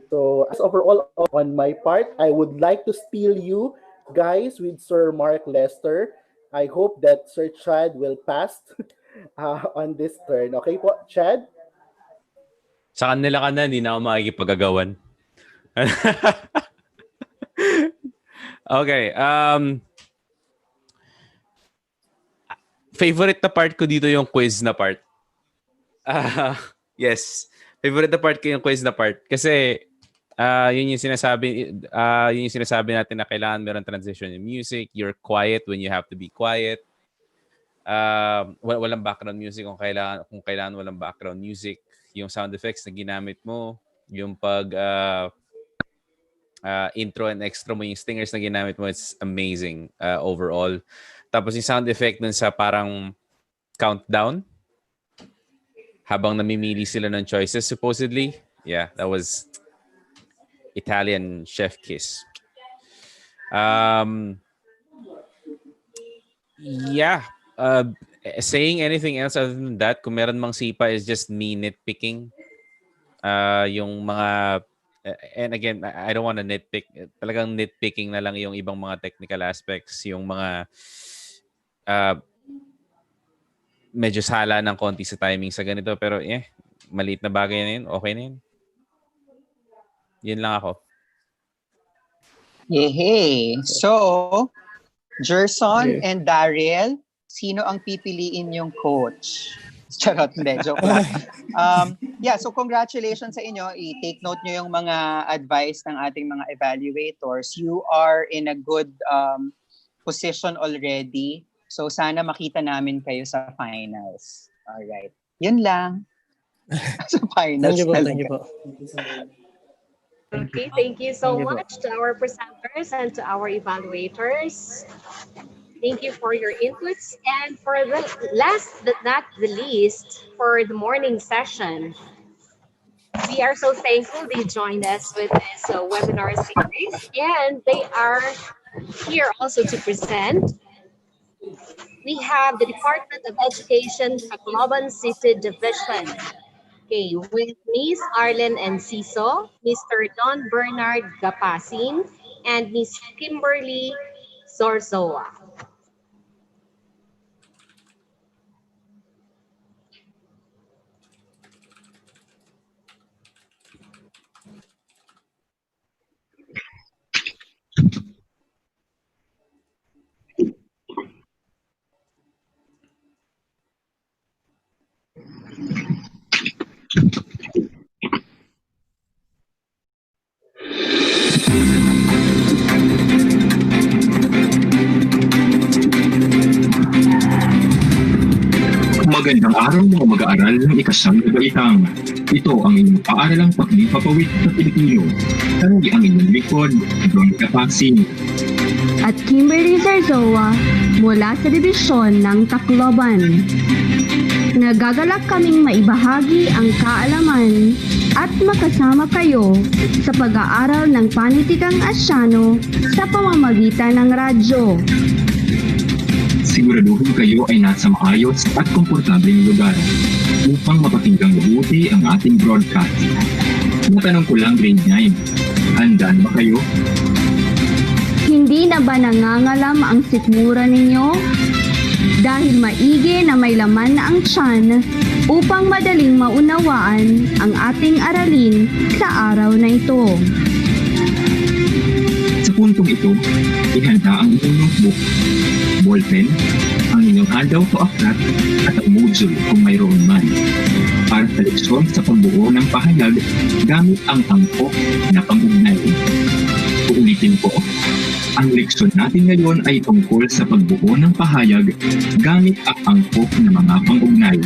Speaker 9: So as overall on my part, I would like to steal you guys with Sir Mark Lester. I hope that Sir Chad will pass on this turn. Okay po, Chad?
Speaker 2: Sa kanila ka na, hindi na ako makikipagagawan. Okay. Favorite na part ko dito yung quiz na part. Yes. Favorite na part ko yung quiz na part. Kasi yun yung sinasabi natin na kailangan meron transition in music. You're quiet when you have to be quiet. Walang background music kung kailangan walang background music. Yung sound effects na ginamit mo, yung pag intro and extra mo, yung stingers na ginamit mo, it's amazing overall. Tapos yung sound effect dun sa parang countdown habang namimili sila ng choices supposedly. Yeah, that was Italian chef kiss. Yeah. Saying anything else other than that, kung meron mang sipa, is just me nitpicking yung mga And again, I don't want to nitpick. Talagang nitpicking na lang yung ibang mga technical aspects, yung mga medyo sala ng konti sa timing sa ganito. Pero maliit na bagay na yun. Okay na yun. Yun lang ako.
Speaker 3: Yehey! So, Gerson and Daryl, sino ang pipiliin yung coach? Charot, hindi. Joke lang. So congratulations sa inyo. I-take note nyo yung mga advice ng ating mga evaluators. You are in a good position already. So sana makita namin kayo sa finals. Alright. Yun lang. Sa finals.
Speaker 7: Thank you po.
Speaker 1: Okay, thank you so much to our presenters and to our evaluators. Thank you for your inputs. And for the last but not the least, for the morning session, we are so thankful they joined us with this webinar series. And they are here also to present. We have the Department of Education, Tacloban City Division. Okay, with Ms. Arlen Enciso, Mr. Don Bernard Gapasin, and Ms. Kimberly Zorzoa.
Speaker 22: Magandang araw mga mag-aaral ng ikasang baitang. Ito ang inyong paaralang paglipapawid sa Pilipino. Kami ang inyong likod, Don Kapasin.
Speaker 10: At Kimberly Zarzoa mula sa dibisyon ng Tacloban. Nagagalak kaming maibahagi ang kaalaman at makasama kayo sa pag-aaral ng panitikang Asyano sa pamamagitan ng radyo.
Speaker 22: Siguraduhin kayo ay nasa maayos at komportableng lugar upang mapakinggang mabuti ang ating broadcast. Matanong ko lang, grade 9, handa na ba kayo?
Speaker 10: Hindi na ba nangangalam ang sikmura ninyo? Dahil maigi na may laman na ang tiyan upang madaling maunawaan ang ating aralin sa araw na ito.
Speaker 22: Sa puntong ito, ihanda ang inyong notebook, ballpen, ang inyong handout o aklat at ang module kung mayroon man. Para sa leksyon sa pagbuo ng pahayag gamit ang angkop na pang-ugnay. Uulitin ko, ang leksyon natin ngayon ay tungkol sa pagbuo ng pahayag gamit ang angkop na mga pang-ugnay.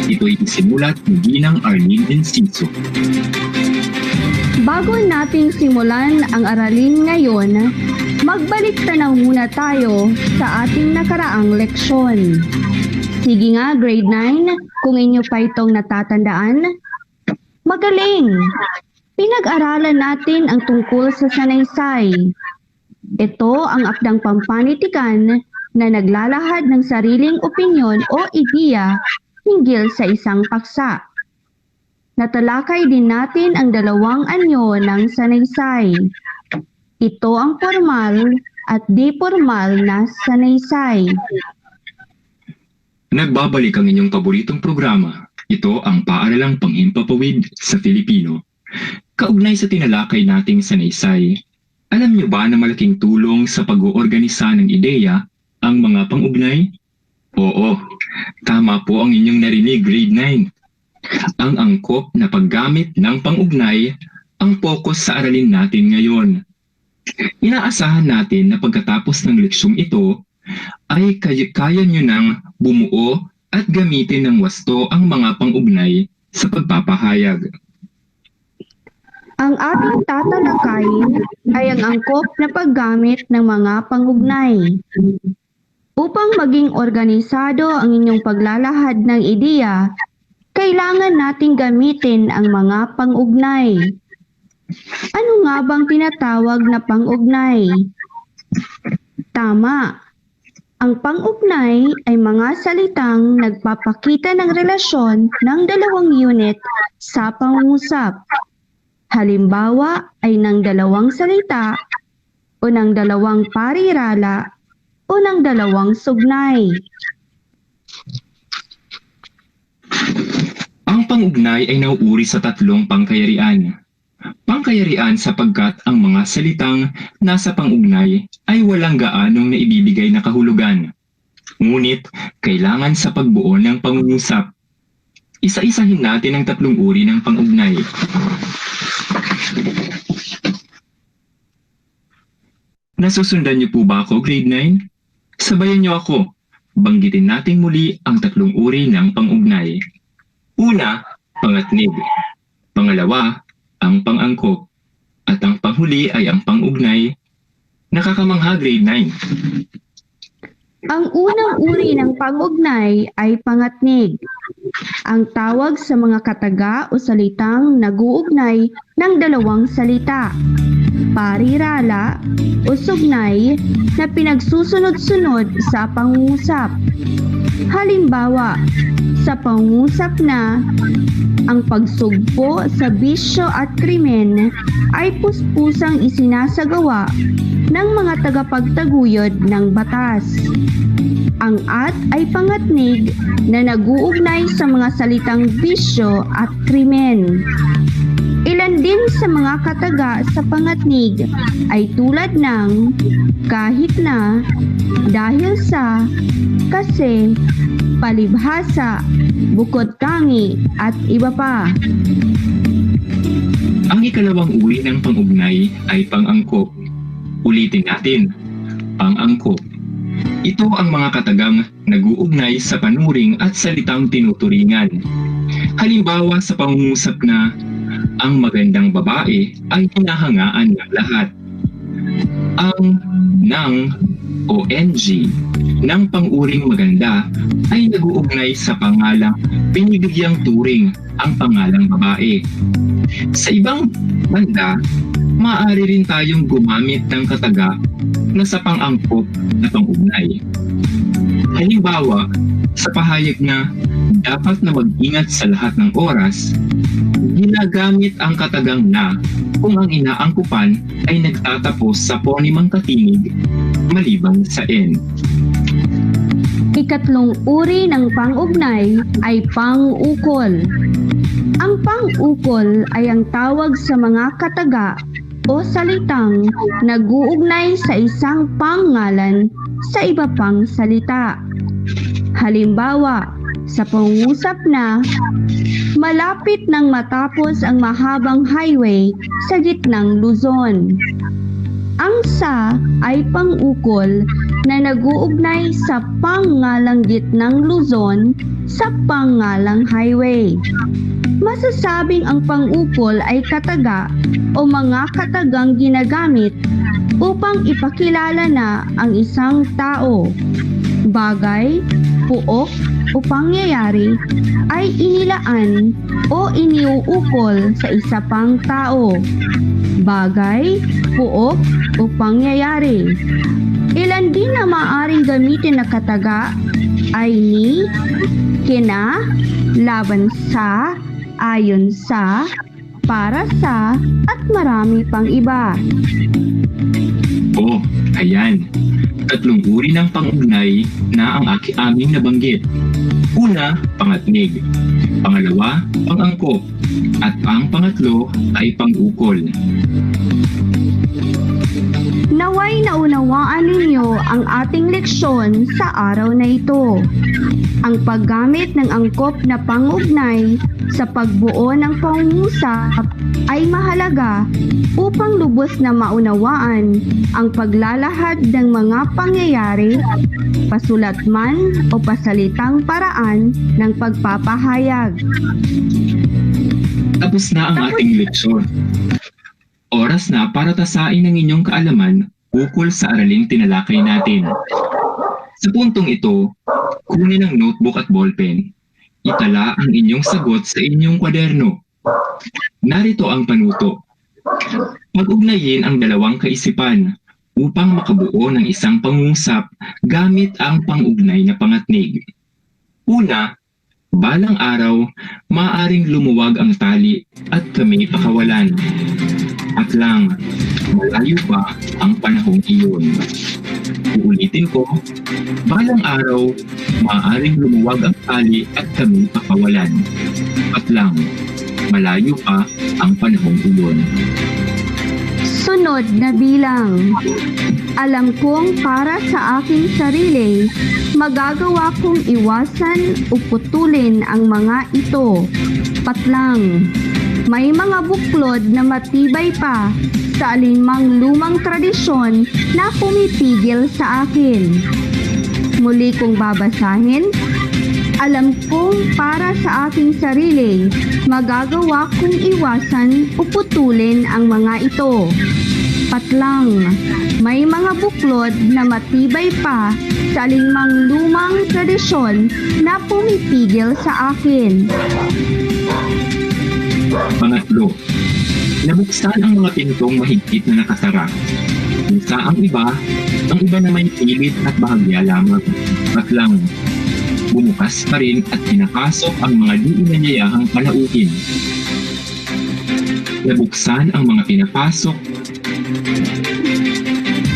Speaker 22: Ito'y isinulat ni Ginang Arlene Enciso.
Speaker 10: Bago nating simulan ang aralin ngayon, magbalik tanaw muna tayo sa ating nakaraang leksyon. Sige nga, grade 9, kung inyo pa itong natatandaan. Magaling! Pinag-aralan natin ang tungkol sa sanaysay. Ito ang akdang pampanitikan na naglalahad ng sariling opinyon o ideya hinggil sa isang paksa. Natalakay din natin ang dalawang anyo ng sanaysay. Ito ang formal at di-formal na sanaysay.
Speaker 22: Nagbabalik ang inyong paboritong programa. Ito ang paaralang panghimpapawid sa Filipino. Kaugnay sa tinalakay nating sanaysay, alam niyo ba na malaking tulong sa pag-oorganisa ng ideya ang mga pang-ugnay? Oo, tama po ang inyong narinig, grade 9. Ang angkop na paggamit ng pang-ugnay ang focus sa aralin natin ngayon. Inaasahan natin na pagkatapos ng leksyong ito ay kaya nyo nang bumuo at gamitin ng wasto ang mga pang-ugnay sa pagpapahayag.
Speaker 10: Ang ating tatalakayin ay ang angkop na paggamit ng mga pang-ugnay. Upang maging organisado ang inyong paglalahad ng ideya, kailangan nating gamitin ang mga pang-ugnay. Ano nga bang tinatawag na pang-ugnay? Tama. Ang pang-ugnay ay mga salitang nagpapakita ng relasyon ng dalawang unit sa pangungusap. Halimbawa ay ng dalawang salita o ng dalawang parirala o ng dalawang sugnay.
Speaker 22: Ang pangugnay ay nauuri sa tatlong pangkayarian. Pangkayarian sapagkat ang mga salitang nasa pangugnay ay walang gaanong naibibigay na kahulugan. Ngunit kailangan sa pagbuo ng pangungusap. Isa-isahin natin ang tatlong uri ng pangugnay. Nasusundan niyo po ba ako, grade 9? Sabayan niyo ako. Banggitin natin muli ang tatlong uri ng pangugnay. Una, pangatnig. Pangalawa, ang pangangkop. At ang panghuli ay ang pangugnay. Nakakamangha, grade 9.
Speaker 10: Ang unang uri ng pangugnay ay pangatnig. Ang tawag sa mga kataga o salitang nag-uugnay ng dalawang salita, parirala o sugnay na pinagsusunod-sunod sa pangungusap. Halimbawa, sa pangungusap na ang pagsugpo sa bisyo at krimen ay puspusang isinasagawa ng mga tagapagtaguyod ng batas. Ang at ay pangatnig na nag-uugnay sa mga salitang bisyo at krimen. Ilan din sa mga kataga sa pangatnig ay tulad ng kahit na, dahil sa, kasi, palibhasa, bukod tangi, at iba pa.
Speaker 22: Ang ikalawang uri ng pangugnay ay pangangkop. Ulitin natin, pangangkop. Ito ang mga katagang nag-uugnay sa panuring at salitang tinuturingan. Halimbawa sa pangungusap na, ang magandang babae ay hinahangaan ng lahat. Ang ng o ng ng panguring maganda ay nag-uugnay sa pangalang binibigyang turing ang pangalang babae. Sa ibang banda, maaari rin tayong gumamit ng kataga na sa pang-angkop na pangugnay. Halimbawa, sa pahayag na dapat na mag-ingat sa lahat ng oras, ginagamit ang katagang na kung ang inaangkupan ay nagtatapos sa ponimang katinig maliban sa N.
Speaker 10: Ikatlong uri ng pangugnay ay pang-ukol. Ang pang-ukol ay ang tawag sa mga kataga o salitang nag-uugnay sa isang pangalan sa iba pang salita. Halimbawa, sa pangungusap na malapit nang matapos ang mahabang highway sa gitnang Luzon. Ang sa ay pang-ukol na nag-uugnay sa pangalang gitnang Luzon sa pangalang highway. Masasabing ang pang-ukol ay kataga o mga katagang ginagamit upang ipakilala na ang isang tao, bagay, puok o pangyayari ay inilaan o iniuukol sa isa pang tao, bagay, puok o pangyayari. Ilan din na maaaring gamitin na kataga ay ni, kina, laban sa, ayon sa, para sa, at marami pang iba.
Speaker 22: Oh, ayan. Tatlong uri ng pangugnay na ang aming nabanggit. Una, pangatnig. Pangalawa, pangangkop. At ang pangatlo ay pangukol.
Speaker 10: Naway naunawaan ninyo ang ating leksyon sa araw na ito. Ang paggamit ng angkop na pangugnay sa pagbuo ng pangungusap ay mahalaga upang lubos na maunawaan ang paglalahad ng mga pangyayari, pasulat man o pasalitang paraan ng pagpapahayag.
Speaker 22: Tapos na ang ating leksyon. Oras na para tasain ang inyong kaalaman ukol sa araling tinalakay natin. Sa puntong ito, kunin ang notebook at ballpen. Itala ang inyong sagot sa inyong kwaderno. Narito ang panuto. Pag-ugnayin ang dalawang kaisipan upang makabuo ng isang pangungusap gamit ang pang-ugnay na pangatnig. Una, Balang araw, maaaring lumuwag ang tali at kami pakawalan. At lang, malayo pa ang panahong iyon. Uulitin ko, balang araw, maaaring lumuwag ang tali at kami pakawalan. At lang, malayo pa ang panahong iyon.
Speaker 10: Sunod na bilang. Alam kong para sa aking sarili, magagawa kong iwasan o putulin ang mga ito. Patlang. May mga buklod na matibay pa sa alinmang lumang tradisyon na pumipigil sa akin. Muli kong babasahin. Alam kong para sa aking sarili, magagawa kong iwasan o putulin ang mga ito. Patlang, may mga buklod na matibay pa sa alinmang lumang tradisyon na pumipigil sa akin.
Speaker 22: Pangatlo, nabuksan ang mga pintong mahigpit na nakasara. Isa ang iba na may pilit at bahagya lamang. Patlang, bumukas pa rin at pinapasok ang mga di inanyayahang panauhin. Nabuksan ang mga pinapasok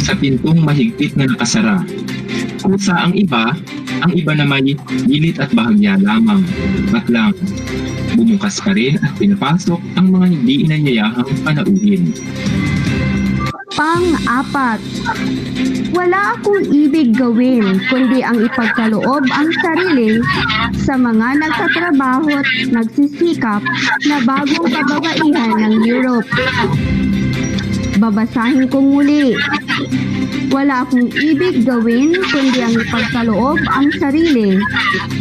Speaker 22: sa pintong mahigpit na nakasara. Kusa ang iba na may pilit at bahagya lamang. Patlang, bumukas pa rin at pinapasok ang mga hindi inanyayahang panauhin.
Speaker 10: Pang-apat, wala akong ibig gawin kundi ang ipagkaloob ang sarili sa mga nagtatrabaho at nagsisikap na bagong kababaihan ng Europe. Babasahin ko muli. Wala akong ibig gawin kundi ang ipagkaloob ang sarili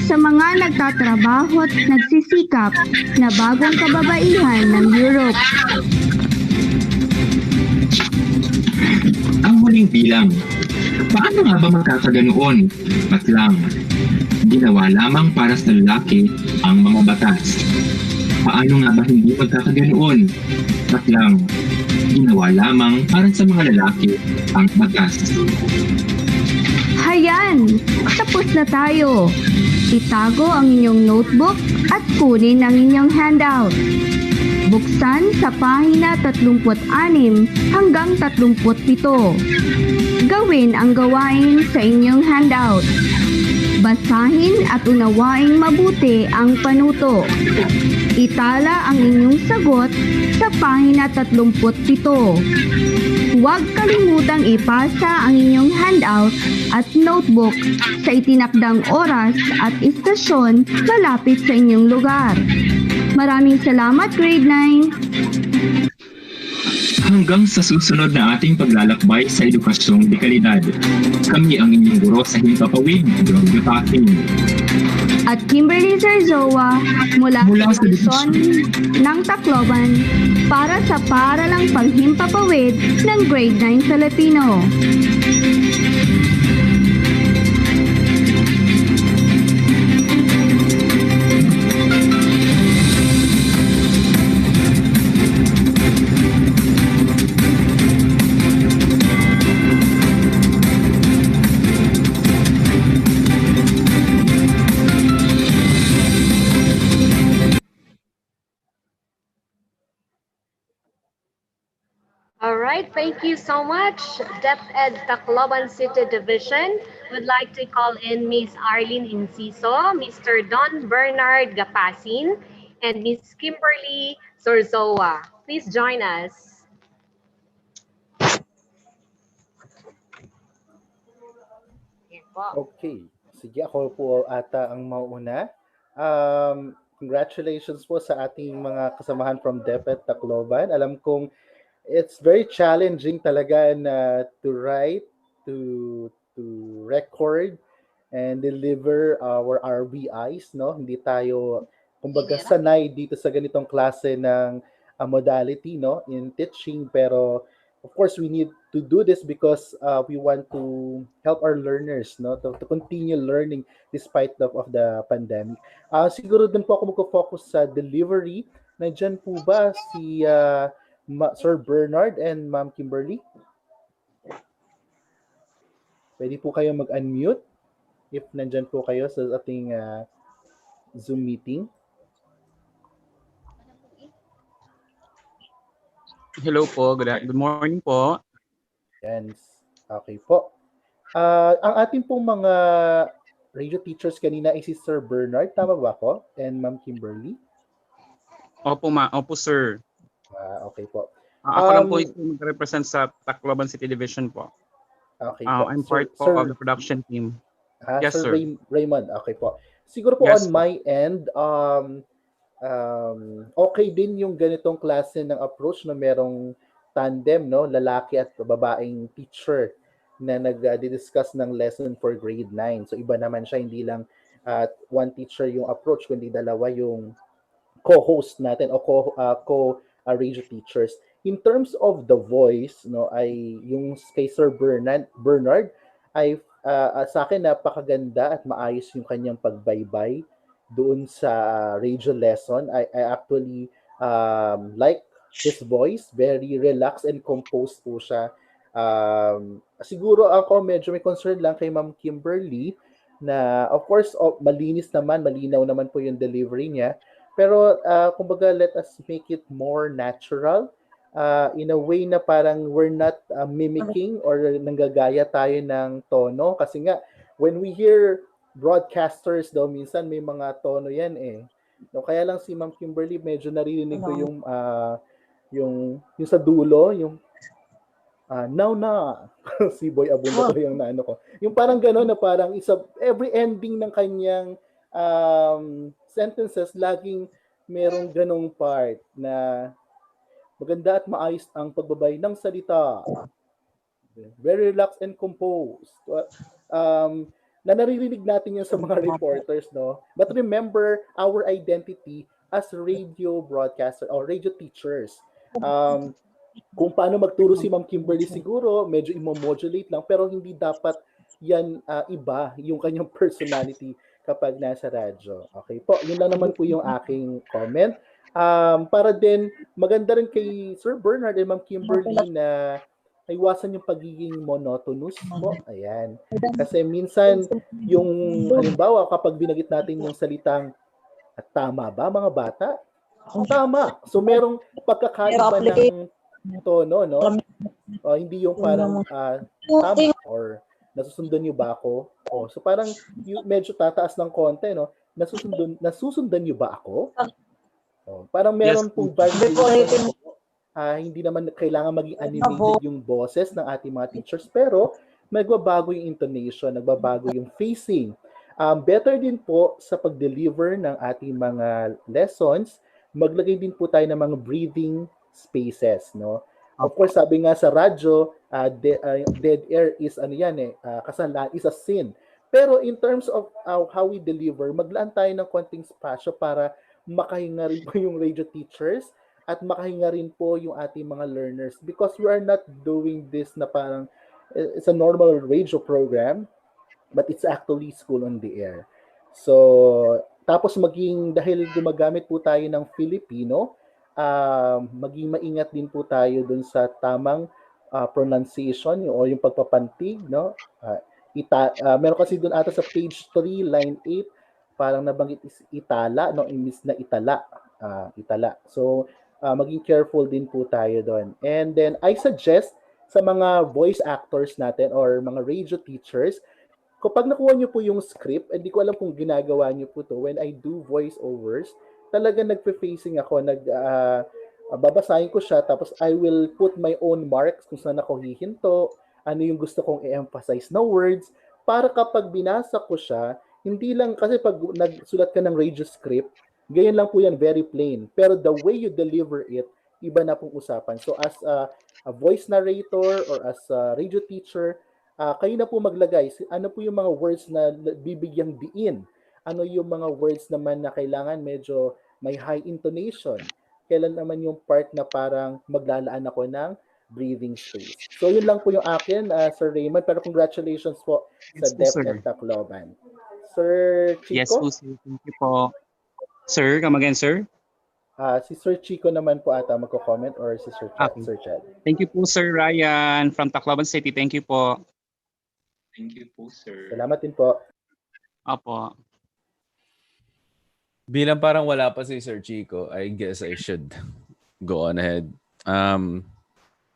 Speaker 10: sa mga nagtatrabaho at nagsisikap na bagong kababaihan ng Europe.
Speaker 22: Ang huling bilang, paano nga ba magkakaganoon? Patlang, ginawa lamang para sa lalaki ang mga batas. Paano nga ba hindi magkakaganoon? Patlang, ginawa lamang para sa mga lalaki ang batas.
Speaker 10: Hayan! Tapos na tayo! Itago ang inyong notebook at kunin ang inyong handout. Buksan sa pahina 36 hanggang 37. Gawin ang gawain sa inyong handout. Basahin at unawaing mabuti ang panuto. Itala ang inyong sagot sa pahina 37. Huwag kalimutang ipasa ang inyong handout at notebook sa itinakdang oras at istasyon malapit sa inyong lugar. Maraming salamat, Grade 9!
Speaker 22: Hanggang sa susunod na ating paglalakbay sa edukasyong dekalidad. Kami ang inyong guro sa Himpapawid, Gloria Patin.
Speaker 10: At Kimberly Zarzoa mula sa Luzon ng Tacloban para sa Paaralang Panghimpapawid ng Grade 9 Filipino.
Speaker 1: All right, thank you so much. DepEd Tacloban City Division would like to call in Miss Arlene Inciso, Mr. Don Bernard Gapasin, and Miss Kimberly Sorzoa. Please join us.
Speaker 9: Okay. Sige, ako po ata ang mauna. Congratulations po sa ating mga kasamahan from DepEd Tacloban. Alam kong it's very challenging talaga na to write, to record, and deliver our RBIs, no? Hindi tayo, kumbaga, sanay dito sa ganitong klase ng modality, no? In teaching, pero of course, we need to do this because we want to help our learners, no, to continue learning despite of the pandemic. Siguro dun po ako magko-focus sa delivery. Nandiyan po ba si Sir Bernard and Ma'am Kimberly? Pwede po kayo mag-unmute if nandyan po kayo sa ating Zoom meeting.
Speaker 4: Hello po, good morning po.
Speaker 9: Yan. Okay po. Ang ating pong mga radio teachers kanina ay si Sir Bernard, tama ba ako? And Ma'am Kimberly?
Speaker 4: Opo sir.
Speaker 9: Okay po.
Speaker 4: Ako lang po yung mag-represent sa Tacloban City Division po.
Speaker 9: Okay po.
Speaker 4: I'm part po of the production team. Yes,
Speaker 9: Sir
Speaker 4: sir.
Speaker 9: Raymond, okay po. Siguro po
Speaker 4: Yes,
Speaker 9: on my end, okay din yung ganitong klase ng approach na merong tandem, no? Lalaki at babaeng teacher na nag-discuss ng lesson for grade 9. So iba naman siya, hindi lang one teacher yung approach, kundi dalawa yung co-host natin o radio teachers. In terms of the voice, no, ay yung kay Sir Bernard ay sa akin napakaganda at maayos yung kanyang pagbaybay doon sa radio lesson. I actually like his voice, very relaxed and composed po siya. Siguro ako medyo may concern lang kay Ma'am Kimberly na of course malinaw naman po yung delivery niya. Pero kumbaga let us make it more natural in a way na parang we're not mimicking or nanggagaya tayo ng tono kasi nga when we hear broadcasters daw minsan may mga tono yan eh. No, kaya lang si Ma'am Kimberly medyo naririnig ko yung sa dulo, yung now na si Boy Abunda to yung naano ko. Yung parang gano'n na parang every ending ng kanyang sentences laging merong ganong part na maganda at maayos ang pagbabay ng salita. Very relaxed and composed. Na naririnig natin yan sa mga reporters, no? But remember our identity as radio broadcaster or radio teachers. Kung paano magturo si Ma'am Kimberly siguro, medyo i-modulate lang, pero hindi dapat yan iba yung kanyang personality kapag nasa radyo. Okay po, yun lang naman po yung aking comment. Para din, maganda rin kay Sir Bernard and Ma'am Kimberly na iwasan yung pagiging monotonous po. Ayan. Kasi minsan, yung halimbawa kapag binagit natin yung salitang tama ba mga bata? Tama. So merong pagkakaiba ng tono, no? Hindi yung parang tama or nasusundan niyo ba ako? So parang medyo tataas ng konti, no? Nasusundan niyo ba ako? Parang meron pong variation. Hindi naman kailangan maging animated yung boses ng ating mga teachers, pero nagbabago yung intonation, nagbabago yung pacing. Better din po sa pag-deliver ng ating mga lessons, maglagay din po tayo ng mga breathing spaces, no? Of course, sabi nga sa radyo, dead air is kasalanan, is a sin. Pero in terms of how we deliver, maglaan tayo ng konting spasyo para makahinga rin po yung radio teachers at makahinga rin po yung ating mga learners because we are not doing this na parang it's a normal radio program but it's actually school on the air. So, tapos dahil gumagamit po tayo ng Filipino, maging maingat din po tayo dun sa tamang pronunciation o yung pagpapantig, no? Meron kasi dun ata sa page 3, line 8, parang nabanggit is itala, no? Imbis na itala. Itala. So, maging careful din po tayo doon. And then, I suggest sa mga voice actors natin or mga radio teachers, kapag nakuha nyo po yung script, hindi ko alam kung ginagawa nyo po to, when I do voiceovers, talaga nagpe-facing ako, babasahin ko siya, tapos I will put my own marks kung saan ako hihinto, ano yung gusto kong i-emphasize na words, para kapag binasa ko siya, hindi lang, kasi pag nagsulat ka ng radio script, ganyan lang po yan, very plain. Pero the way you deliver it, iba na pong usapan. So as a voice narrator or as a radio teacher, kayo na po maglagay. Ano po yung mga words na bibigyang diin? Ano yung mga words naman na kailangan medyo may high intonation? Kailan naman yung part na parang maglalaan ako ng breathing space? So yun lang po yung akin, Sir Raymond. Pero congratulations po sa DepEd Tacloban. Sir Chico?
Speaker 4: Yes po, sir. Thank you po. Sir, come again, sir?
Speaker 9: Si Sir Chico naman po ata magko-comment or si Sir Chad.
Speaker 4: Okay.
Speaker 9: Sir Chad.
Speaker 4: Thank you po, Sir Ryan from Tacloban City. Thank you po.
Speaker 22: Thank you po, sir.
Speaker 9: Salamat din po.
Speaker 4: Opo.
Speaker 2: Bilang parang wala pa si Sir Chico, I guess I should go on ahead.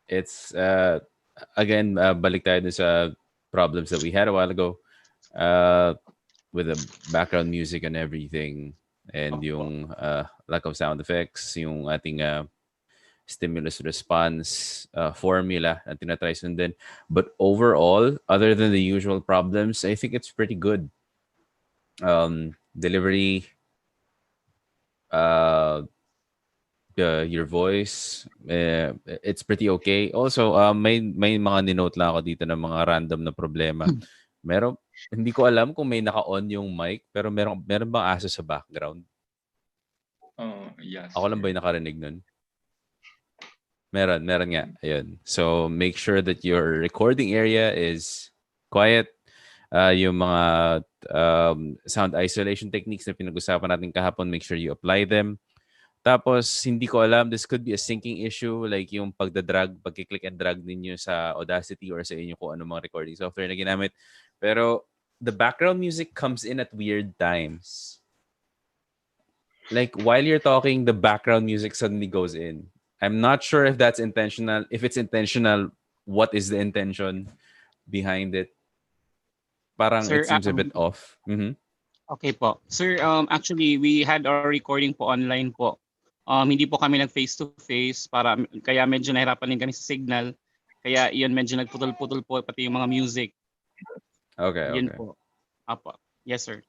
Speaker 2: It's again, balik tayo dun sa problems that we had a while ago with the background music and everything, and yung lack of sound effects, yung ating stimulus response formula na tinatry sundin. But overall, other than the usual problems, I think it's pretty good. Delivery, your voice, it's pretty okay. Also, may mga ninote lang ako dito ng mga random na problema. Hindi ko alam kung may naka-on yung mic, pero meron bang aso sa background?
Speaker 22: Yes.
Speaker 2: Ako lang ba yung nakarinig nun? Meron nga. Ayun. So, make sure that your recording area is quiet. Yung mga sound isolation techniques na pinag-usapan natin kahapon, make sure you apply them. Tapos, hindi ko alam, this could be a syncing issue, like yung pagki-click and drag ninyo sa Audacity or sa inyo kung ano mga recording software na ginamit. Pero, the background music comes in at weird times. Like, while you're talking, the background music suddenly goes in. I'm not sure if that's intentional. If it's intentional, what is the intention behind it? Parang
Speaker 4: Sir,
Speaker 2: it seems a bit off. Mm-hmm.
Speaker 4: Okay po. Sir, actually, we had our recording po online po. Hindi po kami nag-face-to-face kaya medyo nahirapan din kami sa signal. Kaya iyon medyo nagputol-putol po pati yung mga music.
Speaker 2: Okay.
Speaker 4: Yun po. Apo. Yes, sir.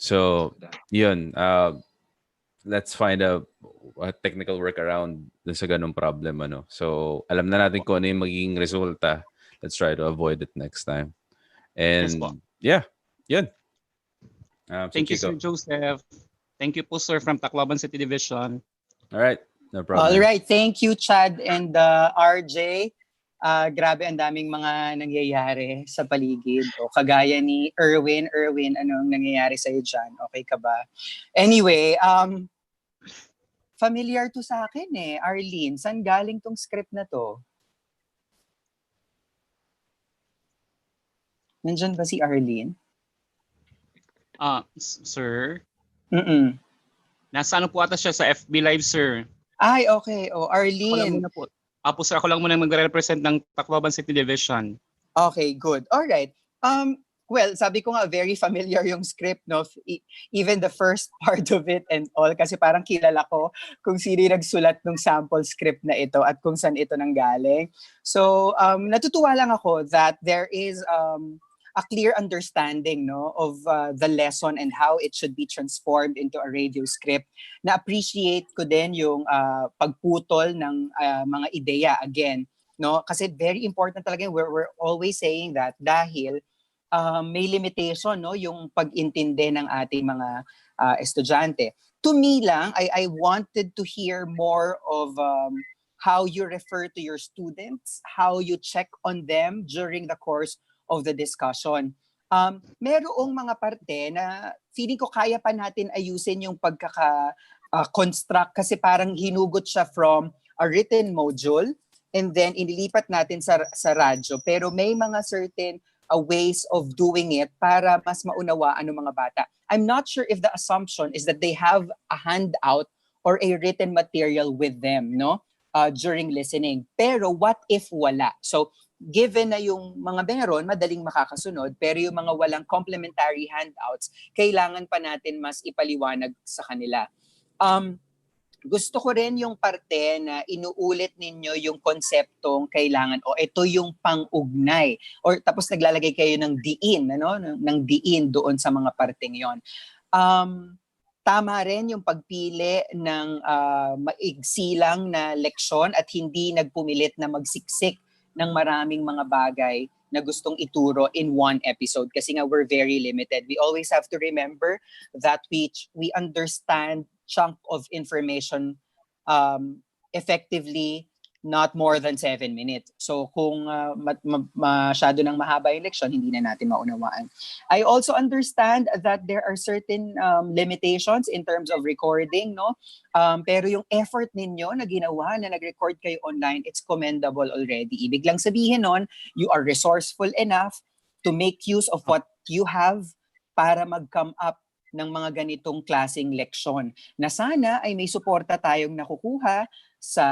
Speaker 2: So, yun. Let's find a technical workaround dun sa ganung problem. So, alam na natin kung ano yung magiging resulta. Let's try to avoid it next time. And, yeah. Yun.
Speaker 4: Thank you, Sir Joseph. Thank you po, sir, from Tacloban City Division.
Speaker 2: All right. No problem.
Speaker 3: All right. Thank you, Chad and RJ. Grabe, ang daming mga nangyayari sa paligid. O kagaya ni Erwin, anong nangyayari sa'yo dyan? Okay ka ba? Anyway, familiar to sa akin eh. Arlene, saan galing tong script na to? Nandyan ba si Arlene?
Speaker 4: Sir?
Speaker 3: Nasa
Speaker 4: ano po ata siya sa FB Live, sir?
Speaker 3: Ay, okay. O, Arlene.
Speaker 4: Sir, ako lang muna magre-represent ng Tacloban City Division.
Speaker 3: Okay, good. All right. Well, sabi ko nga, very familiar yung script, no? Even the first part of it and all, kasi parang kilala ko kung sino yung nagsulat ng sample script na ito at kung saan ito nanggaling. So, natutuwa lang ako that there is a clear understanding, no, of the lesson and how it should be transformed into a radio script. Na-appreciate ko din yung pagputol ng mga ideya again, no? Kasi very important talaga, we're always saying that dahil may limitation, no, yung pag-intindi ng ating mga estudyante. To me lang, I wanted to hear more of how you refer to your students, how you check on them during the course of the discussion. Merong mga parte na feeling ko kaya pa natin ayusin yung pagkaka-construct kasi parang hinugot siya from a written module and then inilipat natin sa radyo. Pero may mga certain ways of doing it para mas maunawaan ng mga bata. I'm not sure if the assumption is that they have a handout or a written material with them, no? During listening. Pero what if wala? So, given na yung mga meron, madaling makakasunod, pero yung mga walang complementary handouts, kailangan pa natin mas ipaliwanag sa kanila. Gusto ko rin yung parte na inuulit ninyo yung konseptong kailangan o ito yung pang-ugnay or tapos naglalagay kayo ng diin, ng diin doon sa mga parteng yon. Tama rin yung pagpili ng maigsi lang na leksyon at hindi nagpumilit na magsiksik ng maraming mga bagay na gustong ituro in one episode kasi nga we're very limited. We always have to remember that we understand chunk of information effectively not more than 7 minutes. So kung masyado nang mahaba yung leksyon, hindi na natin maunawaan. I also understand that there are certain limitations in terms of recording, no? Pero yung effort ninyo na ginawa na nag-record kayo online, it's commendable already. Ibig lang sabihin nun, you are resourceful enough to make use of what you have para mag-come up ng mga ganitong klaseng leksyon na sana ay may suporta tayong nakukuha sa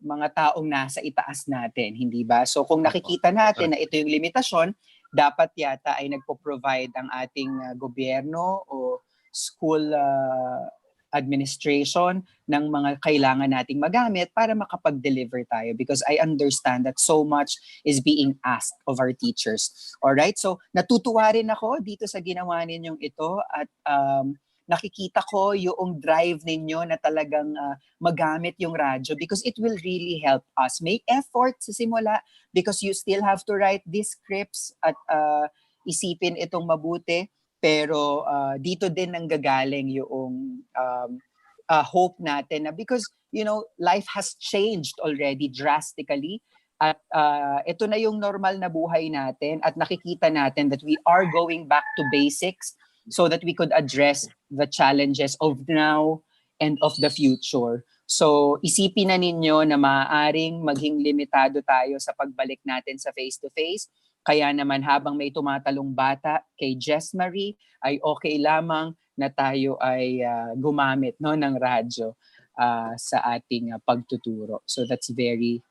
Speaker 3: mga taong nasa itaas natin, hindi ba? So kung nakikita natin na ito yung limitasyon, dapat yata ay nagpo-provide ang ating gobyerno o school administration ng mga kailangan nating magamit para makapag-deliver tayo, because I understand that so much is being asked of our teachers. Alright, so natutuwa rin ako dito sa ginawa ninyong ito at nakikita ko yung drive ninyo na talagang magamit yung radyo, because it will really help us make effort sa simula, because you still have to write these scripts at isipin itong mabuti. Pero dito din nanggagaling yung hope natin na, because life has changed already drastically at ito na yung normal na buhay natin at nakikita natin that we are going back to basics so that we could address the challenges of now and of the future. So isipin na ninyo na maaaring maging limitado tayo sa pagbalik natin sa face-to-face. Kaya naman habang may tumatalong bata kay Jess Marie, ay okay lamang na tayo ay gumamit ng radyo sa ating pagtuturo. So that's very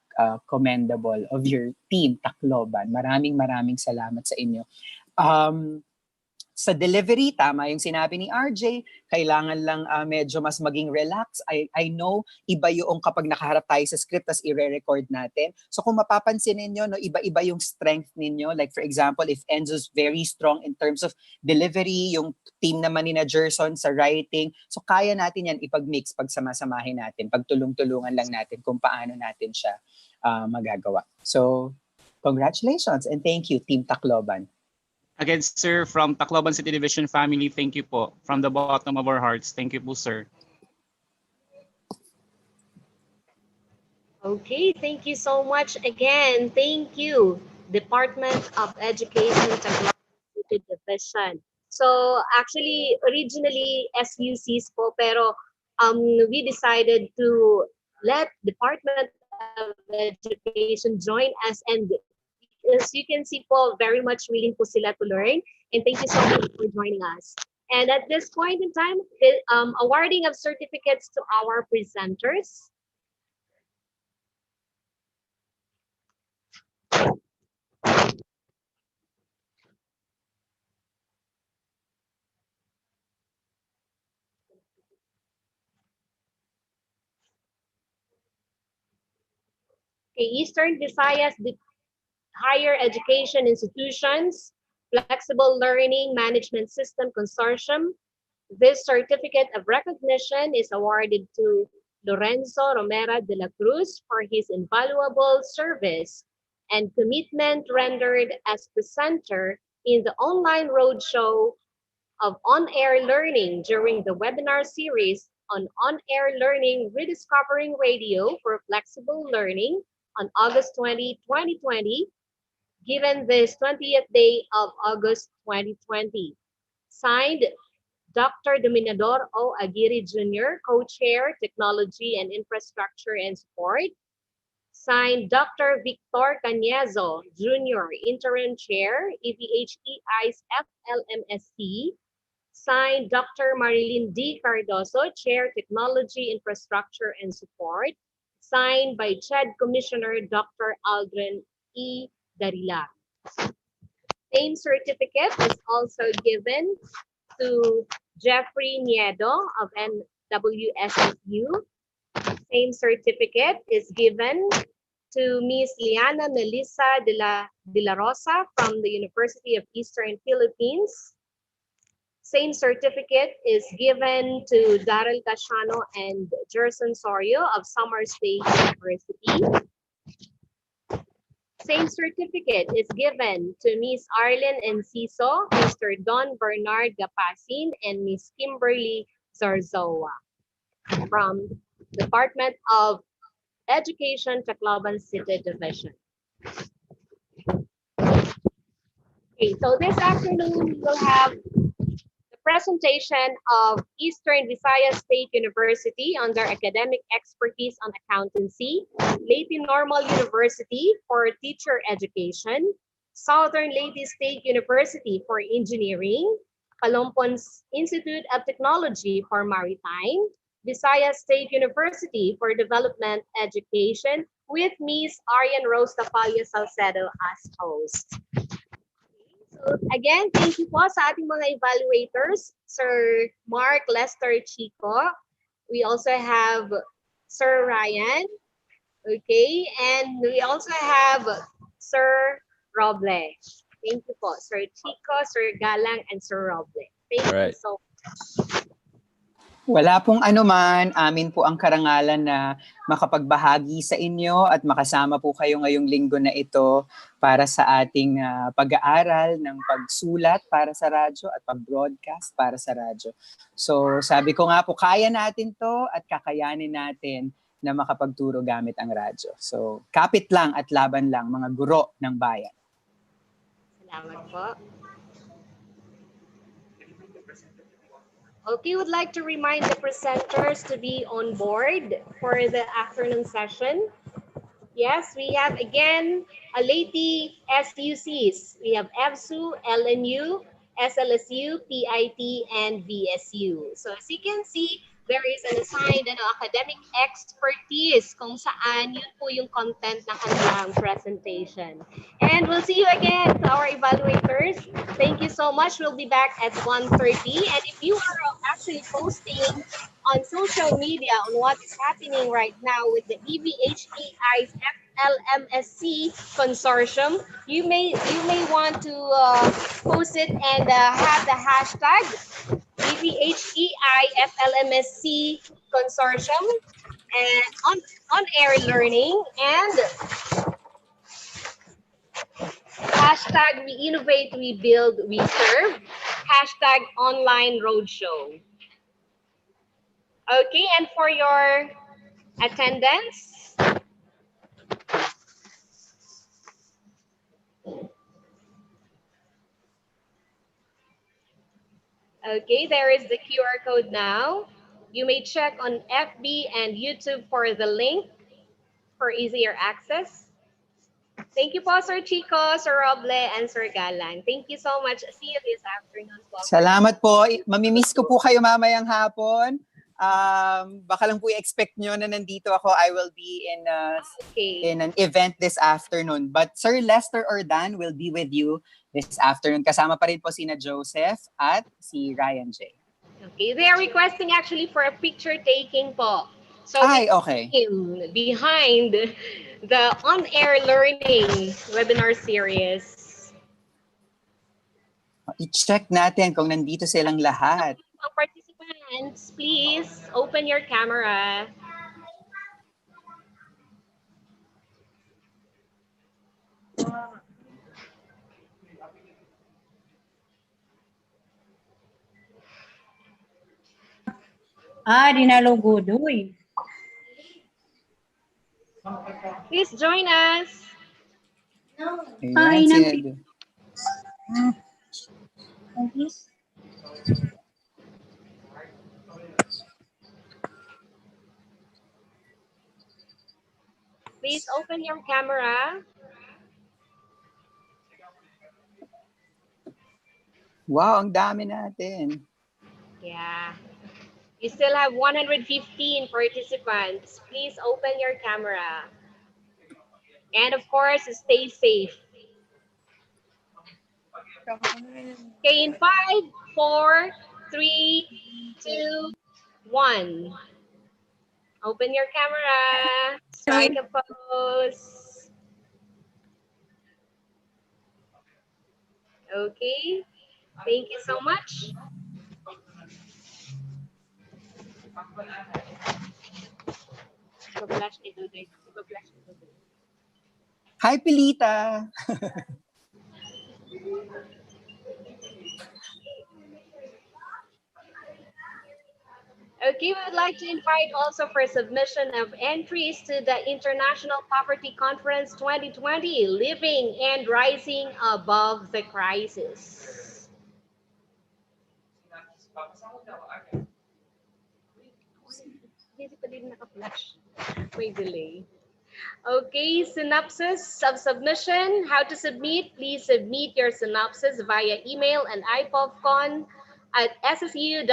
Speaker 3: commendable of your team, Tacloban. Maraming salamat sa inyo. Sa delivery, tama yung sinabi ni RJ, kailangan lang medyo mas maging relax. I know, iba yung kapag nakaharap tayo sa script tas i-re-record natin. So kung mapapansin ninyo, iba-iba yung strength ninyo. Like for example, if Enzo's very strong in terms of delivery, yung team naman ni na Gerson sa writing, so kaya natin yan ipag-mix, pagsama-samahin natin, pagtulong-tulungan lang natin kung paano natin siya magagawa. So congratulations and thank you, Team Tacloban.
Speaker 4: Again, sir, from Tacloban City Division family, thank you po. From the bottom of our hearts, thank you po, sir.
Speaker 1: Okay, thank you so much again. Thank you, Department of Education, Tacloban City Division. So actually, originally SUCs po, pero we decided to let Department of Education join us, and as you can see po, very much willing po sila to learn. And thank you so much for joining us. And at this point in time, the awarding of certificates to our presenters. Okay, Eastern Visayas Higher Education Institutions, Flexible Learning Management System Consortium. This certificate of recognition is awarded to Lorenzo Romera de la Cruz for his invaluable service and commitment rendered as presenter in the online roadshow of on-air learning during the webinar series on on-air learning rediscovering radio for flexible learning on August 20, 2020, given this 20th day of August 2020. Signed, Dr. Dominador O. Aguirre Jr., Co-Chair, Technology and Infrastructure and Support. Signed, Dr. Victor Cañezo Jr., Interim Chair, EVHEI's FLMSC. Signed, Dr. Marilyn D. Cardoso, Chair, Technology, Infrastructure and Support. Signed by CHED Commissioner Dr. Aldrin E. Darila. Same certificate is also given to Jeffrey Niedo of NWSSU. Same certificate is given to Miss Liana Melissa de la Rosa from the University of Eastern Philippines. Same certificate is given to Daryl Casiano and Gerson Sorio of Samar State University. Same certificate is given to Miss Arlen Enciso, Mr. Don Bernard Gapasin, and Miss Kimberly Zarzoa from Department of Education, Tacloban City Division. Okay, so this afternoon we'll have the presentation of Eastern Visayas State University on their academic expertise on accountancy, Leyte Normal University for teacher education, Southern Leyte State University for engineering, Calompon's Institute of Technology for Maritime, Visayas State University for Development Education, with Miss Arian Rose Tapalio Salcedo as host. So again, thank you po sa ating mga evaluators, Sir Mark Lester Chico. We also have Sir Ryan, okay, and we also have Sir Roble. Thank you po, Sir Chico, Sir Galang, and Sir Roble. Thank you so much.
Speaker 3: Wala pong anuman, amin po ang karangalan na makapagbahagi sa inyo at makasama po kayo ngayong linggo na ito para sa ating pag-aaral ng pagsulat para sa radyo at pag-broadcast para sa radyo. So sabi ko nga po, kaya natin to at kakayanin natin na makapagturo gamit ang radyo. So kapit lang at laban lang, mga guro ng bayan.
Speaker 1: Salamat po. Okay, would like to remind the presenters to be on board for the afternoon session. Yes, we have again a Leyte SUCs. We have EBSU, LNU, SLSU, PIT, and VSU. So as you can see, there is an assigned academic expertise kung saan yun po yung content ng kanilang presentation. And we'll see you again to our evaluators. Thank you so much. We'll be back at 1:30. And if you are actually posting on social media on what is happening right now with the EVHEI's FLMSC consortium, you may want to post it and have the hashtag EVHEI FLMSC consortium and on air learning and hashtag we innovate, we build, we serve, hashtag online roadshow. Okay, and for your attendance, okay, there is the QR code now. You may check on FB and YouTube for the link for easier access. Thank you po, Sir Chico, Sir Roble, and Sir Galang. Thank you so much. See you this afternoon po.
Speaker 3: Salamat po. Mamimiss ko po kayo mamayang hapon. Baka lang po i-expect nyo na nandito ako. I will be in an event this afternoon. But Sir Lester Ordan will be with you this afternoon. Kasama pa rin po sina Joseph at si Ryan J.
Speaker 1: Okay, they are requesting actually for a picture taking po. So
Speaker 3: okay.
Speaker 1: Behind the on-air learning webinar series.
Speaker 3: I-check natin kung nandito silang lahat.
Speaker 1: Participants, please open your camera.
Speaker 7: Dinalogodoy.
Speaker 1: Please join us.
Speaker 7: Hi,
Speaker 1: Please open your camera.
Speaker 3: Wow, ang dami natin.
Speaker 1: Yeah. You still have 115 participants. Please open your camera. And of course, stay safe. Okay, in 5, 4, 3, 2, 1. Open your camera. Strike a pose. Okay. Thank you so much.
Speaker 3: Hi, Pilita.
Speaker 1: Okay, we would like to invite also for submission of entries to the International Poverty Conference 2020, Living and Rising Above the Crisis. May delay. Okay, synopsis of submission. How to submit? Please submit your synopsis via email and IPOVCon at ssu.edu.ph.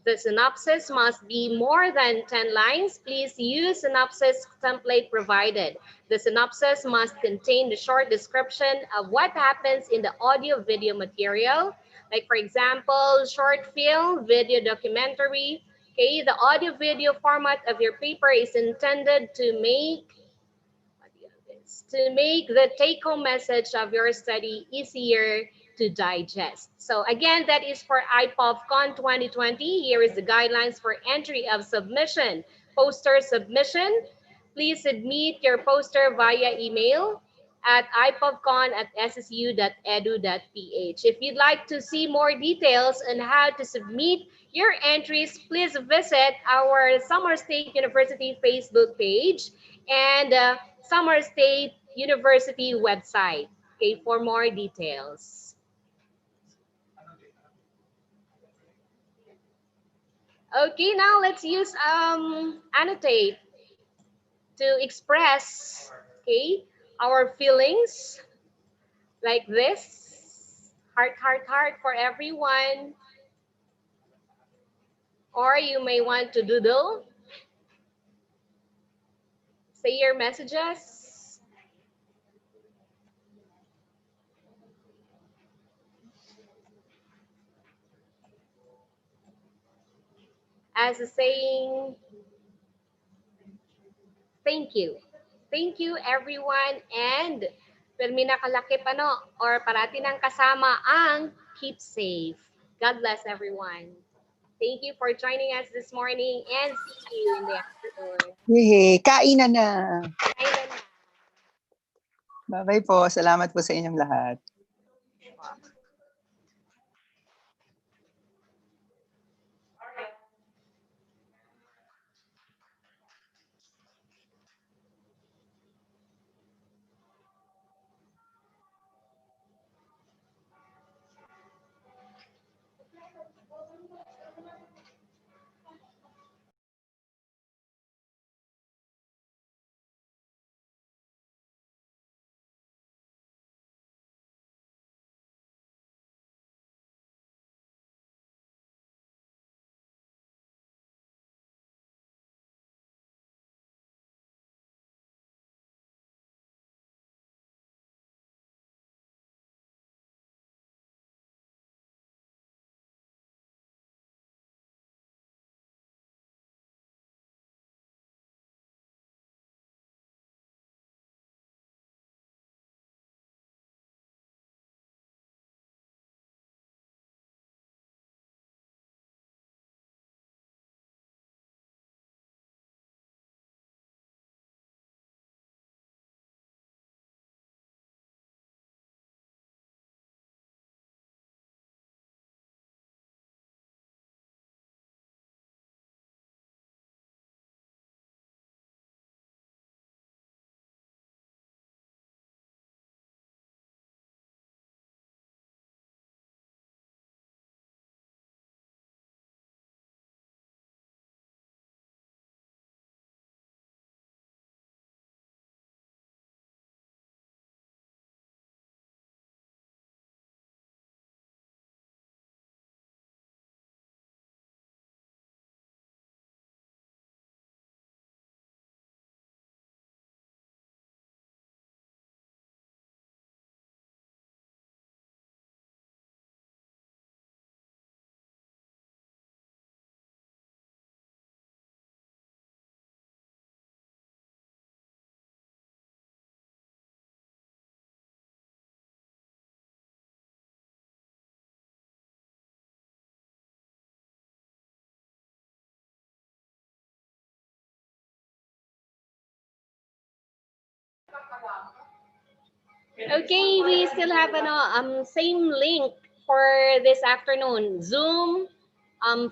Speaker 1: The synopsis must be more than 10 lines. Please use synopsis template provided. The synopsis must contain the short description of what happens in the audio video material, like for example, short film, video documentary. Okay, the audio video format of your paper is intended to make the take-home message of your study easier to digest. So again, that is for IPOVCon 2020. Here is the guidelines for entry of submission. Poster submission. Please submit your poster via email at ipopcon@ssu.edu.ph. If you'd like to see more details on how to submit your entries, please visit our Summer State University Facebook page and Summer State University website, okay, for more details. Okay, now let's use annotate to express, okay, our feelings like this. Heart, heart, heart for everyone. Or you may want to doodle. Say your messages. As a saying, thank you. Thank you everyone, and permi nakalakip or parati ng kasama ang keep safe. God bless everyone. Thank you for joining us this morning and see you in the afternoon.
Speaker 3: Yay! Kainan na!
Speaker 1: Kainan na.
Speaker 3: Bye-bye po. Salamat po sa inyong lahat.
Speaker 1: Okay, we still have same link for this afternoon. Zoom,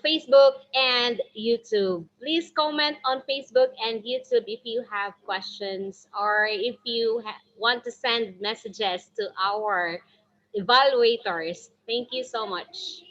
Speaker 1: Facebook, and YouTube. Please comment on Facebook and YouTube if you have questions or if you want to send messages to our evaluators. Thank you so much.